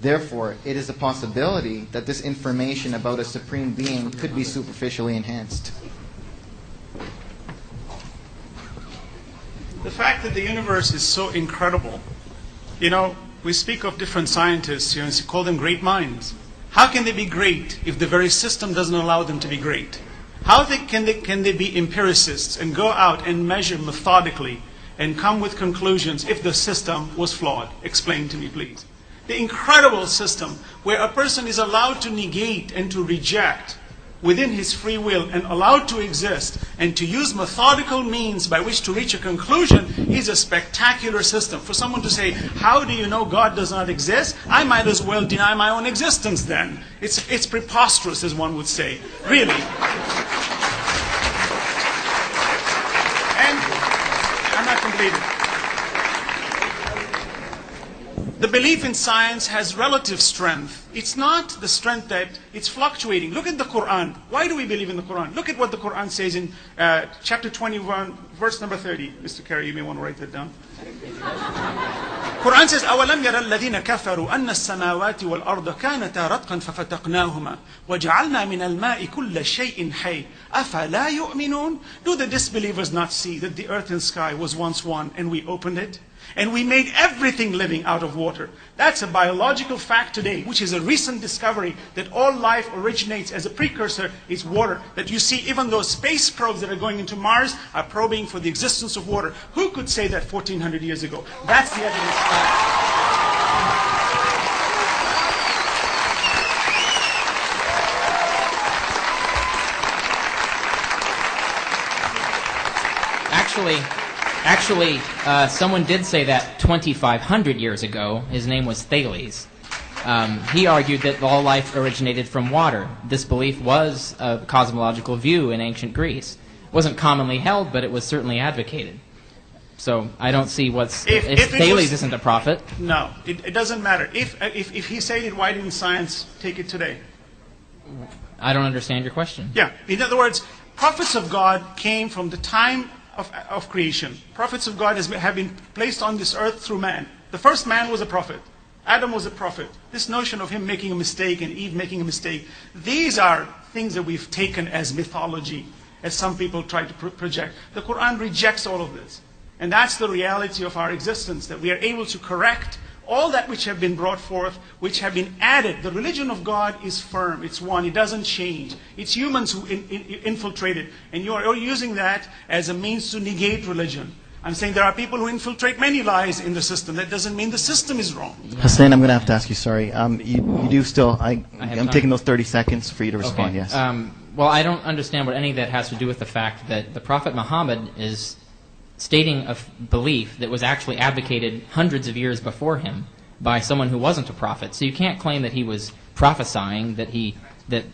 S1: Therefore, it is a possibility that this information about a supreme being could be superficially enhanced.
S2: The fact that the universe is so incredible, we speak of different scientists here and call them great minds. How can they be great if the very system doesn't allow them to be great? How can they be empiricists and go out and measure methodically and come with conclusions if the system was flawed? Explain to me, please. The incredible system where a person is allowed to negate and to reject within his free will and allowed to exist and to use methodical means by which to reach a conclusion is a spectacular system. For someone to say, how do you know God does not exist? I might as well deny my own existence then. It's preposterous, as one would say. Really. And I'm not completed. The belief in science has relative strength. It's not the strength that it's fluctuating. Look at the Quran. Why do we believe in the Quran? Look at what the Quran says in chapter 21, verse number 30. Mr. Carey, you may want to write that down. Quran says, أَوَلَمْ يَرَ الَّذِينَ كَفَرُوا أَنَّ السَّمَاوَاتِ وَالْأَرْضَ كَانَتَا رَتْقًا فَفَتَقْنَاهُمَا وَجَعَلْنَا مِنَ الْمَاءِ كُلَّ شَيْءٍ حَيٍّ أَفَلَا يُؤْمِنُونَ. Do the disbelievers not see that the earth and sky was once one and we opened it? And we made everything living out of water. That's a biological fact today, which is a recent discovery that all life originates as a precursor is water. That you see even those space probes that are going into Mars are probing for the existence of water. Who could say that 1,400 years ago? That's the evidence.
S6: Actually, someone did say that 2,500 years ago. His name was Thales. He argued that all life originated from water. This belief was a cosmological view in ancient Greece. It wasn't commonly held, but it was certainly advocated. So I don't see what's... If Thales isn't a prophet...
S2: No, it doesn't matter. If he said it, why didn't science take it today?
S6: I don't understand your question.
S2: Yeah, in other words, prophets of God came from the time of creation. Prophets of God have been placed on this earth through man. The first man was a prophet. Adam was a prophet. This notion of him making a mistake and Eve making a mistake, these are things that we've taken as mythology, as some people try to project. The Quran rejects all of this. And that's the reality of our existence, that we are able to correct all that which have been brought forth, which have been added. The religion of God is firm. It's one. It doesn't change. It's humans who infiltrate it. And you're using that as a means to negate religion. I'm saying there are people who infiltrate many lies in the system. That doesn't mean the system is wrong.
S1: Hassanain, I'm going to have to ask you, sorry. You do still... I'm taking those 30 seconds for you to respond,
S6: okay.
S1: yes.
S6: Well, I don't understand what any of that has to do with the fact that the Prophet Muhammad is stating a belief that was actually advocated hundreds of years before him by someone who wasn't a prophet. So you can't claim that he was prophesying that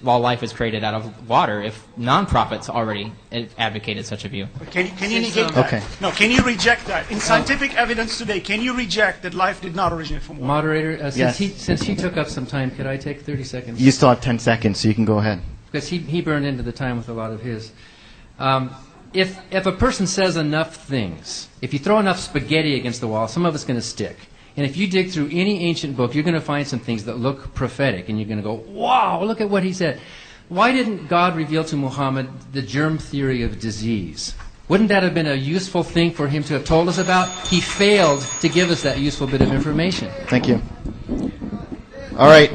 S6: all life was created out of water if non-prophets already advocated such a view.
S2: Can you negate that?
S1: Okay.
S2: No, can you reject that? In scientific evidence today, can you reject that life did not originate from water?
S4: Moderator,
S1: Yes.
S4: since he took up some time, could I take 30 seconds?
S1: You still have 10 seconds, so you can go ahead.
S4: Because he burned into the time with a lot of his. If a person says enough things, if you throw enough spaghetti against the wall, some of it's going to stick. And if you dig through any ancient book, you're going to find some things that look prophetic, and you're going to go, wow, look at what he said. Why didn't God reveal to Muhammad the germ theory of disease? Wouldn't that have been a useful thing for him to have told us about? He failed to give us that useful bit of information.
S1: Thank you. All right.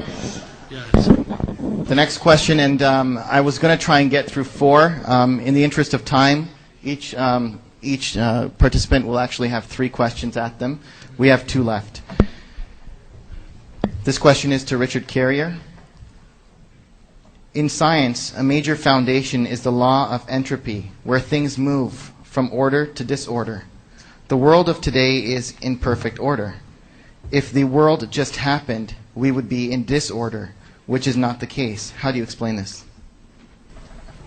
S1: The next question, and I was going to try and get through 4. In the interest of time, each participant will actually have 3 questions at them. We have 2 left. This question is to Richard Carrier. In science, a major foundation is the law of entropy, where things move from order to disorder. The world of today is in perfect order. If the world just happened, we would be in disorder, which is not the case. How do you explain this?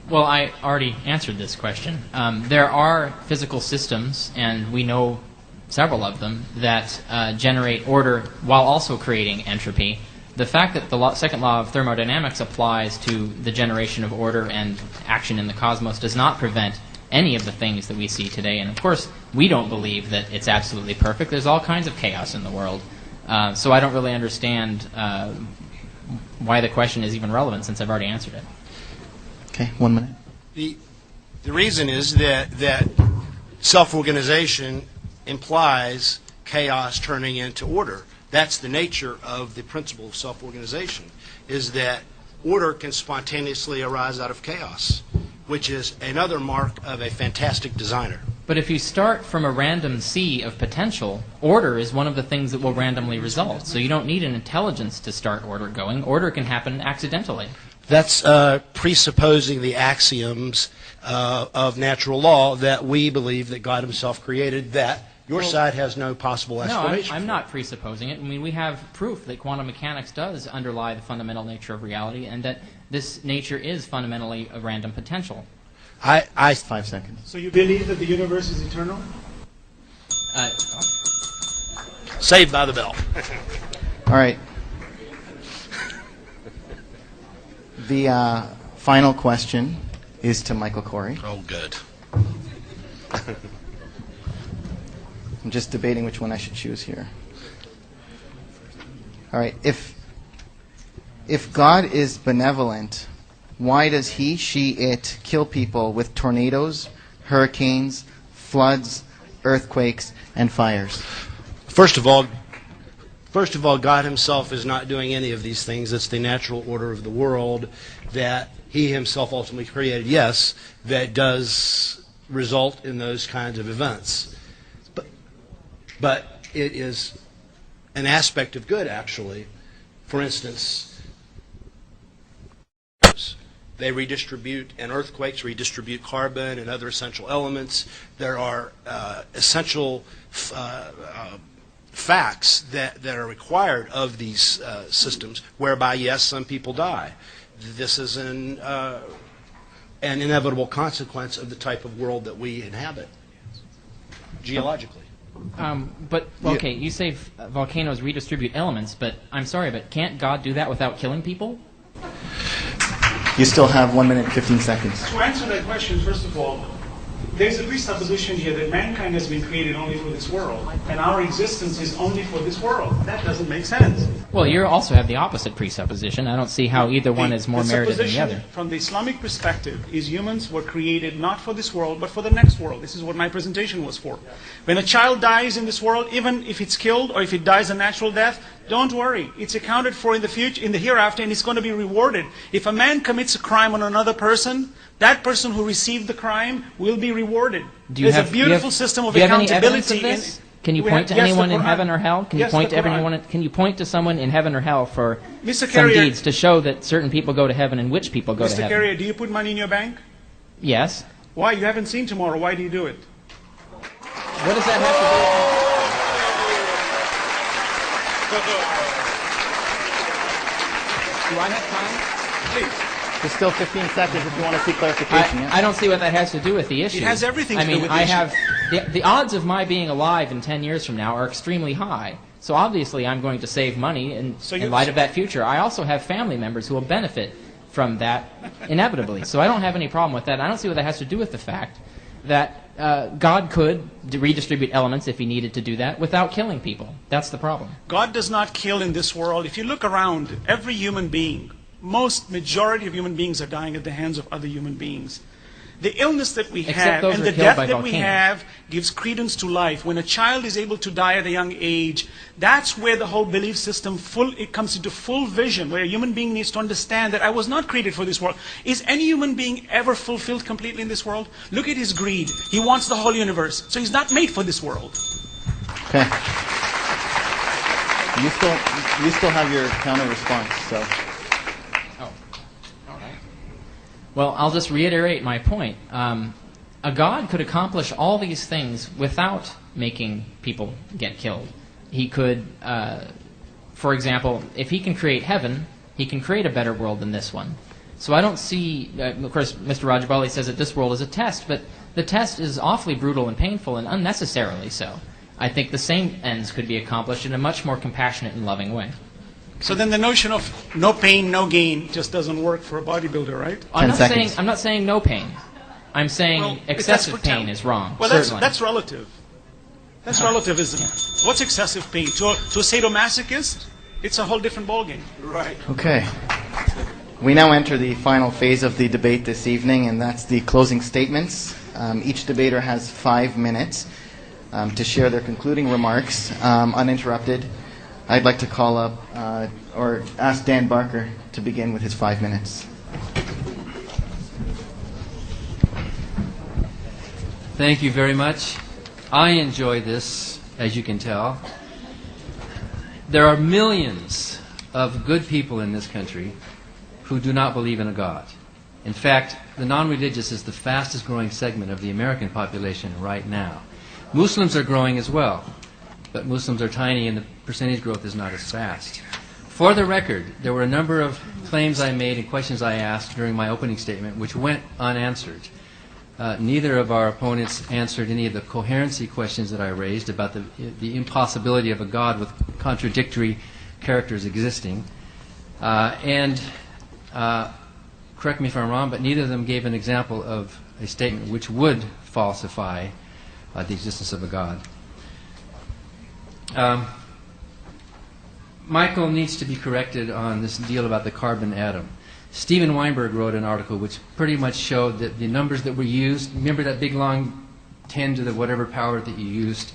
S6: Well, I already answered this question. There are physical systems, and we know several of them, that generate order while also creating entropy. The fact that the second law of thermodynamics applies to the generation of order and action in the cosmos does not prevent any of the things that we see today. And of course, we don't believe that it's absolutely perfect. There's all kinds of chaos in the world. So I don't really understand why the question is even relevant, since I've already answered it.
S1: Okay, 1 minute.
S3: The reason is that self-organization implies chaos turning into order. That's the nature of the principle of self-organization, is that order can spontaneously arise out of chaos, which is another mark of a fantastic designer.
S6: But if you start from a random sea of potential, order is one of the things that will randomly result. So you don't need an intelligence to start order going. Order can happen accidentally.
S3: That's presupposing the axioms of natural law that we believe that God himself created, that your side has no possible explanation.
S6: No, I'm not presupposing it. I mean, we have proof that quantum mechanics does underlie the fundamental nature of reality, and that this nature is fundamentally a random potential.
S1: 5 seconds.
S2: So you believe that the universe is eternal?
S3: Saved by the bell.
S1: All right. The final question is to Michael Corey.
S3: Oh, good.
S1: I'm just debating which one I should choose here. All right. If God is benevolent, why does he, she, it kill people with tornadoes, hurricanes, floods, earthquakes, and fires?
S3: First of all, God himself is not doing any of these things. It's the natural order of the world that he himself ultimately created, yes, that does result in those kinds of events. But it is an aspect of good, actually. For instance, they redistribute, and earthquakes redistribute carbon and other essential elements. There are essential facts that are required of these systems, whereby, yes, some people die. This is an inevitable consequence of the type of world that we inhabit, geologically.
S6: Okay, you say volcanoes redistribute elements, but I'm sorry, but can't God do that without killing people?
S1: You still have 1 minute, 15 seconds.
S2: To answer that question, first of all, there's a presupposition here that mankind has been created only for this world, and our existence is only for this world. That doesn't make sense.
S6: Well, you also have the opposite presupposition. I don't see how either one is more merited than the other.
S2: From the Islamic perspective, is humans were created not for this world, but for the next world. This is what my presentation was for. When a child dies in this world, even if it's killed or if it dies a natural death, don't worry. It's accounted for in the future, in the hereafter, and it's going to be rewarded. If a man commits a crime on another person, that person who received the crime will be rewarded. There's a beautiful system of accountability.
S6: Can you point to anyone in heaven or hell? Can you point to everyone? Can you point to someone in heaven or hell for some deeds to show that certain people go to heaven and which people go to heaven?
S2: Mr. Carrier, do you put money in your bank?
S6: Yes.
S2: Why? You haven't seen tomorrow. Why do you do it?
S6: What does that have to do with Do I have time?
S2: Please.
S1: There's still 15 seconds if you want to see clarification.
S6: I don't see what that has to do with the issue.
S2: It has everything to do with the issue.
S6: I have the odds of my being alive in 10 years from now are extremely high. So obviously I'm going to save money in light of that future. I also have family members who will benefit from that inevitably. So I don't have any problem with that. I don't see what that has to do with the fact that God could redistribute elements if he needed to do that without killing people. That's the problem.
S2: God does not kill in this world. If you look around, every human being majority of human beings are dying at the hands of other human beings. The illness that we
S6: Except
S2: have
S6: those
S2: and
S6: are
S2: the
S6: killed
S2: death
S6: by
S2: that we
S6: volcanoes.
S2: have gives credence to life. When a child is able to die at a young age, that's where the whole belief system it comes into full vision, where a human being needs to understand that I was not created for this world. Is any human being ever fulfilled completely in this world? Look at his greed. He wants the whole universe. So he's not made for this world.
S1: Okay. You still have your counter response, so.
S6: Oh, all right. Well, I'll just reiterate my point. A god could accomplish all these things without making people get killed. He could, for example, if he can create heaven, he can create a better world than this one. So I don't see, of course, Mr. Rajabali says that this world is a test, but the test is awfully brutal and painful and unnecessarily so. I think the same ends could be accomplished in a much more compassionate and loving way.
S2: So then the notion of no pain, no gain just doesn't work for a bodybuilder, right?
S1: I'm
S6: not saying no pain. I'm saying
S2: Well,
S6: excessive
S2: that's for
S6: pain is wrong.
S2: Well,
S6: certainly.
S2: that's relative. That's relativism. What's excessive pain? To a sadomasochist, it's a whole different ballgame. Right.
S1: Okay. We now enter the final phase of the debate this evening, and that's the closing statements. Each debater has 5 minutes to share their concluding remarks uninterrupted. I'd like to call up or ask Dan Barker to begin with his 5 minutes.
S4: Thank you very much. I enjoy this, as you can tell. There are millions of good people in this country who do not believe in a God. In fact, the non-religious is the fastest growing segment of the American population right now. Muslims are growing as well, but Muslims are tiny and the percentage growth is not as fast. For the record, there were a number of claims I made and questions I asked during my opening statement which went unanswered. Neither of our opponents answered any of the coherency questions that I raised about the impossibility of a God with contradictory characters existing. And correct me if I'm wrong, but neither of them gave an example of a statement which would falsify the existence of a God. Michael needs to be corrected on this deal about the carbon atom. Steven Weinberg wrote an article which pretty much showed that the numbers that were used, remember that big long 10 to the whatever power that you used,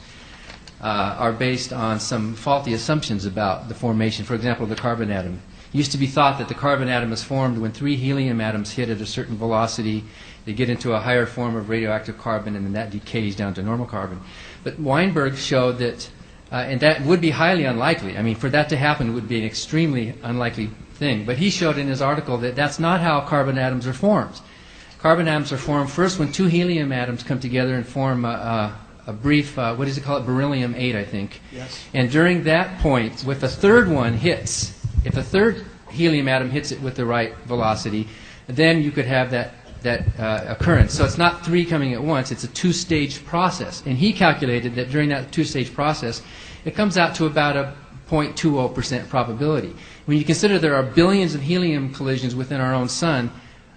S4: are based on some faulty assumptions about the formation. For example, the carbon atom. It used to be thought that the carbon atom is formed when 3 helium atoms hit at a certain velocity. They get into a higher form of radioactive carbon, and then that decays down to normal carbon. But Weinberg showed that, and that would be highly unlikely. I mean, for that to happen would be an extremely unlikely thing. But he showed in his article that that's not how carbon atoms are formed. Carbon atoms are formed first when 2 helium atoms come together and form a brief, what does it call it, beryllium-8, I think. Yes. And during that point, if a third one hits, if a third helium atom hits it with the right velocity, then you could have that occurrence. So it's not 3 coming at once, it's a 2-stage process. And he calculated that during that 2-stage process, it comes out to about a 0.20% probability. When you consider there are billions of helium collisions within our own sun,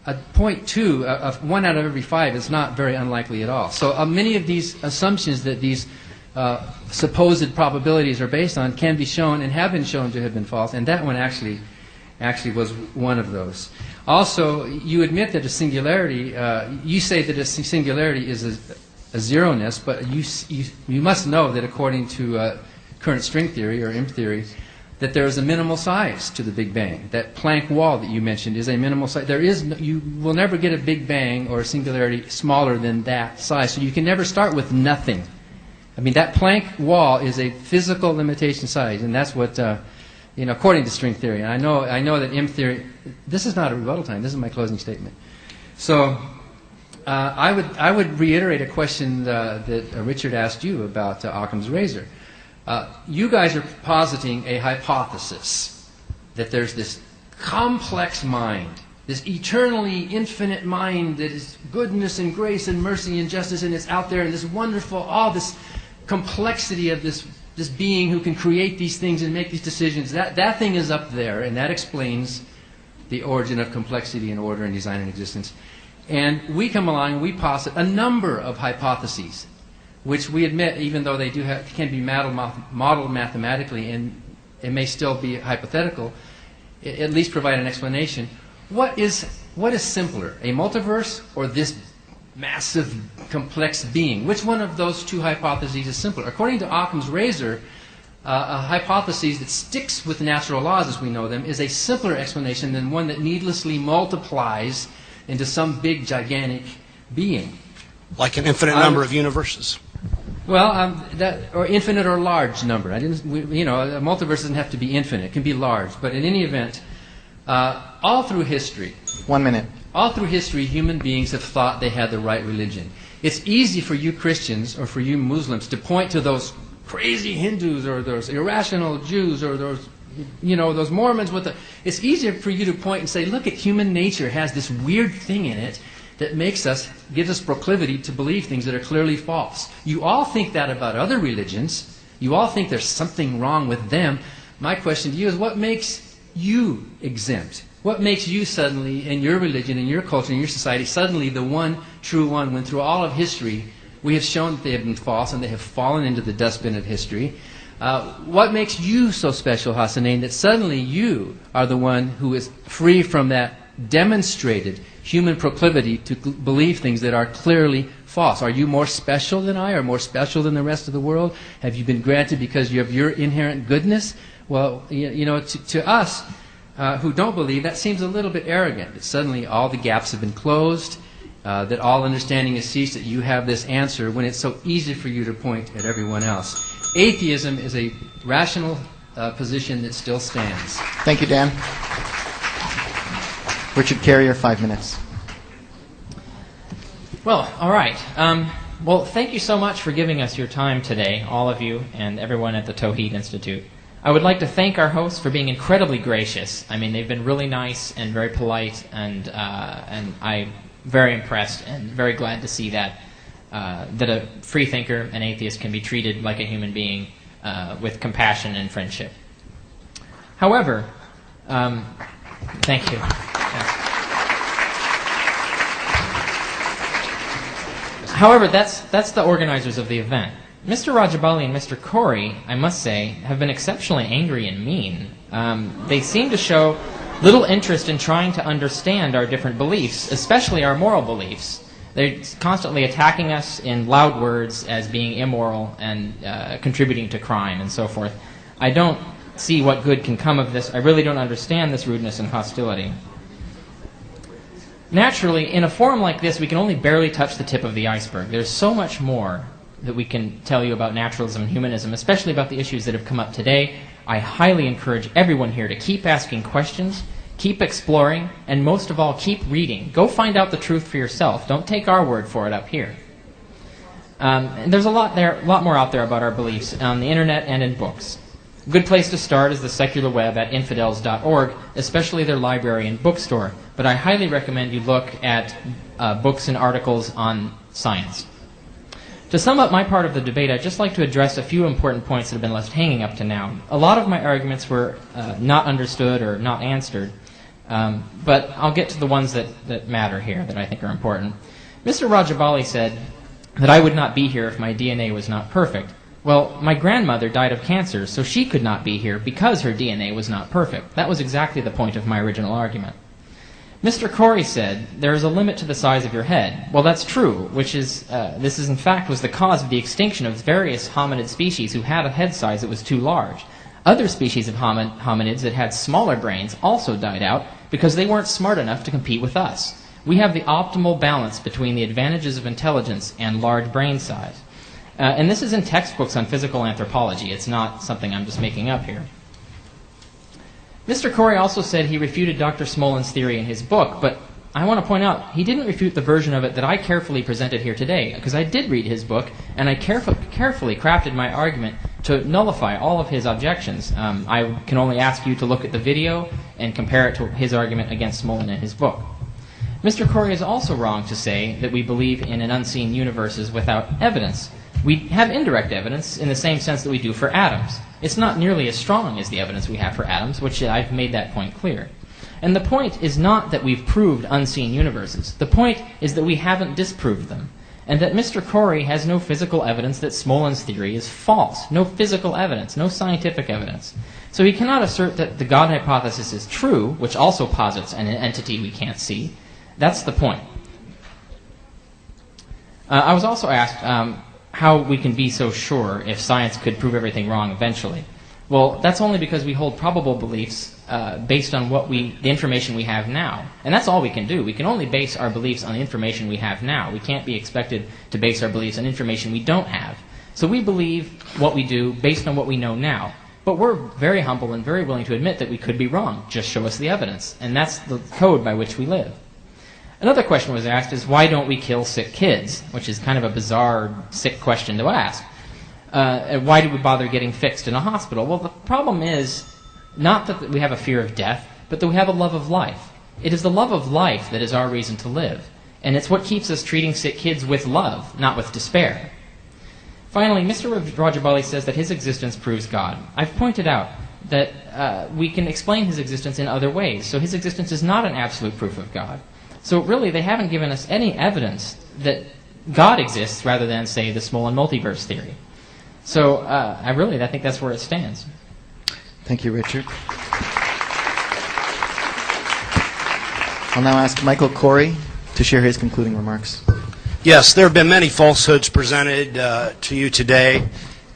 S4: a 0.2, 1 out of every 5 is not very unlikely at all. So many of these assumptions that these supposed probabilities are based on can be shown and have been shown to have been false, and that one actually was one of those. Also, you admit that a singularity, you say that a singularity is a zeroness, but you must know that according to current string theory, or M theory, that there is a minimal size to the Big Bang. That Planck wall that you mentioned is a minimal size. You will never get a Big Bang or a singularity smaller than that size, so you can never start with nothing. I mean, that Planck wall is a physical limitation size, and that's what, according to string theory. And I know that M theory, this is not a rebuttal time, this is my closing statement. So, I would reiterate a question that Richard asked you about Occam's razor. You guys are positing a hypothesis that there's this complex mind, this eternally infinite mind that is goodness and grace and mercy and justice, and it's out there, and this wonderful, all this complexity of this being who can create these things and make these decisions. That thing is up there, and that explains the origin of complexity and order and design and existence. And we come along and we posit a number of hypotheses, which we admit, even though they can be modeled mathematically, and it may still be hypothetical, at least provide an explanation. What is simpler, a multiverse or this massive, complex being? Which one of those two hypotheses is simpler? According to Occam's razor, a hypothesis that sticks with natural laws as we know them is a simpler explanation than one that needlessly multiplies into some big, gigantic being.
S3: Like an infinite number of universes.
S4: Well, or infinite or large number. A multiverse doesn't have to be infinite; it can be large. But in any event, all through history,
S1: 1 minute.
S4: all through history, human beings have thought they had the right religion. It's easy for you Christians or for you Muslims to point to those crazy Hindus or those irrational Jews or those Mormons with the. It's easier for you to point and say, look at human nature has this weird thing in it that gives us proclivity to believe things that are clearly false. You all think that about other religions. You all think there's something wrong with them. My question to you is, what makes you exempt? What makes you suddenly, in your religion, in your culture, in your society, suddenly the one true one, when through all of history we have shown that they have been false and they have fallen into the dustbin of history? What makes you so special, Hassanain, that suddenly you are the one who is free from that demonstrated human proclivity to believe things that are clearly false? Are you more special than I, or more special than the rest of the world? Have you been granted because you have your inherent goodness? Well, to us who don't believe, that seems a little bit arrogant, that suddenly all the gaps have been closed, that all understanding has ceased, that you have this answer when it's so easy for you to point at everyone else. Atheism is a rational position that still stands.
S1: Thank you, Dan. Richard Carrier, 5 minutes.
S6: Well, all right. Well, thank you so much for giving us your time today, all of you and everyone at the Tawhid Institute. I would like to thank our hosts for being incredibly gracious. I mean, they've been really nice and very polite, and I'm very impressed and very glad to see that a free thinker, an atheist, can be treated like a human being with compassion and friendship. However, thank you. However, that's the organizers of the event. Mr. Rajabali and Mr. Corey, I must say, have been exceptionally angry and mean. They seem to show little interest in trying to understand our different beliefs, especially our moral beliefs. They're constantly attacking us in loud words as being immoral and contributing to crime and so forth. I don't see what good can come of this. I really don't understand this rudeness and hostility. Naturally, in a forum like this, we can only barely touch the tip of the iceberg. There's so much more that we can tell you about naturalism and humanism, especially about the issues that have come up today. I highly encourage everyone here to keep asking questions, keep exploring, and most of all, keep reading. Go find out the truth for yourself. Don't take our word for it up here. And there's a lot more out there about our beliefs on the internet and in books. A good place to start is the secular web at infidels.org, especially their library and bookstore. But I highly recommend you look at books and articles on science. To sum up my part of the debate, I'd just like to address a few important points that have been left hanging up to now. A lot of my arguments were not understood or not answered, but I'll get to the ones that matter here, that I think are important. Mr. Rajabali said that I would not be here if my DNA was not perfect. Well, my grandmother died of cancer, so she could not be here because her DNA was not perfect. That was exactly the point of my original argument. Mr. Corey said, there is a limit to the size of your head. Well, that's true, this in fact was the cause of the extinction of various hominid species who had a head size that was too large. Other species of hominids that had smaller brains also died out because they weren't smart enough to compete with us. We have the optimal balance between the advantages of intelligence and large brain size. And this is in textbooks on physical anthropology. It's not something I'm just making up here. Mr. Corey also said he refuted Dr. Smolin's theory in his book, but I want to point out he didn't refute the version of it that I carefully presented here today, because I did read his book, and I carefully crafted my argument to nullify all of his objections. I can only ask you to look at the video and compare it to his argument against Smolin in his book. Mr. Corey is also wrong to say that we believe in an unseen universe without evidence. We have indirect evidence in the same sense that we do for atoms. It's not nearly as strong as the evidence we have for atoms, which I've made that point clear. And the point is not that we've proved unseen universes. The point is that we haven't disproved them. and that Mr. Corey has no physical evidence that Smolin's theory is false. No physical evidence, no scientific evidence. So he cannot assert that the God hypothesis is true, which also posits an entity we can't see. That's the point. I was also asked how we can be so sure if science could prove everything wrong eventually. Well, that's only because we hold probable beliefs based on the information we have now. And that's all we can do. We can only base our beliefs on the information we have now. We can't be expected to base our beliefs on information we don't have. So we believe what we do based on what we know now. But we're very humble and very willing to admit that we could be wrong. Just show us the evidence. And that's the code by which we live. Another question was asked is, why don't we kill sick kids? Which is kind of a bizarre, sick question to ask. Why do we bother getting fixed in a hospital? Well, the problem is not that we have a fear of death, but that we have a love of life. It is the love of life that is our reason to live. And it's what keeps us treating sick kids with love, not with despair. Finally, Mr. Rajabali says that his existence proves God. I've pointed out that we can explain his existence in other ways, so his existence is not an absolute proof of God. So really, they haven't given us any evidence that God exists rather than, say, the Smolin multiverse theory. So I think that's where it stands.
S1: Thank you, Richard. I'll now ask Michael Corey to share his concluding remarks.
S3: Yes, there have been many falsehoods presented to you today,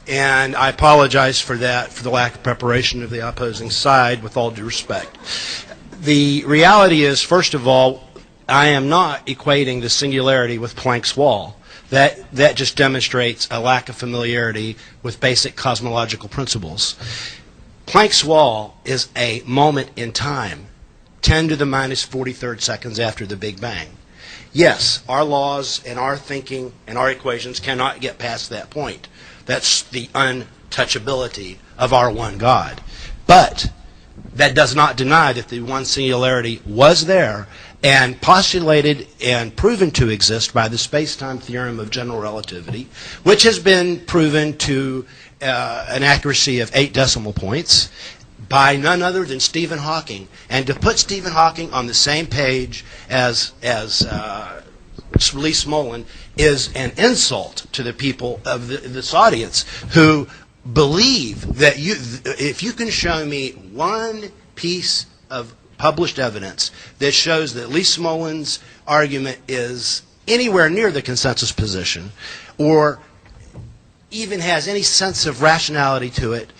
S3: and I apologize for that, for the lack of preparation of the opposing side, with all due respect. The reality is, first of all, I am not equating the singularity with Planck's wall. That just demonstrates a lack of familiarity with basic cosmological principles. Planck's wall is a moment in time, 10 to the minus 43rd seconds after the Big Bang. Yes, our laws and our thinking and our equations cannot get past that point. That's the untouchability of our one God. But that does not deny that the one singularity was there and postulated and proven to exist by the space-time theorem of general relativity, which has been proven to an accuracy of 8 decimal points by none other than Stephen Hawking. And to put Stephen Hawking on the same page as Lee Smolin is an insult to the people of this audience who believe that if you can show me one piece of published evidence that shows that Lee Smolin's argument is anywhere near the consensus position or even has any sense of rationality to it,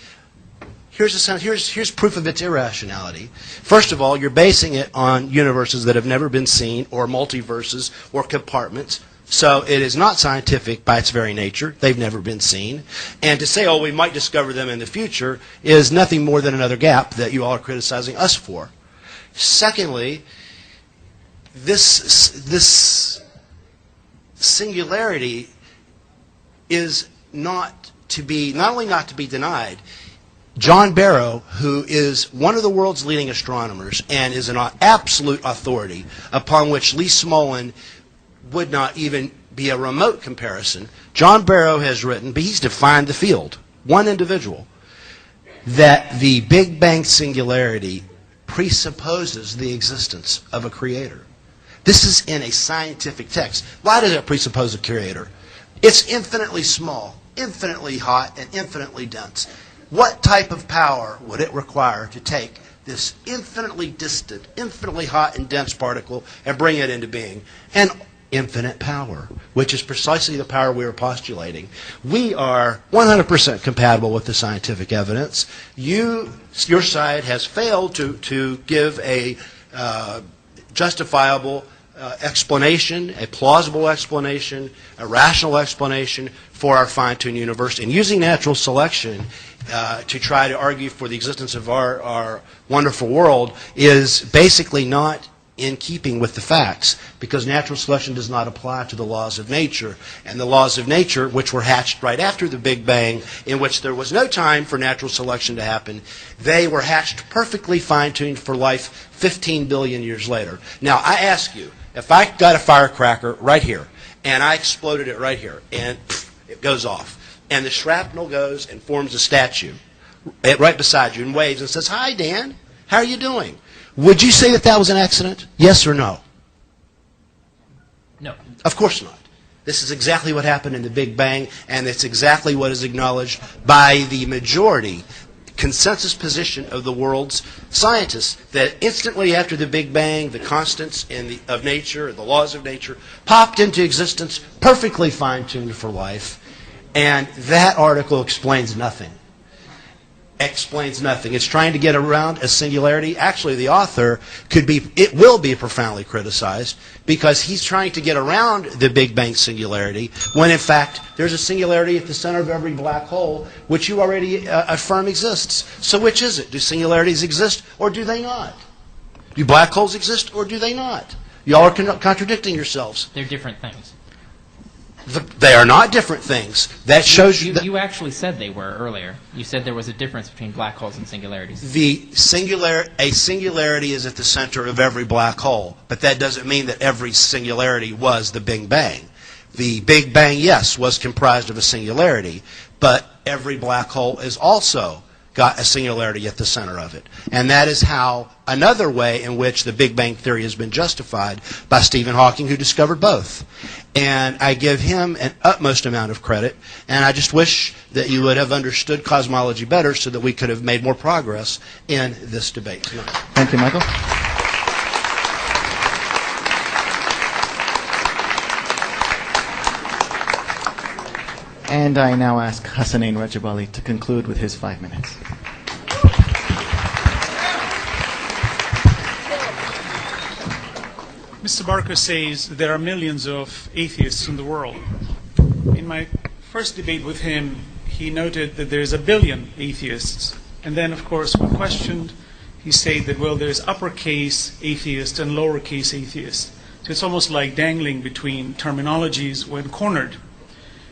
S3: here's proof of its irrationality. First of all, you're basing it on universes that have never been seen, or multiverses, or compartments. So it is not scientific by its very nature. They've never been seen. And to say, oh, we might discover them in the future is nothing more than another gap that you all are criticizing us for. Secondly, this singularity is not only not to be denied. John Barrow, who is one of the world's leading astronomers and is an absolute authority upon which Lee Smolin would not even be a remote comparison, John Barrow has written, but he's defined the field, one individual, that the Big Bang singularity presupposes the existence of a creator. This is in a scientific text. Why does it presuppose a creator? It's infinitely small, infinitely hot, and infinitely dense. What type of power would it require to take this infinitely distant, infinitely hot and dense particle and bring it into being? And infinite power, which is precisely the power we are postulating. We are 100% compatible with the scientific evidence. Your side has failed to give a justifiable explanation, a plausible explanation, a rational explanation for our fine-tuned universe. And using natural selection to try to argue for the existence of our wonderful world is basically not in keeping with the facts, because natural selection does not apply to the laws of nature. And the laws of nature, which were hatched right after the Big Bang, in which there was no time for natural selection to happen, they were hatched perfectly fine-tuned for life 15 billion years later. Now, I ask you, if I got a firecracker right here, and I exploded it right here, and it goes off, and the shrapnel goes and forms a statue right beside you and waves and says, "Hi, Dan, how are you doing?" Would you say that that was an accident? Yes or no?
S6: No.
S3: Of course not. This is exactly what happened in the Big Bang, and it's exactly what is acknowledged by the majority consensus position of the world's scientists, that instantly after the Big Bang, the constants of nature, the laws of nature, popped into existence, perfectly fine-tuned for life. And that article explains nothing. Explains nothing. It's trying to get around a singularity. Actually, the author it will be profoundly criticized because he's trying to get around the Big Bang singularity when, in fact, there's a singularity at the center of every black hole, which you already affirm exists. So which is it? Do singularities exist or do they not? Do black holes exist or do they not? Y'all are contradicting yourselves.
S6: They're different things.
S3: They are not different things. That shows you...
S6: You actually said they were earlier. You said there was a difference between black holes and singularities.
S3: A singularity is at the center of every black hole, but that doesn't mean that every singularity was the Big Bang. The Big Bang, yes, was comprised of a singularity, but every black hole is also got a singularity at the center of it. And that is how another way in which the Big Bang theory has been justified by Stephen Hawking, who discovered both. And I give him an utmost amount of credit, and I just wish that you would have understood cosmology better so that we could have made more progress in this debate tonight.
S1: Thank you, Michael. And I now ask Hassanain Rajabali to conclude with his 5 minutes.
S2: Mr. Barker says there are millions of atheists in the world. In my first debate with him, he noted that there's 1 billion atheists. And then, of course, when questioned, he said that, well, there's uppercase atheists and lowercase atheists. So it's almost like dangling between terminologies when cornered.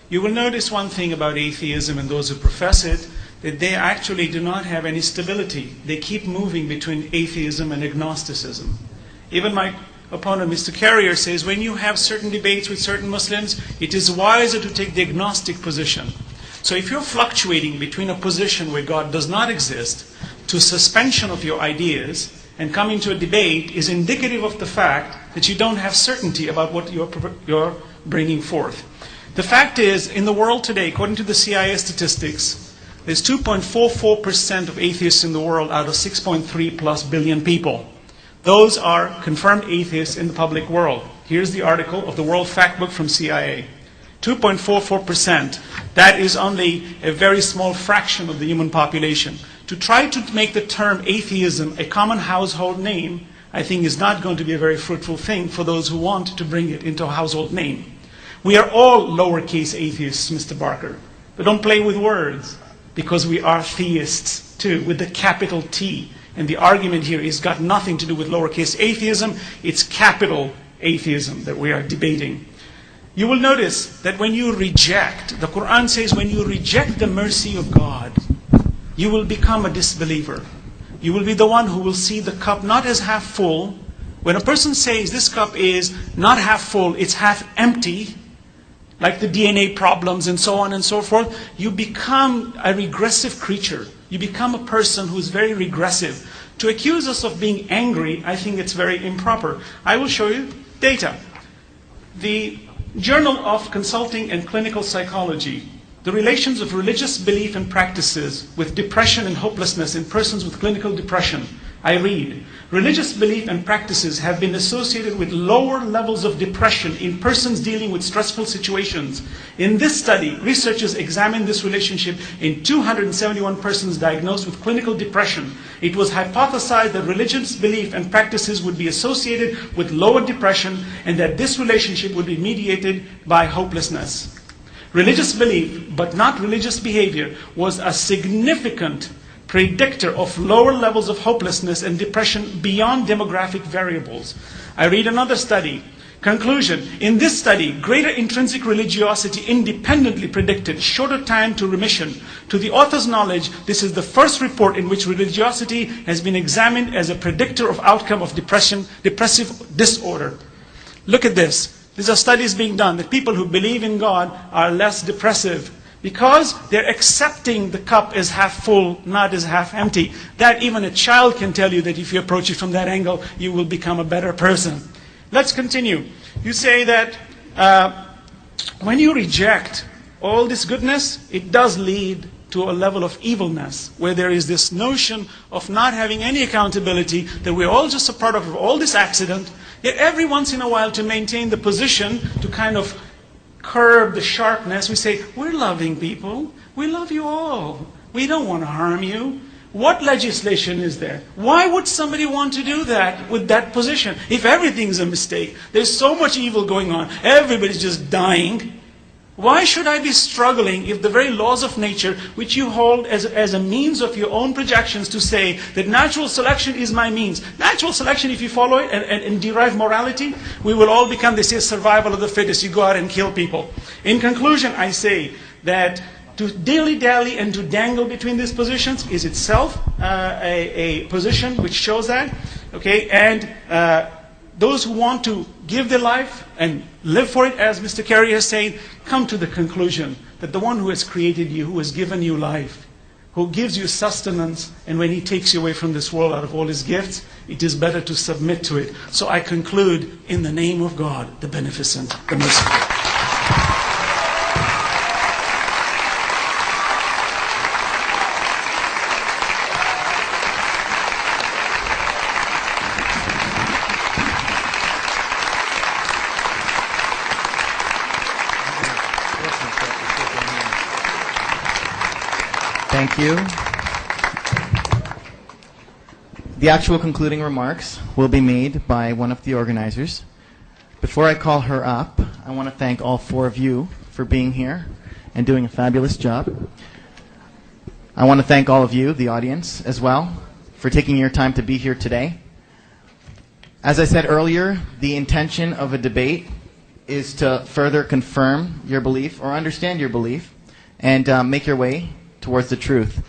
S2: You will notice one thing about atheism and those who profess it, that they actually do not have any stability. They keep moving between atheism and agnosticism. Even my opponent, Mr. Carrier, says when you have certain debates with certain Muslims, it is wiser to take the agnostic position. So if you're fluctuating between a position where God does not exist to suspension of your ideas and coming to a debate is indicative of the fact that you don't have certainty about what you're bringing forth. The fact is, in the world today, according to the CIA statistics, there's 2.44% of atheists in the world out of 6.3 plus billion people. Those are confirmed atheists in the public world. Here's the article of the World Factbook from CIA. 2.44%. That is only a very small fraction of the human population. To try to make the term atheism a common household name, I think is not going to be a very fruitful thing for those who want to bring it into a household name. We are all lowercase atheists, Mr. Barker. But don't play with words, because we are theists too, with the capital T. And the argument here has got nothing to do with lowercase atheism. It's capital atheism that we are debating. You will notice that when you reject, the Quran says when you reject the mercy of God, you will become a disbeliever. You will be the one who will see the cup not as half full. When a person says this cup is not half full, it's half empty, like the DNA problems and so on and so forth, you become a regressive creature. You become a person who's very regressive. To accuse us of being angry, I think it's very improper. I will show you data. The Journal of Consulting and Clinical Psychology, the relations of religious belief and practices with depression and hopelessness in persons with clinical depression. I read, religious belief and practices have been associated with lower levels of depression in persons dealing with stressful situations. In this study, researchers examined this relationship in 271 persons diagnosed with clinical depression. It was hypothesized that religious belief and practices would be associated with lower depression and that this relationship would be mediated by hopelessness. Religious belief, but not religious behavior, was a significant predictor of lower levels of hopelessness and depression beyond demographic variables. I read another study. Conclusion, in this study, greater intrinsic religiosity independently predicted shorter time to remission. To the author's knowledge, this is the first report in which religiosity has been examined as a predictor of outcome of depressive disorder. Look at this. These are studies being done that people who believe in God are less depressive because they're accepting the cup as half full, not as half empty. That even a child can tell you that if you approach it from that angle, you will become a better person. Let's continue. You say that when you reject all this goodness, it does lead to a level of evilness, where there is this notion of not having any accountability, that we're all just a product of all this accident, yet every once in a while, to maintain the position, to kind of curb the sharpness, we say, we're loving people, we love you all, we don't want to harm you. What legislation is there? Why would somebody want to do that with that position? If everything's a mistake, there's so much evil going on, everybody's just dying. Why should I be struggling if the very laws of nature, which you hold as a means of your own projections, to say that natural selection is my means? Natural selection, if you follow it and derive morality, we will all become, they say, survival of the fittest. You go out and kill people. In conclusion, I say that to dilly-dally and to dangle between these positions is itself a position which shows that. Okay, and those who want to give their life and live for it, as Mr. Carey has said, come to the conclusion that the one who has created you, who has given you life, who gives you sustenance, and when he takes you away from this world out of all his gifts, it is better to submit to it. So I conclude in the name of God, the Beneficent, the Merciful.
S1: Thank you. The actual concluding remarks will be made by one of the organizers. Before I call her up, I want to thank all four of you for being here and doing a fabulous job. I want to thank all of you, the audience, as well, for taking your time to be here today. As I said earlier, the intention of a debate is to further confirm your belief or understand your belief and make your way towards the truth.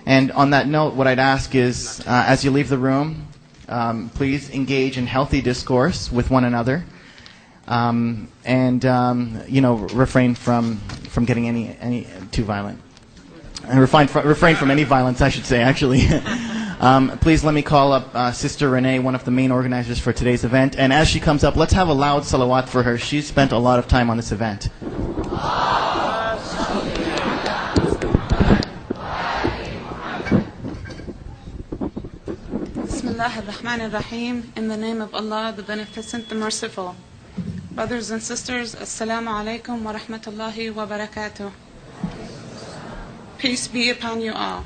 S1: And on that note, what I'd ask is, as you leave the room, please engage in healthy discourse with one another, and refrain from getting any too violent, and refrain from any violence, I should say, actually. Please let me call up Sister Renee, one of the main organizers for today's event, and as she comes up, let's have a loud salawat for her. She's spent a lot of time on this event.
S7: Bismillah ar-Rahman ar-Rahim. In the name of Allah, the Beneficent, the Merciful. Brothers and sisters, Assalamu alaikum wa rahmatullahi wa barakatuh. Peace be upon you all.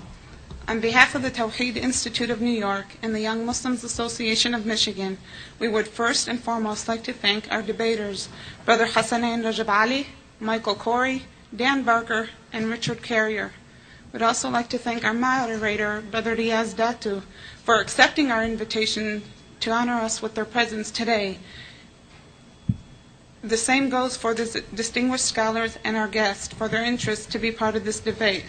S7: On behalf of the Tawheed Institute of New York and the Young Muslims Association of Michigan, we would first and foremost like to thank our debaters, Brother Hassanain Rajabali, Michael Corey, Dan Barker, and Richard Carrier. We'd also like to thank our moderator, Brother Riaz Datu, for accepting our invitation to honor us with their presence today. The same goes for the distinguished scholars and our guests for their interest to be part of this debate.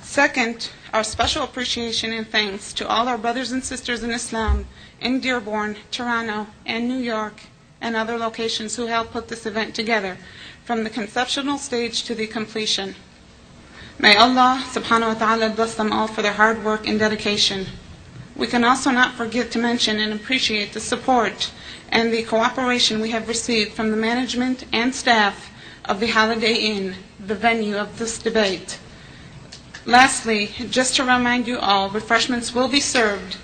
S7: Second, our special appreciation and thanks to all our brothers and sisters in Islam in Dearborn, Toronto, and New York, and other locations who helped put this event together, from the conceptual stage to the completion. May Allah subhanahu wa ta'ala bless them all for their hard work and dedication. We can also not forget to mention and appreciate the support and the cooperation we have received from the management and staff of the Holiday Inn, the venue of this debate. Lastly, just to remind you all, refreshments will be served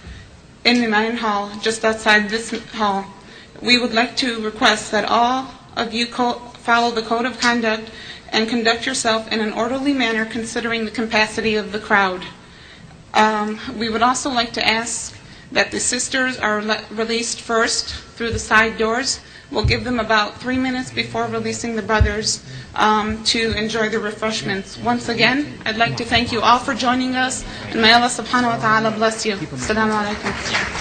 S7: in the main hall, just outside this hall. We would like to request that all of you follow the code of conduct and conduct yourself in an orderly manner considering the capacity of the crowd. We would also like to ask that the sisters are released first through the side doors. We'll give them about 3 minutes before releasing the brothers to enjoy the refreshments. Once again, I'd like to thank you all for joining us, and may Allah subhanahu wa ta'ala bless you. Assalamu alaikum.